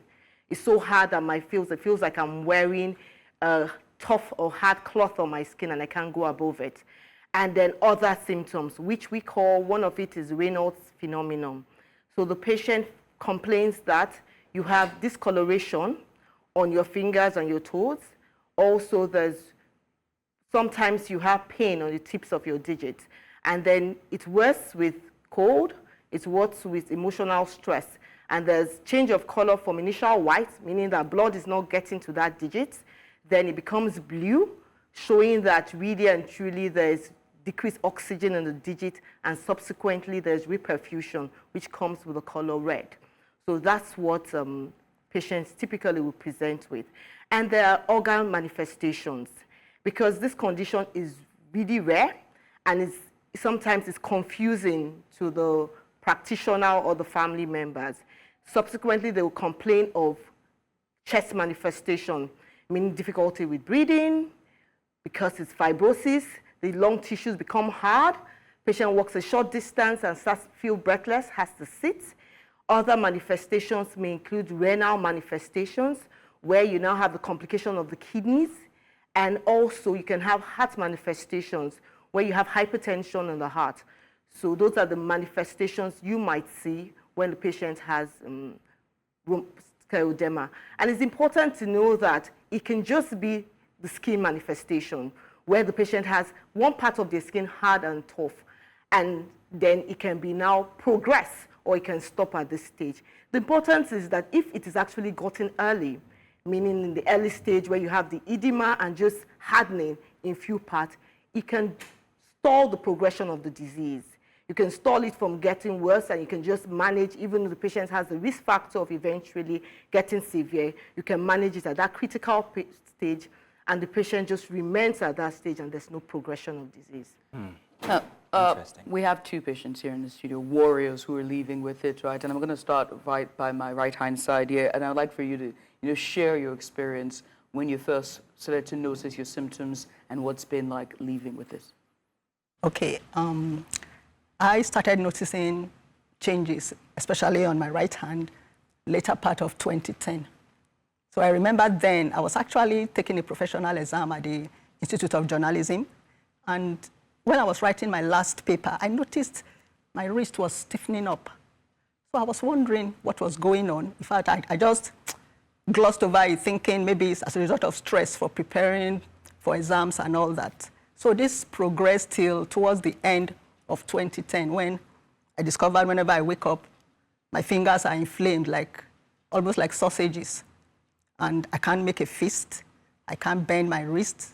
It's so hard that it feels like I'm wearing a tough or hard cloth on my skin and I can't go above it. And then other symptoms, which we call, one of it is Raynaud's phenomenon. So the patient complains that you have discoloration on your fingers and your toes. Also, sometimes you have pain on the tips of your digits. And then it's worse with cold, it's worse with emotional stress. And there's change of color from initial white, meaning that blood is not getting to that digit. Then it becomes blue, showing that really and truly there's decreased oxygen in the digit, and subsequently there's reperfusion, which comes with the color red. So that's what patients typically will present with. And there are organ manifestations, because this condition is really rare, and sometimes it's confusing to the practitioner or the family members. Subsequently, they will complain of chest manifestation, meaning difficulty with breathing, because it's fibrosis, the lung tissues become hard, Patient walks a short distance and starts to feel breathless, has to sit. Other manifestations may include renal manifestations, where you now have the complication of the kidneys. And also you can have heart manifestations, where you have hypertension in the heart. So those are the manifestations you might see when the patient has scleroderma. And it's important to know that it can just be the skin manifestation, where the patient has one part of their skin hard and tough, and then it can be now progress, or it can stop at this stage. The importance is that if it is actually gotten early, meaning in the early stage where you have the edema and just hardening in few parts, it can stall the progression of the disease. You can stall it from getting worse, and you can just manage, even if the patient has a risk factor of eventually getting severe, you can manage it at that critical stage, and the patient just remains at that stage, and there's no progression of disease. Interesting. We have two patients here in the studio, warriors who are leaving with it, right? And I'm going to start right by my right-hand side here, and I'd like for you to share your experience when you first started to notice your symptoms and what's been like leaving with this. Okay, I started noticing changes, especially on my right hand, later part of 2010. So I remember then I was actually taking a professional exam at the Institute of Journalism, and when I was writing my last paper, I noticed my wrist was stiffening up. So I was wondering what was going on. In fact, I just glossed over it, thinking maybe it's as a result of stress for preparing for exams and all that. So this progressed till towards the end of 2010, when I discovered whenever I wake up, my fingers are inflamed, almost like sausages. And I can't make a fist. I can't bend my wrist.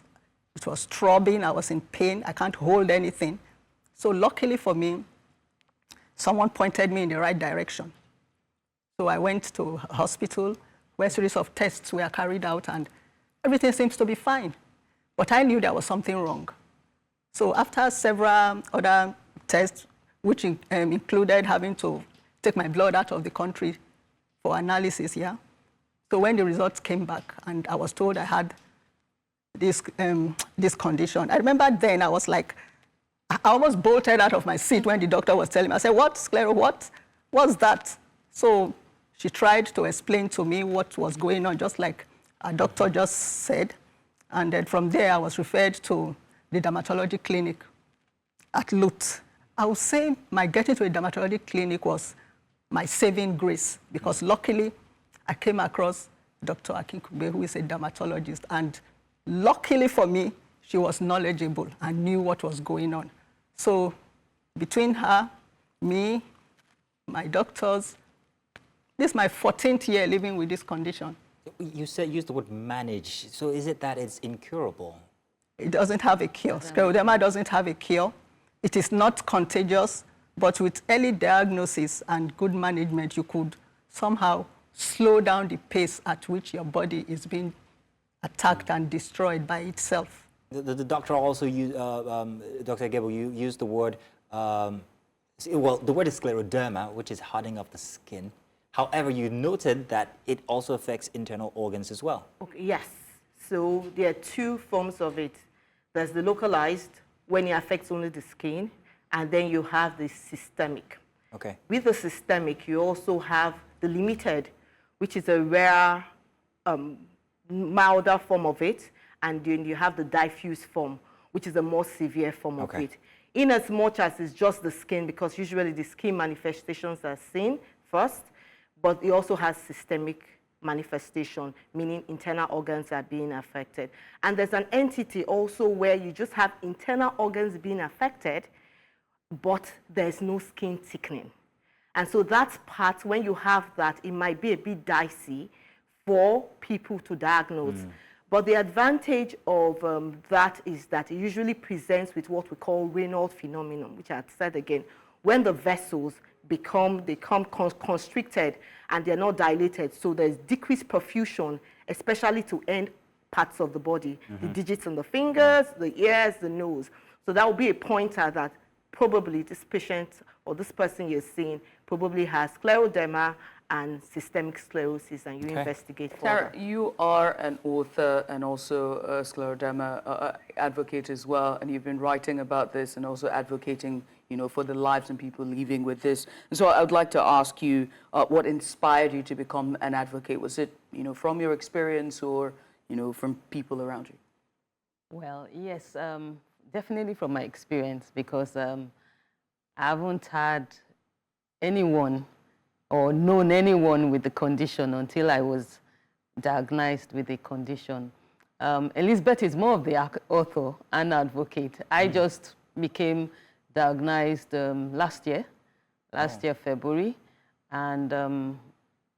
It was throbbing. I was in pain. I can't hold anything. So luckily for me, someone pointed me in the right direction. So I went to a hospital where a series of tests were carried out, and everything seems to be fine. But I knew there was something wrong. So after several other tests, which included having to take my blood out of the country for analysis, So when the results came back and I was told I had this condition, I remember then I was like, I almost bolted out of my seat when the doctor was telling me. I said, what, sclero, what? What's that? So she tried to explain to me what was going on, just like a doctor just said. And then from there, I was referred to the dermatology clinic at Lut. I would say my getting to a dermatology clinic was my saving grace, because luckily I came across Dr. Akinkube, who is a dermatologist, and luckily for me, she was knowledgeable and knew what was going on. So between her, me, my doctors, this is my 14th year living with this condition. You used the word manage. So is it that it's incurable? It doesn't have a cure. Scleroderma doesn't have a cure. It is not contagious, but with early diagnosis and good management, you could somehow slow down the pace at which your body is being attacked and destroyed by itself. The doctor also used, Dr. Gebo, you used the word, well, the word is scleroderma, which is hardening of the skin. However, you noted that it also affects internal organs as well. Okay, yes. So there are two forms of it. There's the localized, when it affects only the skin, and then you have the systemic. Okay. With the systemic, you also have the limited, which is a rare, milder form of it, and then you have the diffuse form, which is a more severe form of it. In as much as it's just the skin, because usually the skin manifestations are seen first, but it also has systemic manifestation, meaning internal organs are being affected. And there's an entity also where you just have internal organs being affected, but there's no skin thickening. And so that part, when you have that, it might be a bit dicey for people to diagnose. But the advantage of that is that it usually presents with what we call Raynaud phenomenon, which I said again, when the vessels become constricted and they're not dilated, so there's decreased perfusion, especially to end parts of the body, the digits on the fingers, the ears, the nose. So that would be a pointer that probably this patient or this person you're seeing probably has scleroderma and systemic sclerosis, and you investigate further. Tara, you are an author and also a scleroderma advocate as well, and you've been writing about this and also advocating, for the lives and people living with this. And so I would like to ask you what inspired you to become an advocate? Was it, from your experience or, from people around you? Well, yes, definitely from my experience, because I haven't had anyone or known anyone with the condition until I was diagnosed with the condition. Elizabeth is more of the author and advocate. I just became diagnosed last year, February, and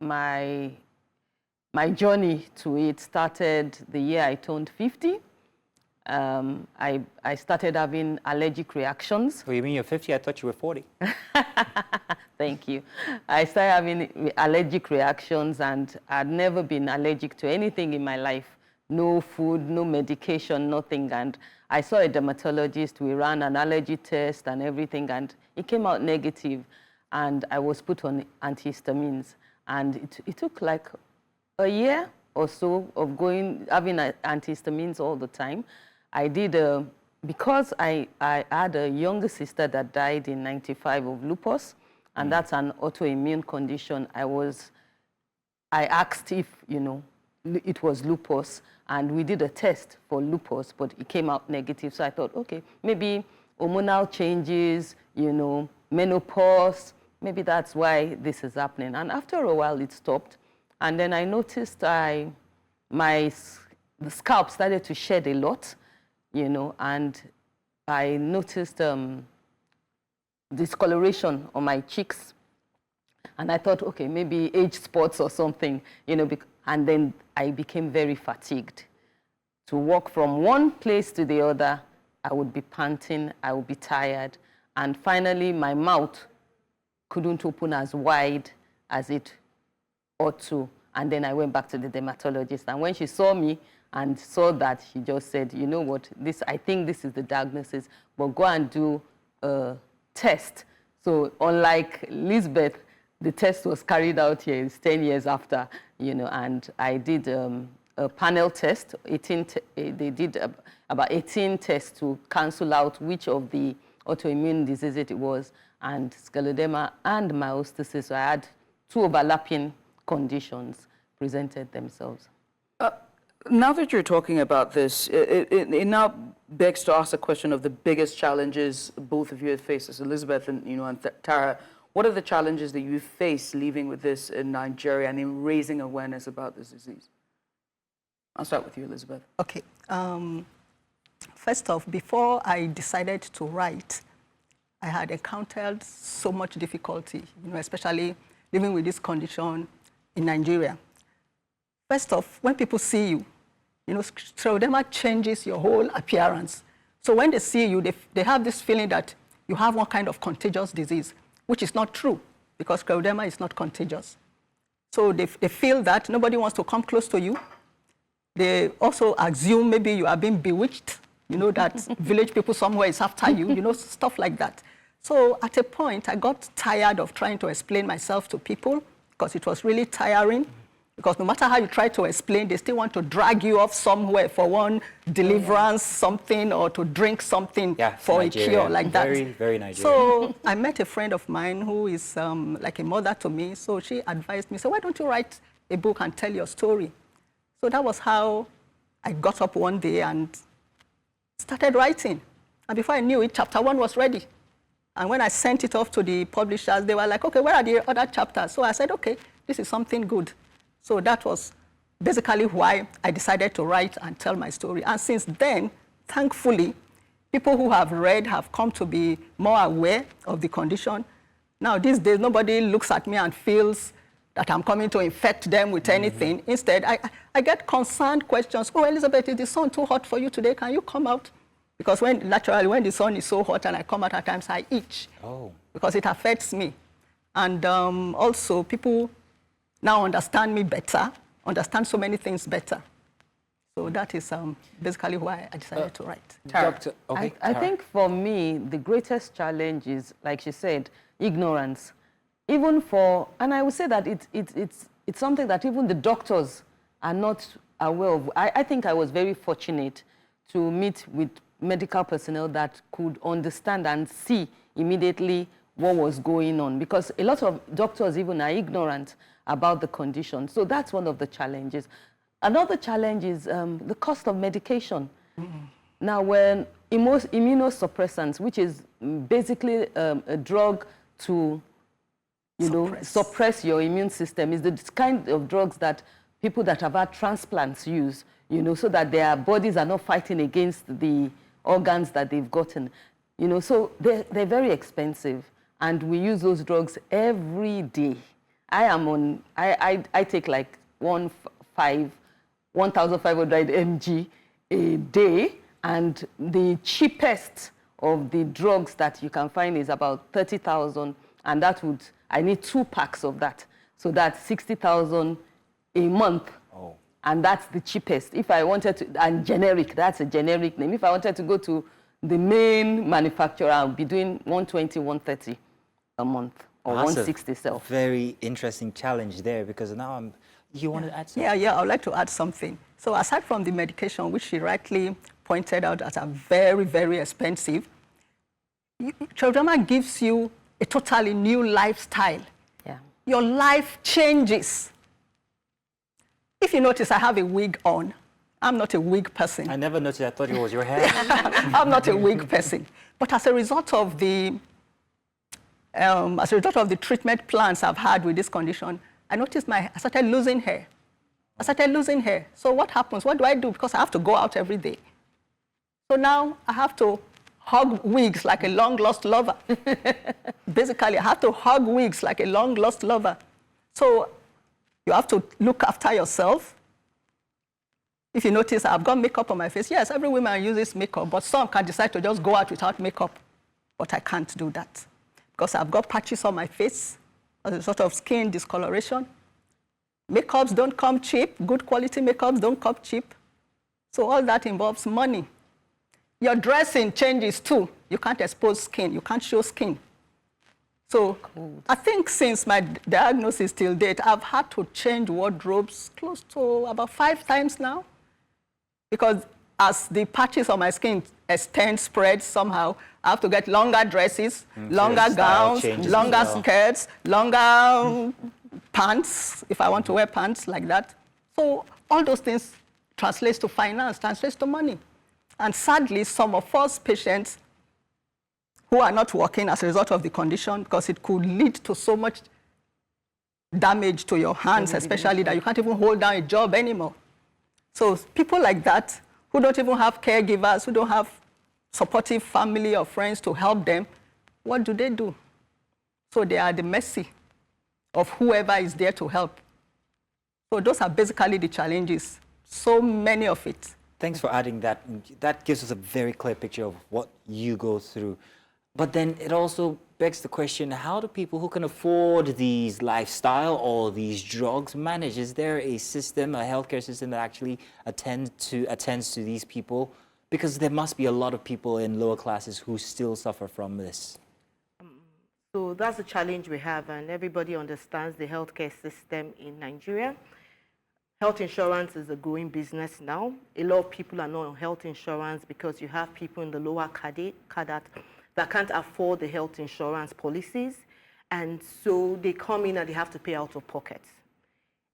my journey to it started the year I turned 50. I started having allergic reactions. Oh, you mean you're 50? I thought you were 40. Thank you. I started having allergic reactions, and I'd never been allergic to anything in my life. No food, no medication, nothing. And I saw a dermatologist. We ran an allergy test and everything, and it came out negative. And I was put on antihistamines. And it took like a year or so of having antihistamines all the time. I did, because I had a younger sister that died in '95 of lupus, and that's an autoimmune condition. I asked if, it was lupus, and we did a test for lupus, but it came out negative. So I thought, okay, maybe hormonal changes, menopause, maybe that's why this is happening. And after a while, it stopped. And then I noticed the scalp started to shed a lot, and I noticed discoloration on my cheeks. And I thought, okay, maybe age spots or something, and then I became very fatigued. To walk from one place to the other, I would be panting, I would be tired. And finally, my mouth couldn't open as wide as it ought to. And then I went back to the dermatologist. And when she saw me and saw that, she just said, you know what, I think this is the diagnosis, but go and do a test. So unlike Lisbeth, the test was carried out here. It's 10 years after, and I did a panel test. They did about 18 tests to cancel out which of the autoimmune diseases it was, and scleroderma and myostasis. So I had two overlapping conditions presented themselves. Now that you're talking about this, it now begs to ask a question of the biggest challenges both of you have faced, as Elizabeth and Tara. What are the challenges that you face living with this in Nigeria and in raising awareness about this disease? I'll start with you, Elizabeth. Okay. First off, before I decided to write, I had encountered so much difficulty, especially living with this condition in Nigeria. First off, when people see you, scleroderma changes your whole appearance. So when they see you, they have this feeling that you have one kind of contagious disease, which is not true, because scleroderma is not contagious. So they feel that nobody wants to come close to you. They also assume maybe you are being bewitched, that village people somewhere is after you, stuff like that. So at a point, I got tired of trying to explain myself to people, because it was really tiring. Because no matter how you try to explain, they still want to drag you off somewhere for one deliverance, something, or to drink something for Nigeria. A cure like that. Very, very Nigerian. So I met a friend of mine who is like a mother to me. So she advised me, so why don't you write a book and tell your story? So that was how I got up one day and started writing. And before I knew it, chapter 1 was ready. And when I sent it off to the publishers, they were like, okay, where are the other chapters? So I said, okay, this is something good. So that was basically why I decided to write and tell my story. And since then, thankfully, people who have read have come to be more aware of the condition. Now, these days, nobody looks at me and feels that I'm coming to infect them with anything. Instead, I get concerned questions. Oh, Elizabeth, is the sun too hot for you today? Can you come out? Because naturally, when the sun is so hot and I come out at times, I itch. Oh. Because it affects me. And also, people now understand me better, understand so many things better. So that is basically why I decided to write. Doctor, okay. I think for me, the greatest challenge is, like she said, ignorance. Even and I would say that it's something that even the doctors are not aware of. I think I was very fortunate to meet with medical personnel that could understand and see immediately what was going on, because a lot of doctors even are ignorant about the condition. So that's one of the challenges. Another challenge is the cost of medication. Now, when immunosuppressants, which is basically a drug to suppress your immune system, is the kind of drugs that people that have had transplants use, so that their bodies are not fighting against the organs that they've gotten. So they're very expensive, and we use those drugs every day. I take like 1,500 mg a day, and the cheapest of the drugs that you can find is about 30,000, and I need 2 packs of that. So that's 60,000 a month. Oh. And that's the cheapest. If I wanted to, and generic, that's a generic name. If I wanted to go to the main manufacturer, I'll be doing 120, 130 a month, or That's 160 self. Very interesting challenge there, because now you want to add something? Yeah, I would like to add something. So aside from the medication, which she rightly pointed out as are very, very expensive, Childrema gives you a totally new lifestyle. Yeah. Your life changes. If you notice, I have a wig on. I'm not a wig person. I never noticed. I thought it was your hair. I'm not a wig person. But as a result of the treatment plans I've had with this condition, I noticed I started losing hair. So what happens? What do I do? Because I have to go out every day. So now I have to hug wigs like a long-lost lover. Basically, I have to hug wigs like a long-lost lover. So you have to look after yourself. If you notice, I've got makeup on my face. Yes, every woman uses makeup, but some can decide to just go out without makeup. But I can't do that because I've got patches on my face as a sort of skin discoloration. Makeups don't come cheap. Good quality makeups don't come cheap. So all that involves money. Your dressing changes too. You can't expose skin. You can't show skin. So I think since my diagnosis till date, I've had to change wardrobes close to about 5 times now. Because as the patches on my skin spread somehow, I have to get longer dresses, longer gowns, longer skirts, longer pants, if I want to wear pants like that. So all those things translates to finance, translates to money. And sadly, some of us patients who are not working as a result of the condition, because it could lead to so much damage to your hands, especially that you can't even hold down a job anymore. So people like that, who don't even have caregivers, who don't have supportive family or friends to help them, what do? So they are at the mercy of whoever is there to help. So those are basically the challenges, so many of it. Thanks for adding that. That gives us a very clear picture of what you go through. But then it also begs the question, how do people who can afford these lifestyle or these drugs manage? Is there a system, a healthcare system that actually attends to these people? Because there must be a lot of people in lower classes who still suffer from this. So that's a challenge we have, and everybody understands the healthcare system in Nigeria. Health insurance is a growing business now. A lot of people are not on health insurance because you have people in the lower cadre that can't afford the health insurance policies, and so they come in and they have to pay out of pocket.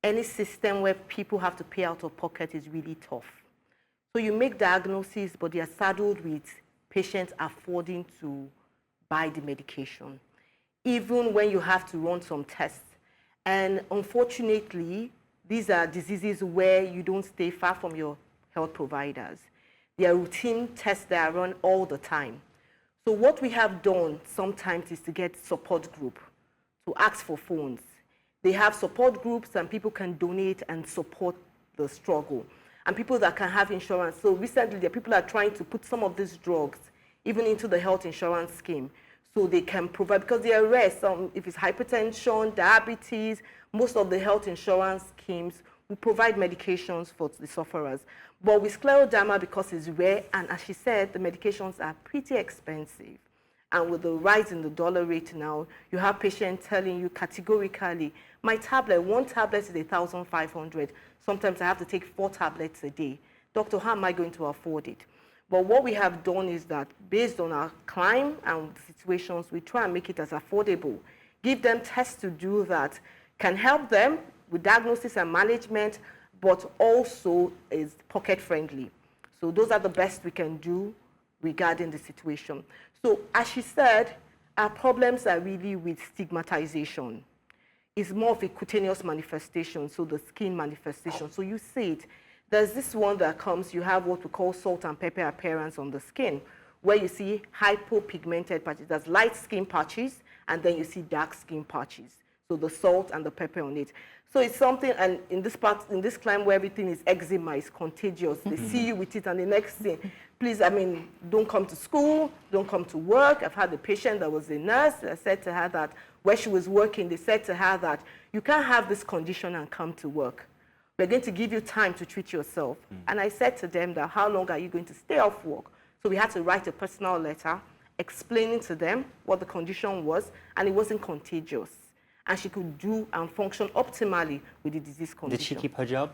Any system where people have to pay out of pocket is really tough. So you make diagnoses, but they are saddled with patients affording to buy the medication, even when you have to run some tests. And unfortunately, these are diseases where you don't stay far from your health providers. They are routine tests that are run all the time. So what we have done sometimes is to get support group, to ask for phones. They have support groups and people can donate and support the struggle. And people that can have insurance. So recently, the people are trying to put some of these drugs even into the health insurance scheme so they can provide, because they are rare. If it's hypertension, diabetes, most of the health insurance schemes will provide medications for the sufferers. But with scleroderma, because it's rare, and as she said, the medications are pretty expensive. And with the rise in the dollar rate now, you have patients telling you categorically, my tablet, 1 tablet is 1,500. Sometimes I have to take 4 tablets a day. Doctor, how am I going to afford it? But what we have done is that based on our climb and situations, we try and make it as affordable. Give them tests to do that can help them with diagnosis and management, but also is pocket friendly. So those are the best we can do regarding the situation. So as she said, our problems are really with stigmatization. It's more of a cutaneous manifestation, so the skin manifestation. So you see it. There's this one that comes, you have what we call salt and pepper appearance on the skin, where you see hypopigmented patches. There's light skin patches, and then you see dark skin patches. So the salt and the pepper on it. So it's something, and in this climate where everything is eczema, it's contagious. They see you with it, and the next thing, please, I mean, don't come to school, don't come to work. I've had a patient that was a nurse. I said to her that where she was working, they said to her that you can't have this condition and come to work. We're going to give you time to treat yourself. And I said to them that how long are you going to stay off work? So we had to write a personal letter explaining to them what the condition was, and it wasn't contagious. And she could do and function optimally with the disease condition. Did she keep her job?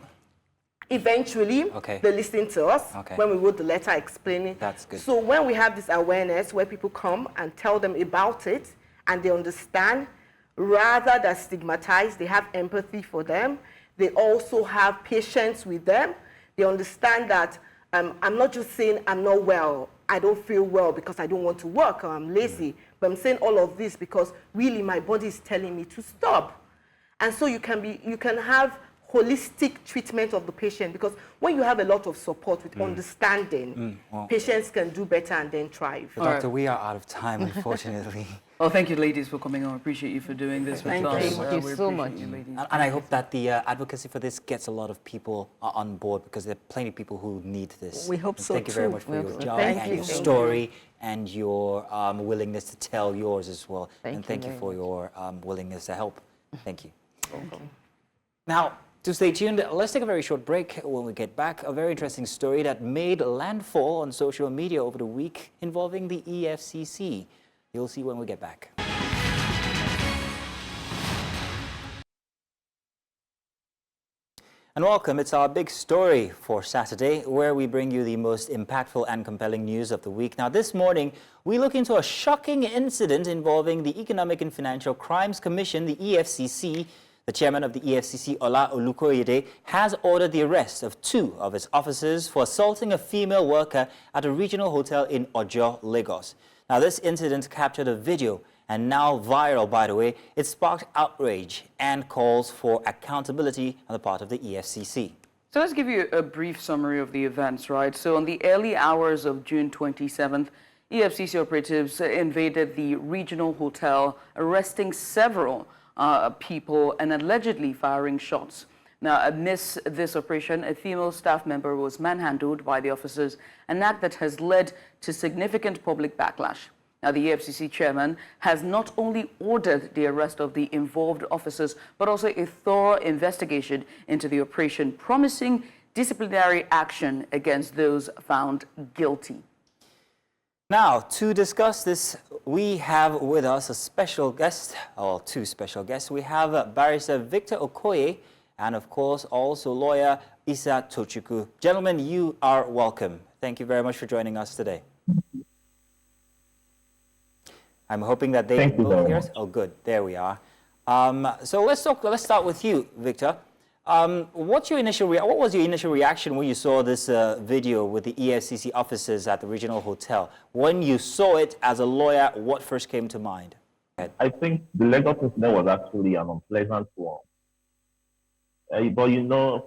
Eventually, they listened to us when we wrote the letter explaining. That's good. So when we have this awareness where people come and tell them about it and they understand, rather than stigmatize, they have empathy for them. They also have patience with them. They understand that I'm not just saying I'm not well, I don't feel well because I don't want to work or I'm lazy, but I'm saying all of this because really my body is telling me to stop. And so you can have holistic treatment of the patient, because when you have a lot of support with understanding, patients can do better and then thrive. But Doctor, we are out of time, unfortunately. Well, thank you, ladies, for coming on. I appreciate you for doing this with us. Thank you so much. And I hope that the advocacy for this gets a lot of people on board, because there are plenty of people who need this. We hope so, Thank you very much for your job and your story and your willingness to tell yours as well. And thank you for your willingness to help. Thank you. Now, to stay tuned, let's take a very short break. When we get back, a very interesting story that made landfall on social media over the week involving the EFCC. You'll see when we get back. And welcome. It's our big story for Saturday, where we bring you the most impactful and compelling news of the week. Now, this morning, we look into a shocking incident involving the Economic and Financial Crimes Commission, the EFCC. The chairman of the EFCC, Oluseun Onigbinde, has ordered the arrest of 2 of its officers for assaulting a female worker at a regional hotel in Ojo, Lagos. Now, this incident captured a video, and now viral, by the way. It sparked outrage and calls for accountability on the part of the EFCC. So let's give you a brief summary of the events, right? So on the early hours of June 27th, EFCC operatives invaded the regional hotel, arresting several people and allegedly firing shots. Now, amidst this operation, a female staff member was manhandled by the officers, an act that has led to significant public backlash. Now, the EFCC chairman has not only ordered the arrest of the involved officers, but also a thorough investigation into the operation, promising disciplinary action against those found guilty. Now, to discuss this, we have with us a special guest, or 2 special guests. We have Barrister Victor Okoye and, of course, also lawyer Isa Tochukwu. Gentlemen, you are welcome. Thank you very much for joining us today. I'm hoping that they both hear us. Oh, good. There we are. So let's start with you, Victor. What was your initial reaction when you saw this video with the EFCC officers at the regional hotel? When you saw it as a lawyer, what first came to mind? I think the Lagos incident was actually an unpleasant one. But you know,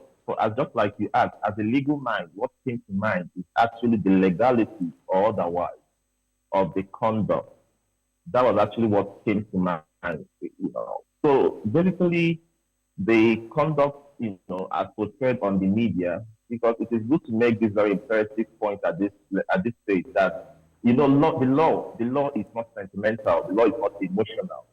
just like you asked, as a legal mind, what came to mind is actually the legality or otherwise of the conduct. That was actually what came to mind. You know. So basically, the conduct, you know, as portrayed on the media, because it is good to make this very imperative point at this stage that, you know, the law is not sentimental, the law is not emotional.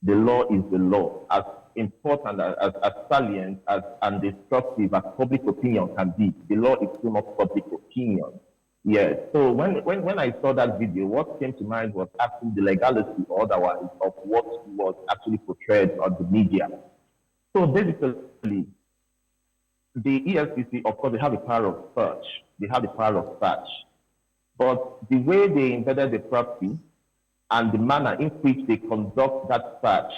The law is the law. As important, as salient, and destructive as public opinion can be, the law is still not public opinion. Yes. So when I saw that video, what came to mind was actually the legality or otherwise of what was actually portrayed on the media. So basically, the EFCC, of course, they have the power of search. They have the power of search. But the way they invaded the property and the manner in which they conduct that search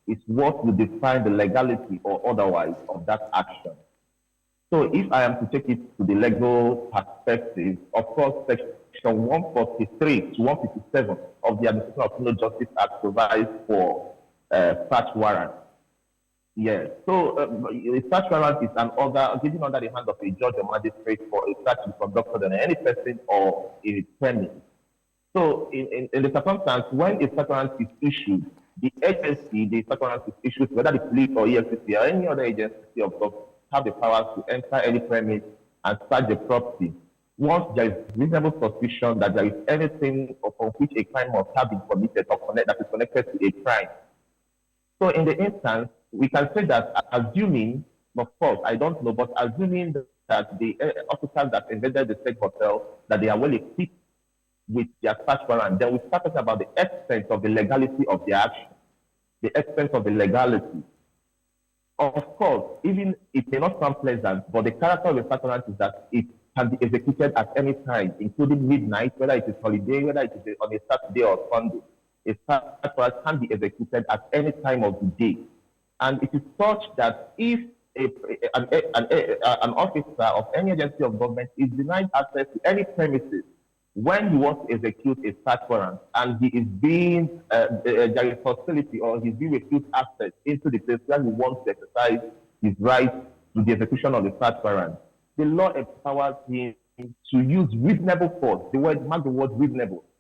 is what will define the legality or otherwise of that action. So if I am to take it to the legal perspective, of course, Section 143 to 157 of the Administration of Criminal Justice Act provides for search warrant. Yes. So a search warrant is an order given under the hand of a judge or magistrate for a search to be conducted on any person or a premise. So in the circumstance, when a search warrant is issued, the agency the search warrant is issued, whether the police or EFCC or any other agency of government, have the powers to enter any premise and search the property once there is reasonable suspicion that there is anything upon which a crime must have been committed or that is connected to a crime. So in the instance, we can say that assuming, of course, I don't know, but assuming that the officers that invaded the state hotel, that they are well equipped with their search warrant, then we start talking about the extent of the legality of their action, the extent of the legality. Of course, even it may not sound pleasant, but the character of the search warrant is that it can be executed at any time, including midnight, whether it is holiday, whether it is on a Saturday or Sunday. A search warrant can be executed at any time of the day. And it is such that if an officer of any agency of government is denied access to any premises when he wants to execute a search warrant and he is being, there is hostility or he's being refused access into the place where he wants to exercise his right to the execution of the search warrant, the law empowers him to use reasonable force, mark the word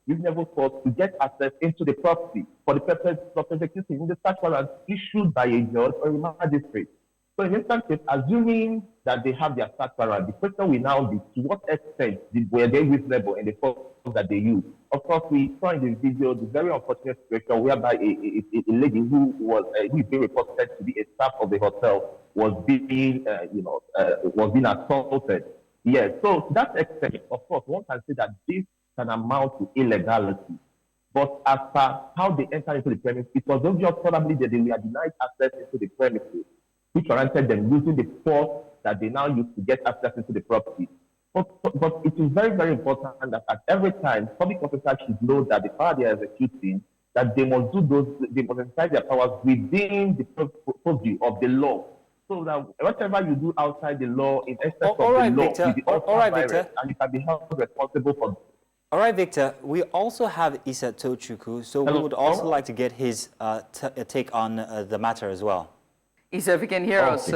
reasonable force to get access into the property for the purpose of executing the search warrant issued by a judge or a magistrate. So in this case, assuming that they have their search warrant, the question will now be to what extent were they reasonable in the force that they used. Of course, we saw in the video the very unfortunate situation whereby a lady who is being reported to be a staff of the hotel was being assaulted. Yes, so to that extent, of course, one can say that this can amount to illegality. But as per how they entered into the premises, it was obvious probably that they were denied access into the premises, which warranted them using the force that they now use to get access into the property. But it is very, very important that at every time, public officers should know that the power they are executing, that they must exercise their powers within the purview of the law. So that whatever you do outside the law, in excess of the law, Victor. Victor. And you can be held responsible for. All right, Victor. We also have Issa Tochukwu, so we would also like to get his take on the matter as well. Issa, if you can hear us.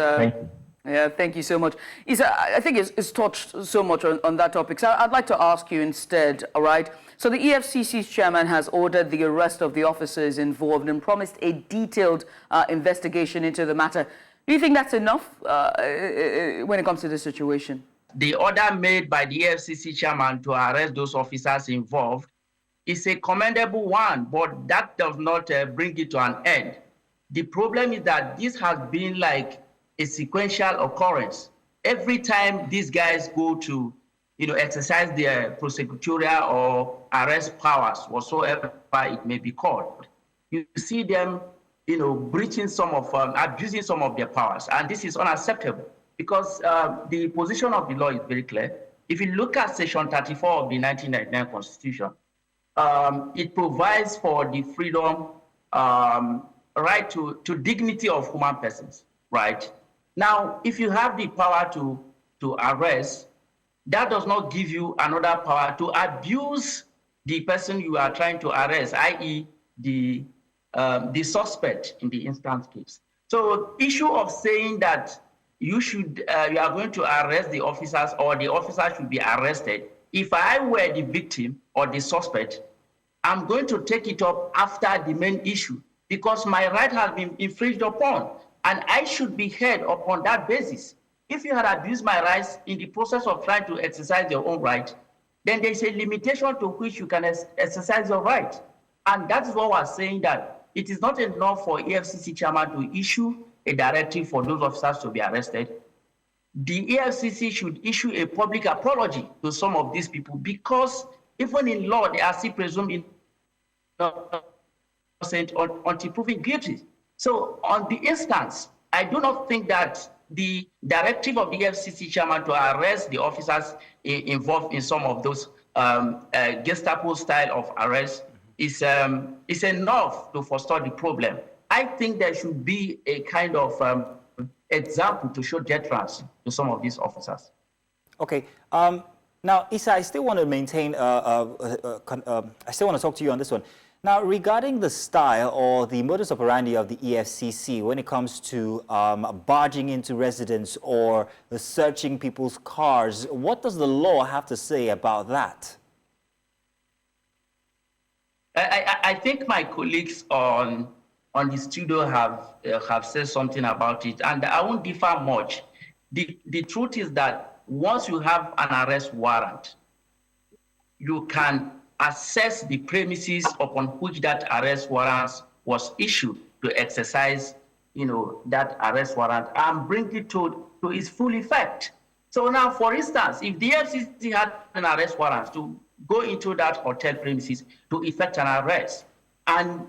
Yeah, thank you so much. Issa, I think it's touched so much on that topic. So I'd like to ask you instead, all right? So the EFCC's chairman has ordered the arrest of the officers involved and promised a detailed investigation into the matter. Do you think that's enough when it comes to this situation? The order made by the EFCC chairman to arrest those officers involved is a commendable one, but that does not bring it to an end. The problem is that this has been like a sequential occurrence. Every time these guys go to, exercise their prosecutorial or arrest powers, whatsoever it may be called, you see them, breaching abusing some of their powers, and this is unacceptable because the position of the law is very clear. If you look at Section 34 of the 1999 Constitution, it provides for the freedom, right to dignity of human persons, right? Now, if you have the power to arrest, that does not give you another power to abuse the person you are trying to arrest, i.e. the suspect in the instance case. So issue of saying that you are going to arrest the officers or the officer should be arrested, if I were the victim or the suspect, I'm going to take it up after the main issue because my right has been infringed upon and I should be heard upon that basis. If you had abused my rights in the process of trying to exercise your own right, then there is a limitation to which you can exercise your right. And that is what we're saying, that it is not enough for EFCC chairman to issue a directive for those officers to be arrested. The EFCC should issue a public apology to some of these people because even in law, they are still presumed innocent until proven guilty. So on the instance, I do not think that the directive of the EFCC chairman to arrest the officers involved in some of those Gestapo style of arrest is enough to forestall the problem. I think there should be a kind of example to show deterrence to some of these officers. Okay. Now, Issa, I still want to maintain, I still want to talk to you on this one. Now, regarding the style or the modus operandi of the EFCC when it comes to barging into residence or searching people's cars, what does the law have to say about that? I think my colleagues on the studio have said something about it, and I won't differ much. The truth is that once you have an arrest warrant, you can assess the premises upon which that arrest warrant was issued to exercise, that arrest warrant and bring it to its full effect. So now, for instance, if the EFCC had an arrest warrant to go into that hotel premises to effect an arrest, and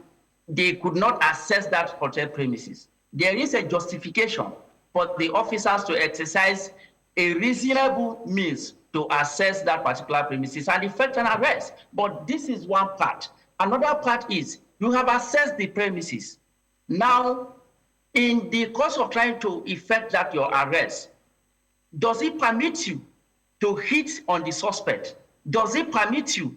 they could not assess that hotel premises, there is a justification for the officers to exercise a reasonable means to assess that particular premises and effect an arrest. But this is one part. Another part is you have assessed the premises. Now, in the course of trying to effect that your arrest, does it permit you to hit on the suspect? Does it permit you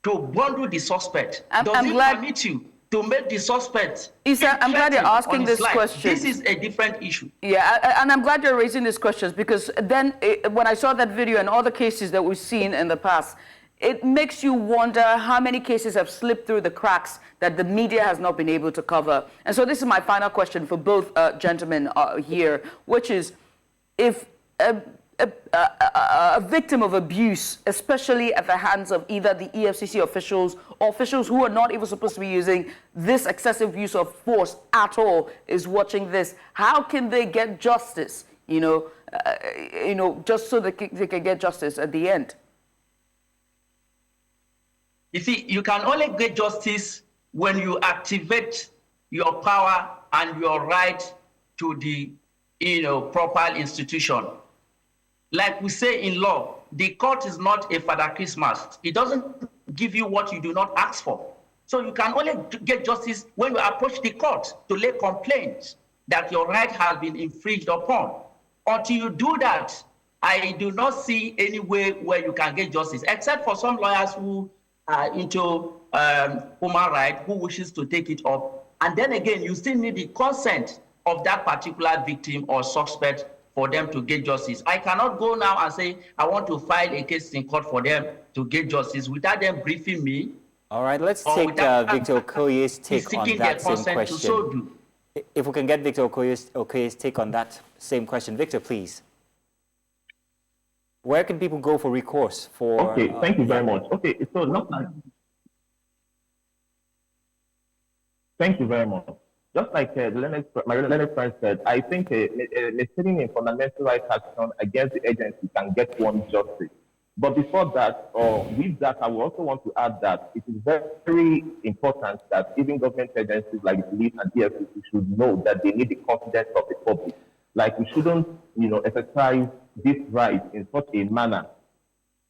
to bundle the suspect? Does it permit you to make the suspect? Issa, I'm glad you're asking this question. This is a different issue. Yeah, and I'm glad you're raising these questions, because then when I saw that video and all the cases that we've seen in the past, it makes you wonder how many cases have slipped through the cracks that the media has not been able to cover. And so this is my final question for both gentlemen here, which is, if a victim of abuse, especially at the hands of either the EFCC officials or officials who are not even supposed to be using this excessive use of force at all, is watching this, how can they get justice? Just so they can get justice at the end. You see, you can only get justice when you activate your power and your right to the proper institution. Like we say in law, the court is not a Father Christmas. It doesn't give you what you do not ask for. So you can only get justice when you approach the court to lay complaints that your right has been infringed upon. Until you do that, I do not see any way where you can get justice, except for some lawyers who are into human rights, who wishes to take it up. And then again, you still need the consent of that particular victim or suspect for them to get justice. I cannot go now and say, I want to file a case in court for them to get justice without them briefing me. All right, let's take Victor Okoye's take on that same question. If we can get Victor Okoye's take on that same question. Victor, please. Where can people go for recourse for... Okay, thank you very much. Okay, so thank you very much. Just like my learned friend said, I think sitting in fundamental rights action against the agency can get one justice. But before that, or with that, I would also want to add that it is very important that even government agencies like the police and EFCC should know that they need the confidence of the public. Like, we shouldn't, exercise this right in such a manner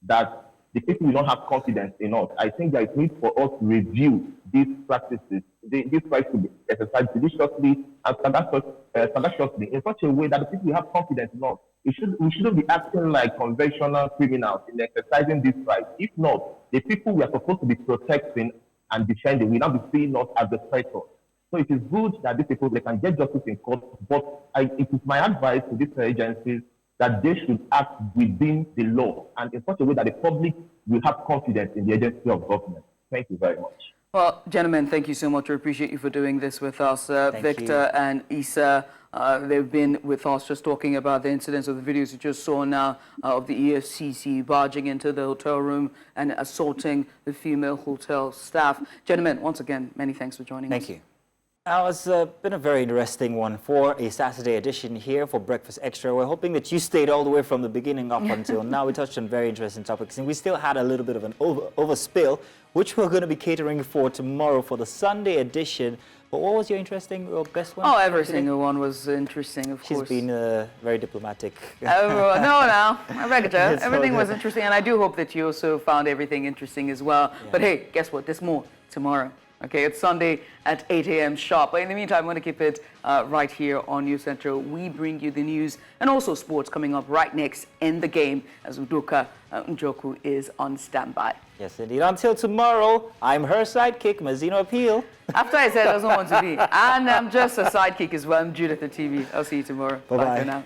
that the people will not have confidence in us. I think there is need for us to review these practices, these rights to be exercised judiciously and standardiously in such a way that the people will have confidence in us. We shouldn't be acting like conventional criminals in exercising this right. If not, the people we are supposed to be protecting and defending will now be seeing us as the threat. So it is good that these people, they can get justice in court, but it is my advice to these agencies that they should act within the law and in such a way that the public will have confidence in the agency of government. Thank you very much. Well, gentlemen, thank you so much. We appreciate you for doing this with us. Victor and Issa, they've been with us just talking about the incidents of the videos you just saw now of the EFCC barging into the hotel room and assaulting the female hotel staff. Gentlemen, once again, many thanks for joining us. Thank you. It's been a very interesting one for a Saturday edition here for Breakfast Extra. We're hoping that you stayed all the way from the beginning up until now. We touched on very interesting topics, and we still had a little bit of an overspill, which we're going to be catering for tomorrow for the Sunday edition. But what was your best one? Oh, every single one was interesting, of course. She's been very diplomatic. No, Regata, It's everything all was good. interesting, and I do hope that you also found everything interesting as well. Yeah. But hey, guess what? There's more tomorrow. Okay, it's Sunday at 8 a.m. sharp. But in the meantime, I'm going to keep it right here on News Central. We bring you the news and also sports coming up right next in the game as Udoka Njoku is on standby. Yes, indeed. Until tomorrow, I'm her sidekick, Mazino Appeal. After I said I doesn't want to be, and I'm just a sidekick as well. I'm Judith at TV. I'll see you tomorrow. Bye-bye. Bye for now.